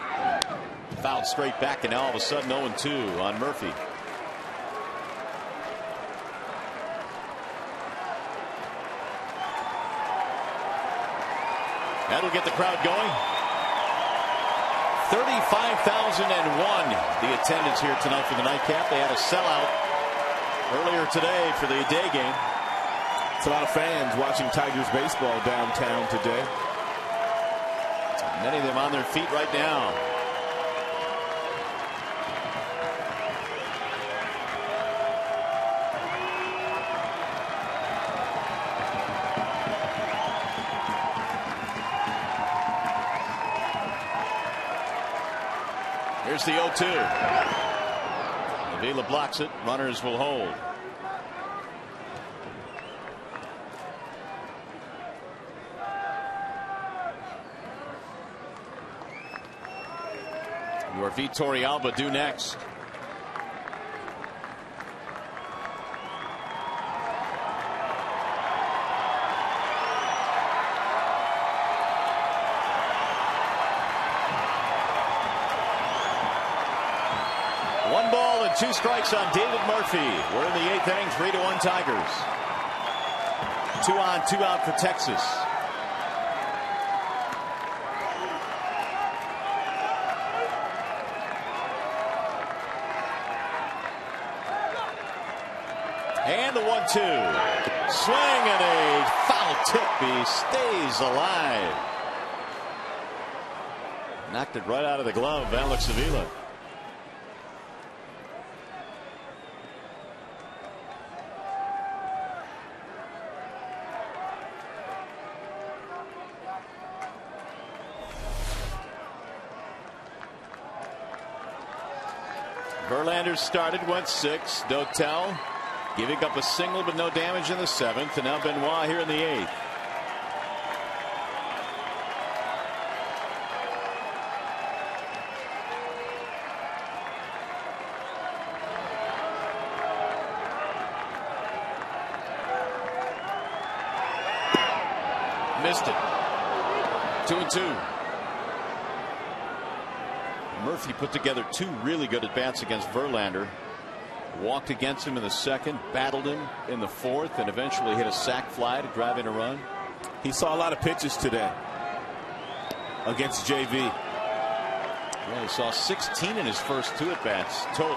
Fouled straight back, and now all of a sudden 0-2 on Murphy. That'll get the crowd going. 35,001 the attendance here tonight for the nightcap. They had a sellout earlier today for the day game. It's a lot of fans watching Tigers baseball downtown today. Many of them on their feet right now. Here's the 0-2. Avila blocks it. Runners will hold. Your Vitor Alba due next. One ball and 2 strikes on David Murphy. We're in the 8th inning, 3-1 Tigers. 2 on, 2 out for Texas. And the 1-2. Swing and a foul tip. He stays alive. Knocked it right out of the glove of Alex Avila. Verlander started, went 6. Dotel giving up a single, but no damage in the 7th. And now Benoit here in the 8th. Missed it. 2-2. Murphy put together 2 really good at-bats against Verlander. Walked against him in the 2nd, battled him in the 4th, and eventually hit a sac fly to drive in a run. He saw a lot of pitches today against JV. Yeah, he saw 16 in his first 2 at-bats total.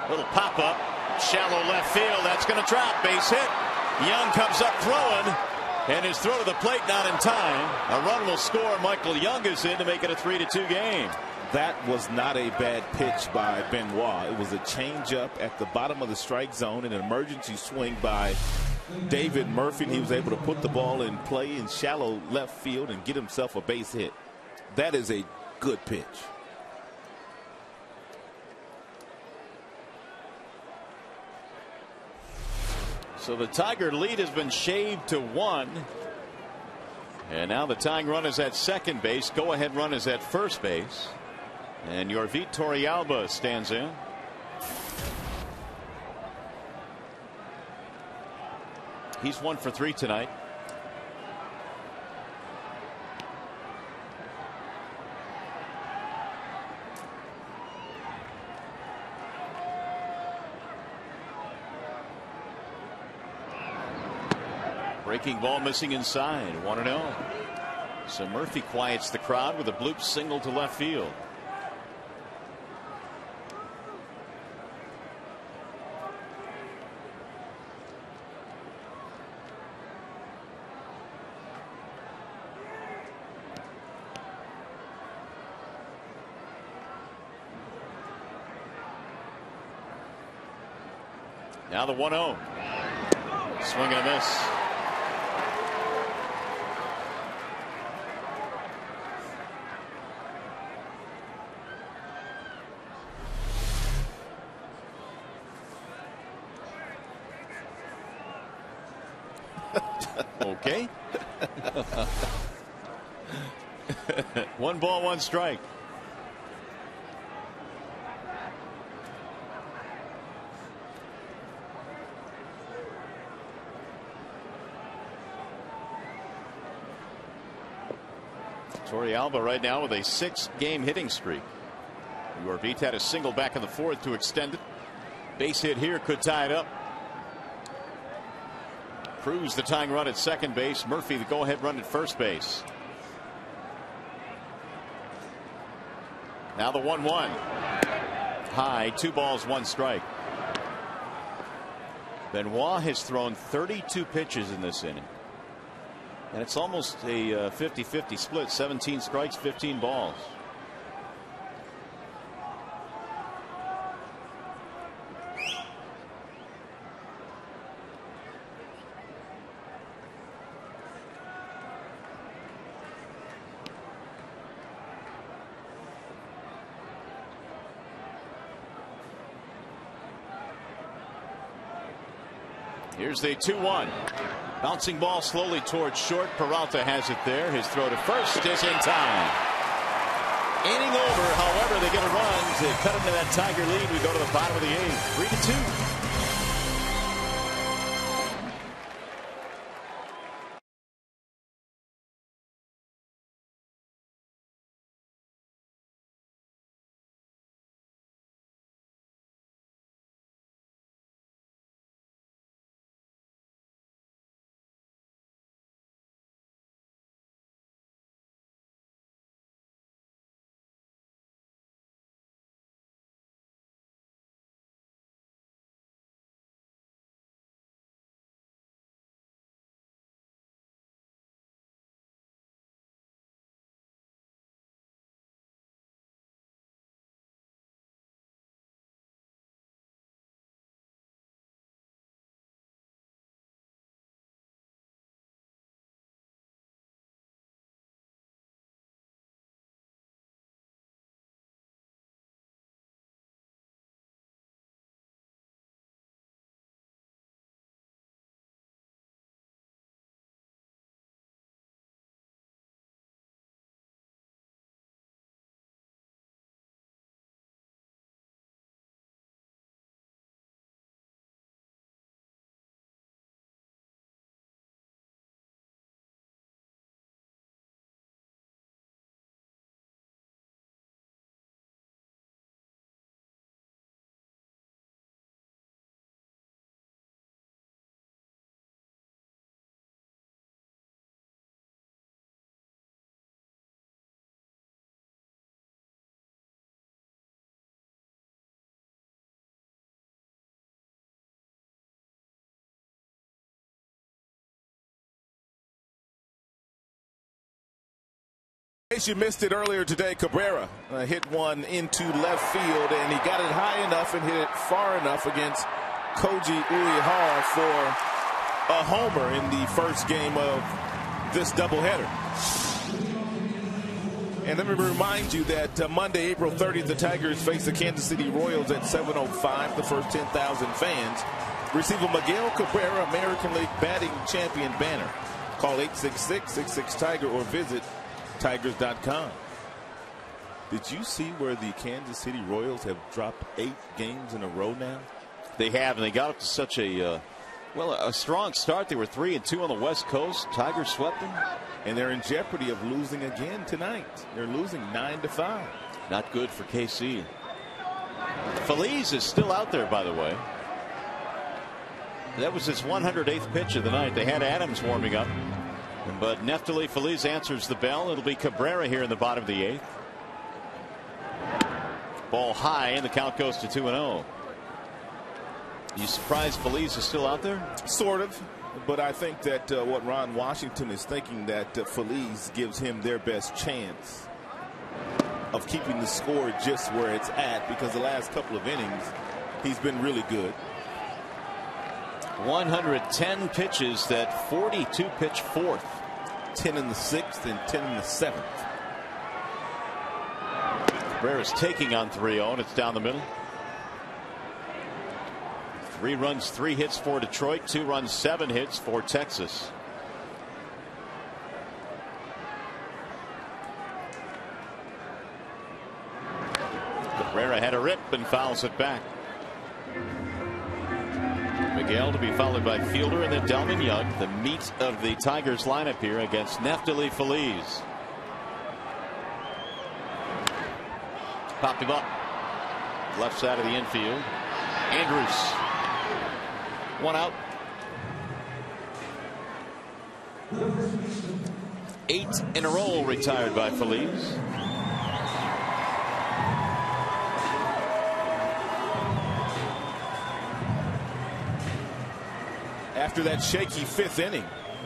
Little pop-up, shallow left field. That's going to drop. Base hit. Young comes up throwing, and his throw to the plate not in time. A run will score. Michael Young is in to make it a 3-2 game. That was not a bad pitch by Benoit. It was a changeup at the bottom of the strike zone, an emergency swing by David Murphy. He was able to put the ball in play in shallow left field and get himself a base hit. That is a good pitch. So the Tiger lead has been shaved to 1. And now the tying run is at second base. Go ahead run is at first base. And your Torrealba stands in. He's 1 for 3 tonight. Breaking ball missing inside. 1-0. So Murphy quiets the crowd with a bloop single to left field. Now the 1-0. Swing and a miss. Okay. 1 ball, 1 strike. Torrealba right now with a 6-game hitting streak. Beat had a single back in the 4th to extend it. Base hit here could tie it up. Cruz the tying run at second base. Murphy the go-ahead run at first base. Now the 1-1. High, 2 balls, 1 strike. Benoit has thrown 32 pitches in this inning. And it's almost a 50-50 split. 17 strikes, 15 balls. Here's the 2-1. Bouncing ball slowly towards short. Peralta has it there. His throw to first is in time. Inning over. However, they get a run to cut into that Tiger lead. We go to the bottom of the 8th. 3-2. In case you missed it earlier today, Cabrera hit one into left field, and he got it high enough and hit it far enough against Koji Uehara for a homer in the first game of this doubleheader. And let me remind you that Monday, April 30th, the Tigers face the Kansas City Royals at 7:05. The first 10,000 fans receive a Miguel Cabrera American League Batting Champion banner. Call 866-66-TIGER or visit Tigers.com. Did you see where the Kansas City Royals have dropped 8 games in a row now? They have, and they got up to such a strong start. They were 3-2 on the West Coast. Tigers swept them, and they're in jeopardy of losing again tonight. They're losing 9-5. Not good for KC. Feliz is still out there, by the way. That was his 108th pitch of the night. They had Adams warming up, but Neftali Feliz answers the bell. It'll be Cabrera here in the bottom of the 8th. Ball high, and the count goes to 2-0. You surprised Feliz is still out there? Sort of, but I think that what Ron Washington is thinking, that Feliz gives him their best chance of keeping the score just where it's at, because the last couple of innings he's been really good. 110 pitches, that 42 pitch fourth. 10 in the 6th and 10 in the 7th. Cabrera's taking on 3-0, and it's down the middle. 3 runs, 3 hits for Detroit, 2 runs, 7 hits for Texas. Cabrera had a rip and fouls it back. Miguel to be followed by Fielder and then Delman Young, the meat of the Tigers lineup here against Neftali Feliz. Popped him up left side of the infield. Andrews, 1 out. 8 in a row retired by Feliz. After that shaky 5th inning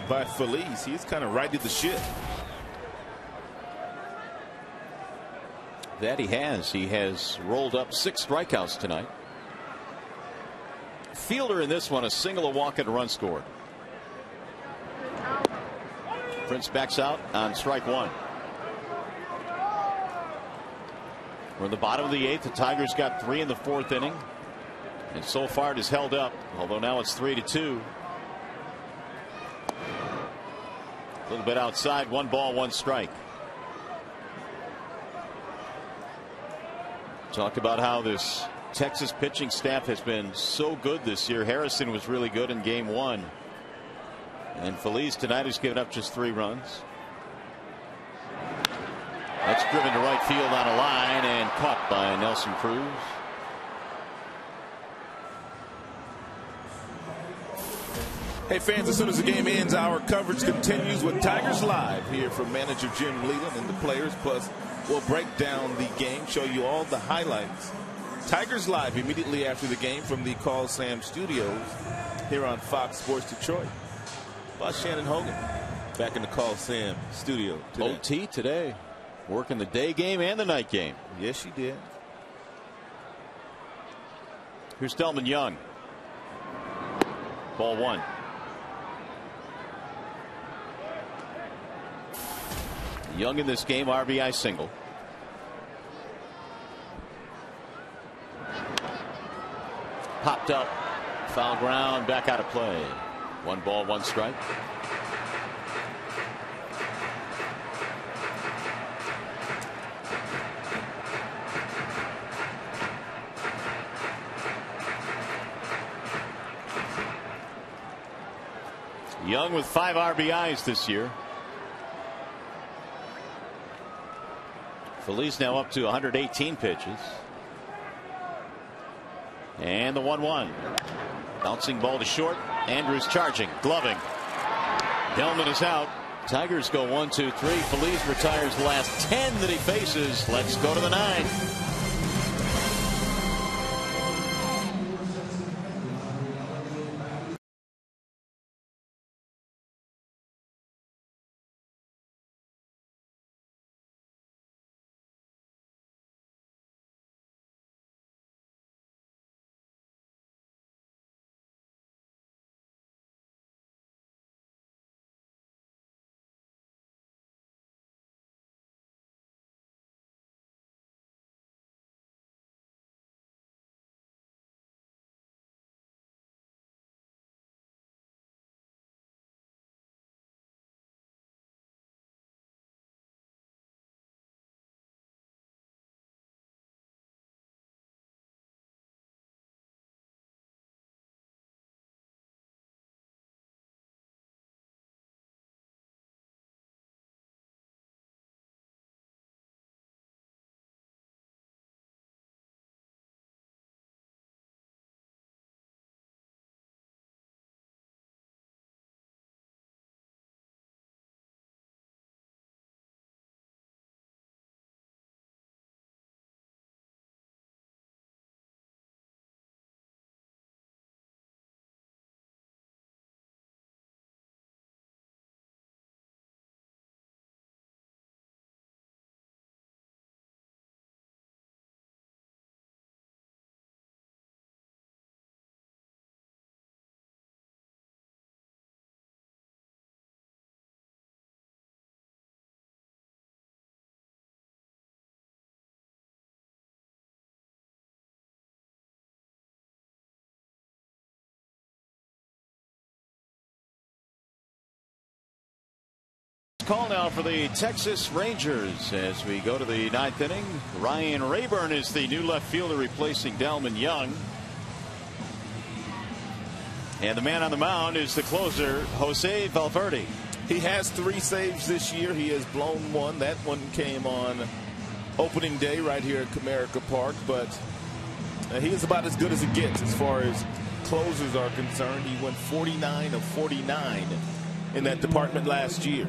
by Feliz, he's kind of righted the ship. That he has. He has rolled up 6 strikeouts tonight. Fielder in this one, a single, a walk, and a run scored. Prince backs out on strike 1. We're in the bottom of the 8th. The Tigers got 3 in the 4th inning, and so far it has held up, although now it's 3-2. A little bit outside, 1 ball, 1 strike. Talked about how this Texas pitching staff has been so good this year. Harrison was really good in game 1. And Feliz tonight has given up just 3 runs. That's driven to right field on a line and caught by Nelson Cruz. Hey fans, as soon as the game ends, our coverage continues with Tigers Live here from manager Jim Leland and the players. Plus, we'll break down the game, show you all the highlights. Tigers Live immediately after the game from the Call Sam Studios here on Fox Sports Detroit. Boss Shannon Hogan back in the Call Sam studio today. OT today, working the day game and the night game. Yes, she did. Here's Delman Young. Ball 1. Young in this game, RBI single. Popped up, foul ground, back out of play. 1 ball, 1 strike. Young with 5 RBIs this year. Feliz now up to 118 pitches. And the 1-1. Bouncing ball to short. Andrews charging, gloving. Delman is out. Tigers go 1-2-3. Feliz retires the last 10 that he faces. Let's go to the 9. call now for the Texas Rangers as we go to the 9th inning. Ryan Rayburn is the new left fielder replacing Delman Young. And the man on the mound is the closer, Jose Valverde. He has 3 saves this year. He has blown one. That one came on opening day right here at Comerica Park. But he is about as good as it gets as far as closers are concerned. He went 49 of 49 in that department last year.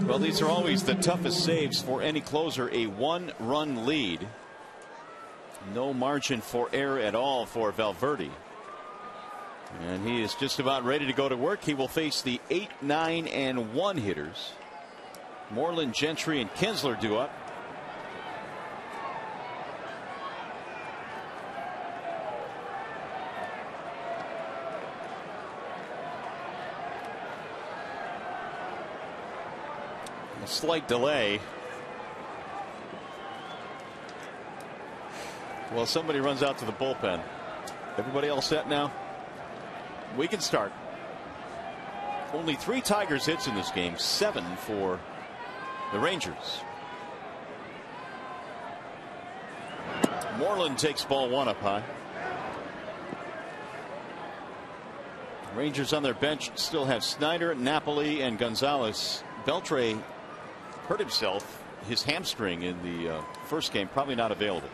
Well, these are always the toughest saves for any closer. A 1-run lead. No margin for error at all for Valverde. And he is just about ready to go to work. He will face the 8, 9, and 1 hitters. Moreland, Gentry, and Kinsler due up. A slight delay. Well, somebody runs out to the bullpen. Everybody all set now? We can start. Only 3 Tigers hits in this game, 7 for the Rangers. Moreland takes ball 1 up high. Rangers on their bench still have Snyder, Napoli, and Gonzalez. Beltre hurt himself, his hamstring in the first game, probably not available.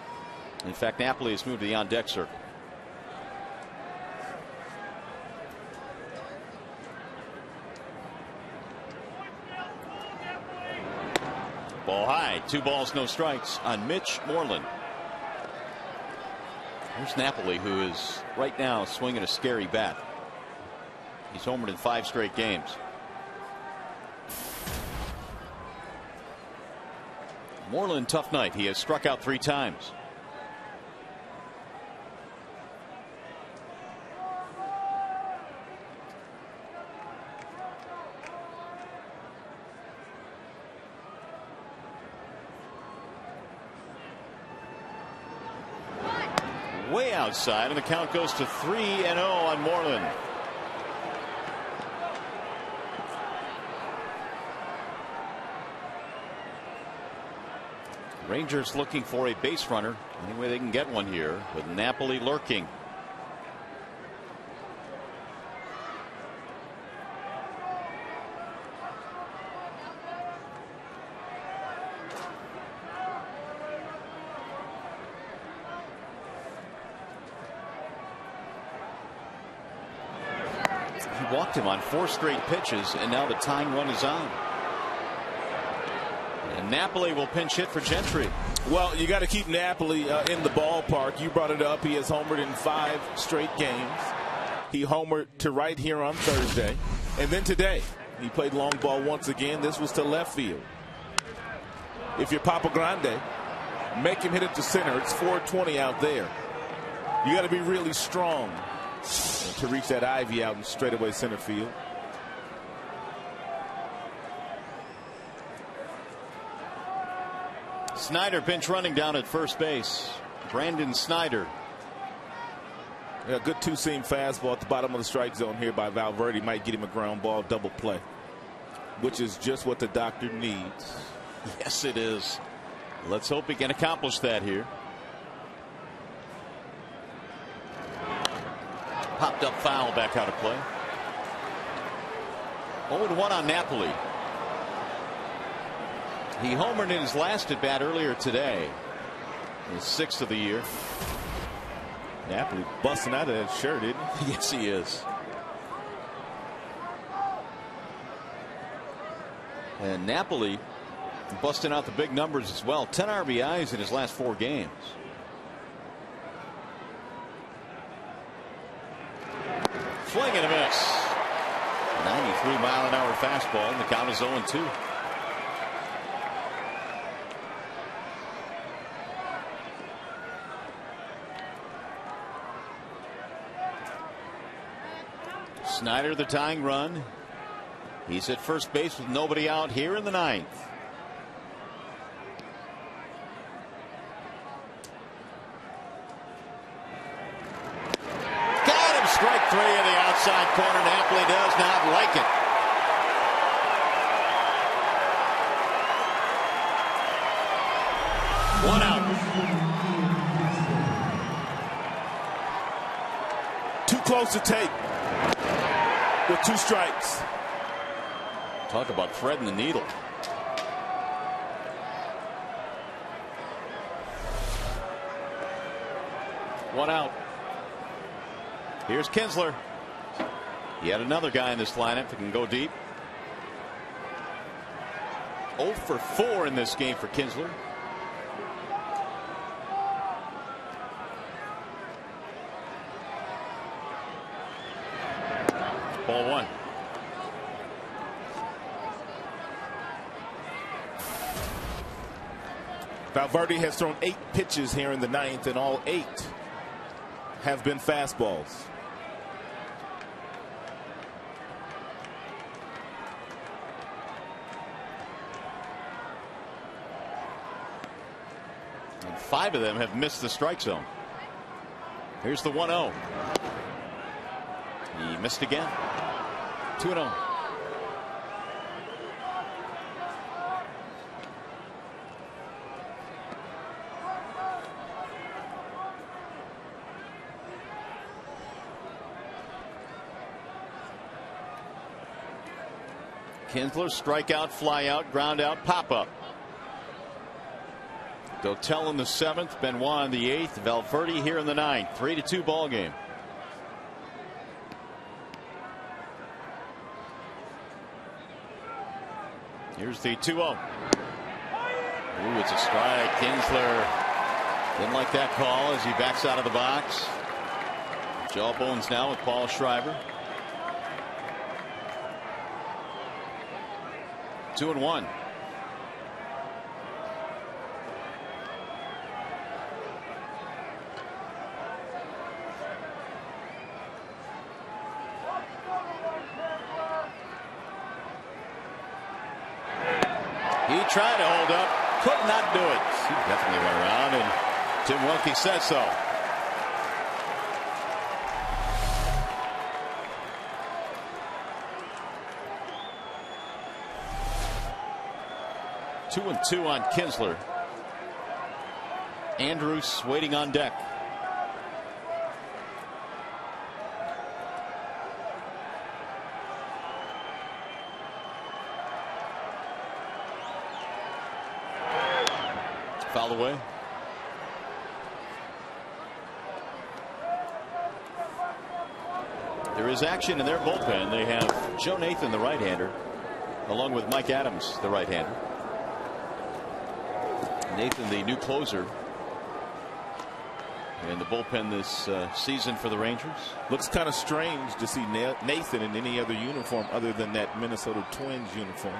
In fact, Napoli has moved to the on-deck circle. Ball high, 2 balls, no strikes on Mitch Moreland. Here's Napoli, who is right now swinging a scary bat. He's homered in 5 straight games. Moreland, tough night. He has struck out 3 times. Way outside, and the count goes to 3-0 on Moreland. Rangers looking for a base runner any way they can get one here, with Napoli lurking. He walked him on 4 straight pitches, and now the tying run is on. And Napoli will pinch hit for Gentry. Well, you got to keep Napoli in the ballpark. You brought it up. He has homered in 5 straight games. He homered to right here on Thursday. And then today, he played long ball once again. This was to left field. If you're Papa Grande, make him hit it to center. It's 420 out there. You got to be really strong to reach that ivy out in straightaway center field. Snyder pinch running down at first base. Brandon Snyder. Yeah, good 2-seam fastball at the bottom of the strike zone here by Valverde. Might get him a ground ball double play, which is just what the doctor needs. Yes, it is. Let's hope he can accomplish that here. Popped up foul, back out of play. 0-1 on Napoli. He homered in his last at bat earlier today. His 6th of the year. Napoli busting out of that shirt, isn't he? Yes, he is. And Napoli busting out the big numbers as well. 10 RBIs in his last 4 games. Swing and a miss. 93-mile-an-hour fastball, and the count is 0-2. Snyder, the tying run. He's at first base with nobody out here in the 9th. Got him, strike 3 in the outside corner. Napoli does not like it. One out. Too close to take with 2 strikes. Talk about threading the needle. One out. Here's Kinsler. Yet another guy in this lineup that can go deep. 0 for 4 in this game for Kinsler. Ball 1. Valverde has thrown 8 pitches here in the 9th, and all 8 have been fastballs. And 5 of them have missed the strike zone. Here's the 1-0. He missed again. 2-0. Kinsler, strikeout, fly out, ground out, pop up. Dotel in the 7th, Benoit in the 8th, Valverde here in the 9th. 3-2 ball game. Here's the 2-0. Ooh, it's a strike. Kinsler didn't like that call as he backs out of the box. Jawbones now with Paul Schreiber. 2-1. He tried to hold up, could not do it. He definitely went around, and Tim Wilkie says so. Two and 2 on Kinsler. Andrews waiting on deck. Fouled away. There is action in their bullpen. They have Joe Nathan, the right-hander, along with Mike Adams, the right-hander. Nathan, the new closer in the bullpen this season for the Rangers. Looks kind of strange to see Nathan in any other uniform other than that Minnesota Twins uniform.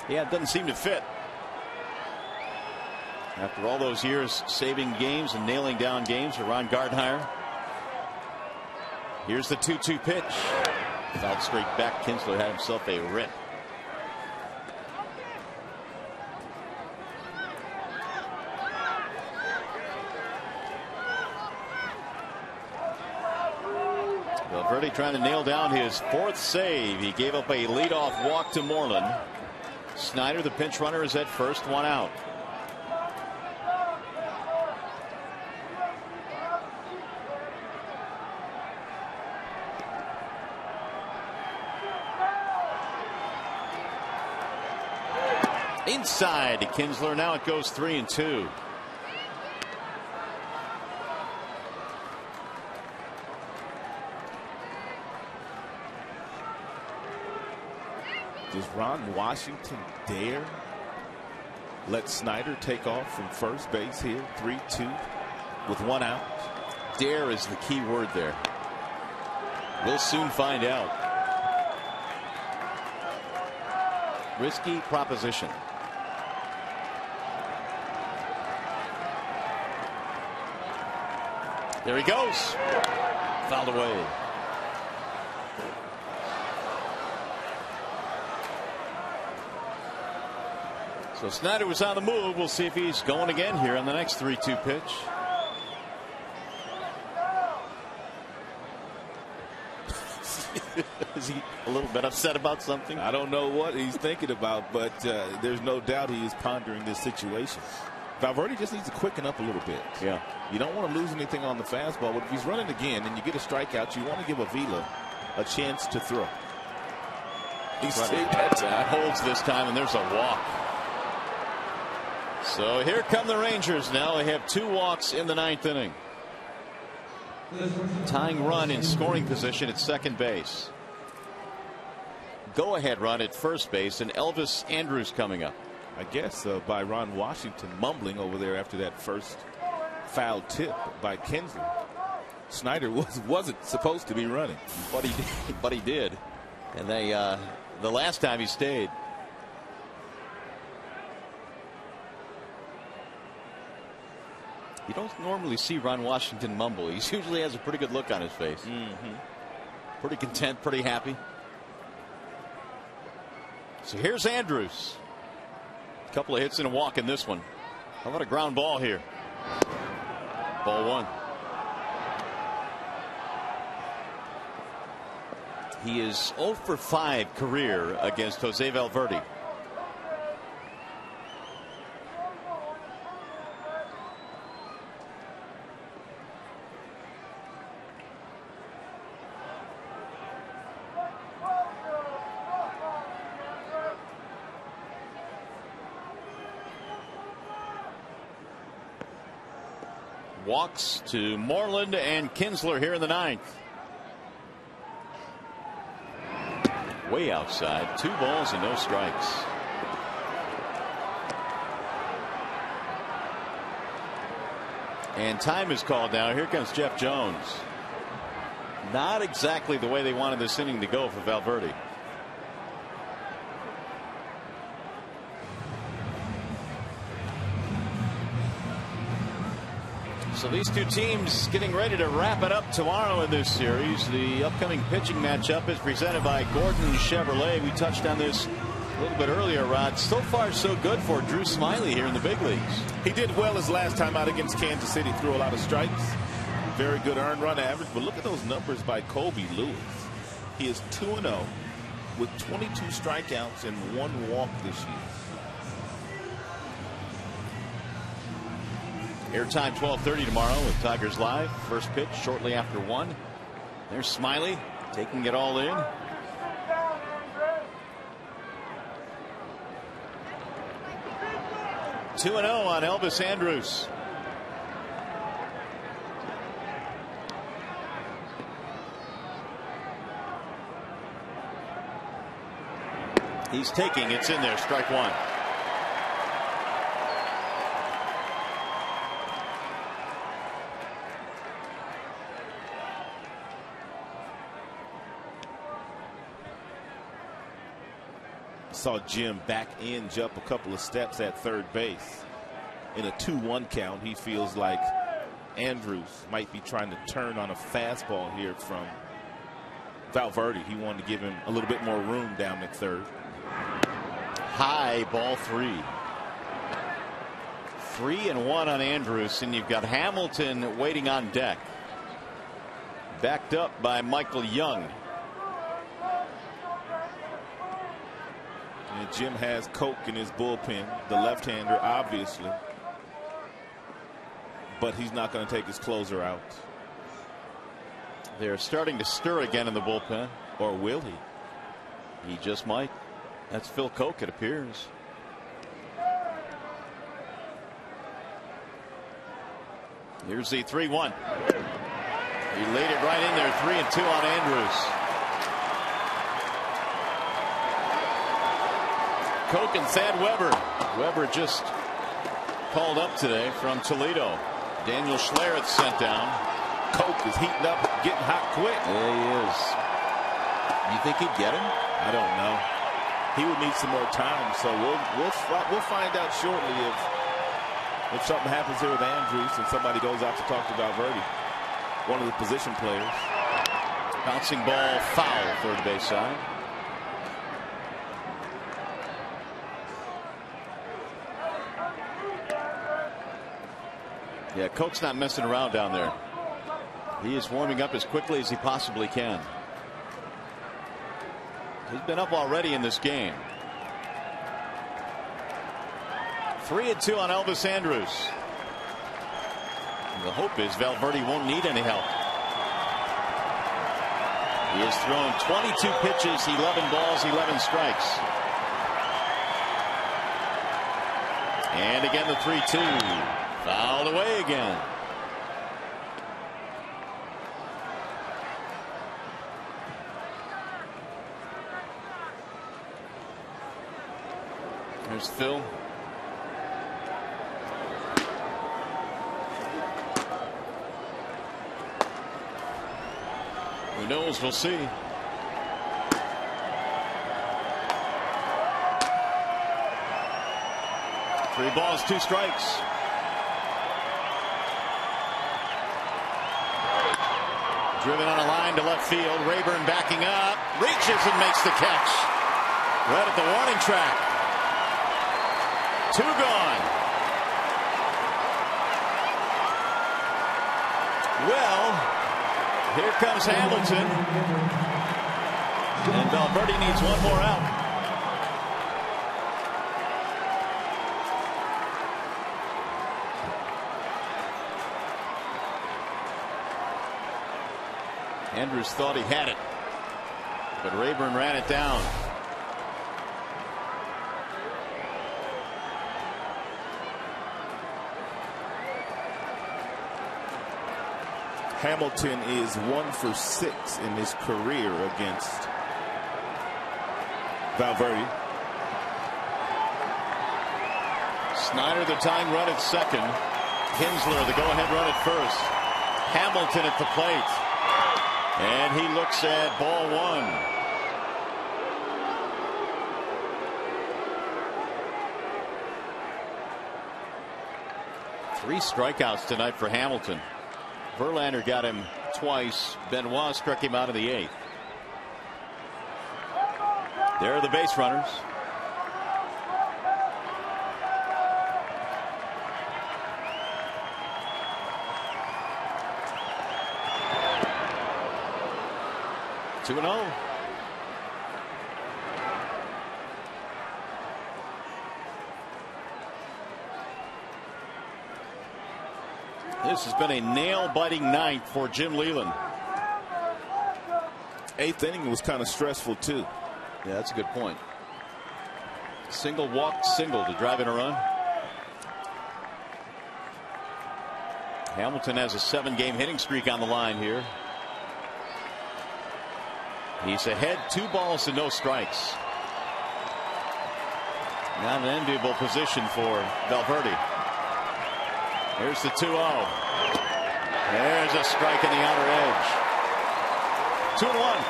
Yeah, it doesn't seem to fit. After all those years saving games and nailing down games for Ron Gardenhire. Here's the 2-2 pitch. Fouled straight back. Kinsler had himself a rip. Valverde trying to nail down his 4th save. He gave up a leadoff walk to Moreland. Snyder, the pinch runner, is at first, 1 out. Inside to Kinsler. Now it goes 3-2. Does Ron Washington dare let Snyder take off from first base here? 3-2 with 1 out. Dare is the key word there. We'll soon find out. Risky proposition. There he goes. Fouled away. So Snyder was on the move. We'll see if he's going again here on the next 3-2 pitch. Is he a little bit upset about something? I don't know what he's thinking about, but there's no doubt he is pondering this situation. Valverde just needs to quicken up a little bit. Yeah. You don't want to lose anything on the fastball, but if he's running again and you get a strikeout, you want to give Avila a chance to throw. He's that holds this time, and there's a walk. So here come the Rangers now. They have 2 walks in the 9th inning. Tying run in scoring position at second base. Go ahead run at first base, and Elvis Andrus coming up. I guess by Ron Washington mumbling over there after that first foul tip by Kinsler. Snyder wasn't supposed to be running, but he did, and they the last time he stayed. You don't normally see Ron Washington mumble. He usually has a pretty good look on his face. Pretty content, pretty happy. So here's Andrus. A couple of hits and a walk in this one. How about a ground ball here? Ball 1. He is 0 for 5 career against Jose Valverde. Walks to Moreland and Kinsler here in the 9th. Way outside. 2 balls and no strikes. And time is called now. Here comes Jeff Jones. Not exactly the way they wanted this inning to go for Valverde. So these 2 teams getting ready to wrap it up tomorrow in this series. The upcoming pitching matchup is presented by Gordon Chevrolet. We touched on this a little bit earlier, Rod. So far so good for Drew Smyly here in the big leagues. He did well his last time out against Kansas City. Threw a lot of strikes. Very good earned run average. But look at those numbers by Colby Lewis. He is 2-0 with 22 strikeouts and 1 walk this year. Airtime 12:30 tomorrow with Tigers Live. First pitch shortly after 1. There's Smyly taking it all in. (2-0) on Elvis Andrus. He's taking. It's in there. Strike 1. Saw Jim back in, jump a couple of steps at third base. In a 2-1 count, he feels like Andrus might be trying to turn on a fastball here from Valverde. He wanted to give him a little bit more room down at third. High, ball 3. 3-1 on Andrus, and you've got Hamilton waiting on deck. Backed up by Michael Young. And Jim has Coke in his bullpen, the left-hander, obviously. But he's not going to take his closer out. They're starting to stir again in the bullpen. Or will he? He just might. That's Phil Coke, it appears. Here's the 3-1. He laid it right in there. 3-2 on Andrus. Coke and Thad Weber. Weber just called up today from Toledo. Daniel Schlereth sent down. Coke is heating up, getting hot quick. There he is. You think he'd get him? I don't know. He would need some more time, so we'll find out shortly if something happens here with Andrus and somebody goes out to talk to Valverde, one of the position players. Bouncing ball foul, third base side. Yeah, Coke's not messing around down there. He is warming up as quickly as he possibly can. He's been up already in this game. 3-2 on Elvis Andrus. The hope is Valverde won't need any help. He has thrown 22 pitches, 11 balls, 11 strikes. And again the 3-2. Fouled away again. There's Phil. Who knows? We'll see. Three balls, two strikes. Driven on a line to left field. Rayburn backing up. Reaches and makes the catch. Right at the warning track. Two gone. Well, here comes Hamilton. And Valverde needs one more out. Andrus thought he had it, but Rayburn ran it down. Hamilton is 1 for 6 in his career against Valverde. Snyder the tying run at second. Kinsler the go-ahead run at first. Hamilton at the plate. And he looks at ball one. Three strikeouts tonight for Hamilton. Verlander got him twice. Benoit struck him out in the 8th. There are the base runners. Two and 0. This has been a nail-biting night for Jim Leyland. 8th inning was kind of stressful too. Yeah, that's a good point. Single walked single to drive in a run. Hamilton has a 7-game hitting streak on the line here. He's ahead 2 balls to no strikes. Not an enviable position for Valverde. Here's the 2-0. There's a strike in the outer edge. 2-1.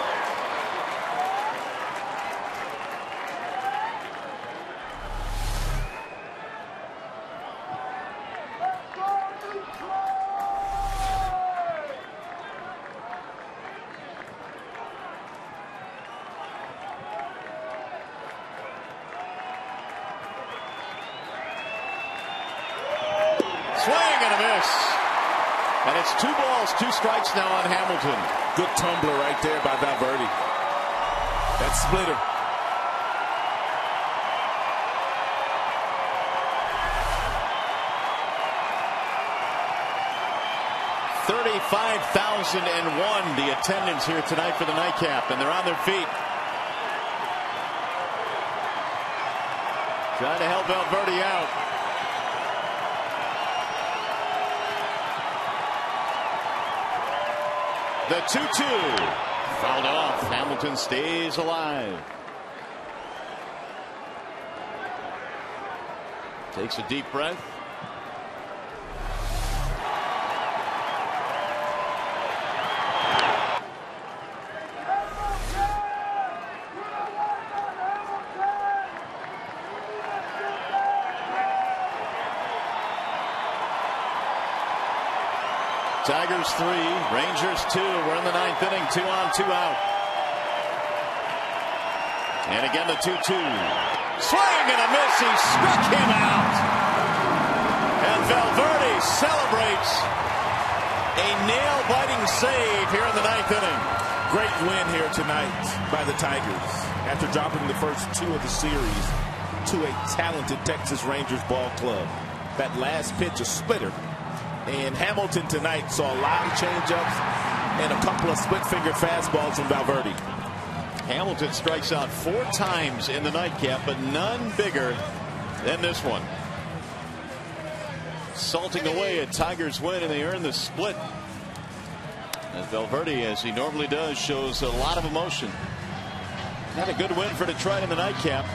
Swing and a miss. And it's 2 balls, 2 strikes now on Hamilton. Good tumbler right there by Valverde. That splitter. $35,001 the attendance here tonight for the nightcap, and they're on their feet. Trying to help Valverde out. The 2-2 fouled off. Hamilton stays alive. Takes a deep breath. Tigers 3, Rangers 2. We're in the 9th inning. 2 on, 2 out. And again the 2-2. Swing and a miss. He struck him out. And Valverde celebrates a nail-biting save here in the 9th inning. Great win here tonight by the Tigers. After dropping the first 2 of the series, to a talented Texas Rangers ball club. That last pitch, a splitter. And Hamilton tonight saw a lot of changeups and a couple of split-finger fastballs from Valverde. Hamilton strikes out 4 times in the nightcap, but none bigger than this one. Salting away a Tigers win, and they earn the split. As Valverde, as he normally does, shows a lot of emotion. Not a good win for Detroit in the nightcap.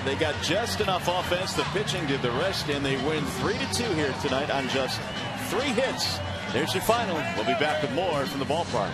They got just enough offense. The pitching did the rest, and they win 3-2 here tonight on just 3 hits. There's your final. We'll be back with more from the ballpark.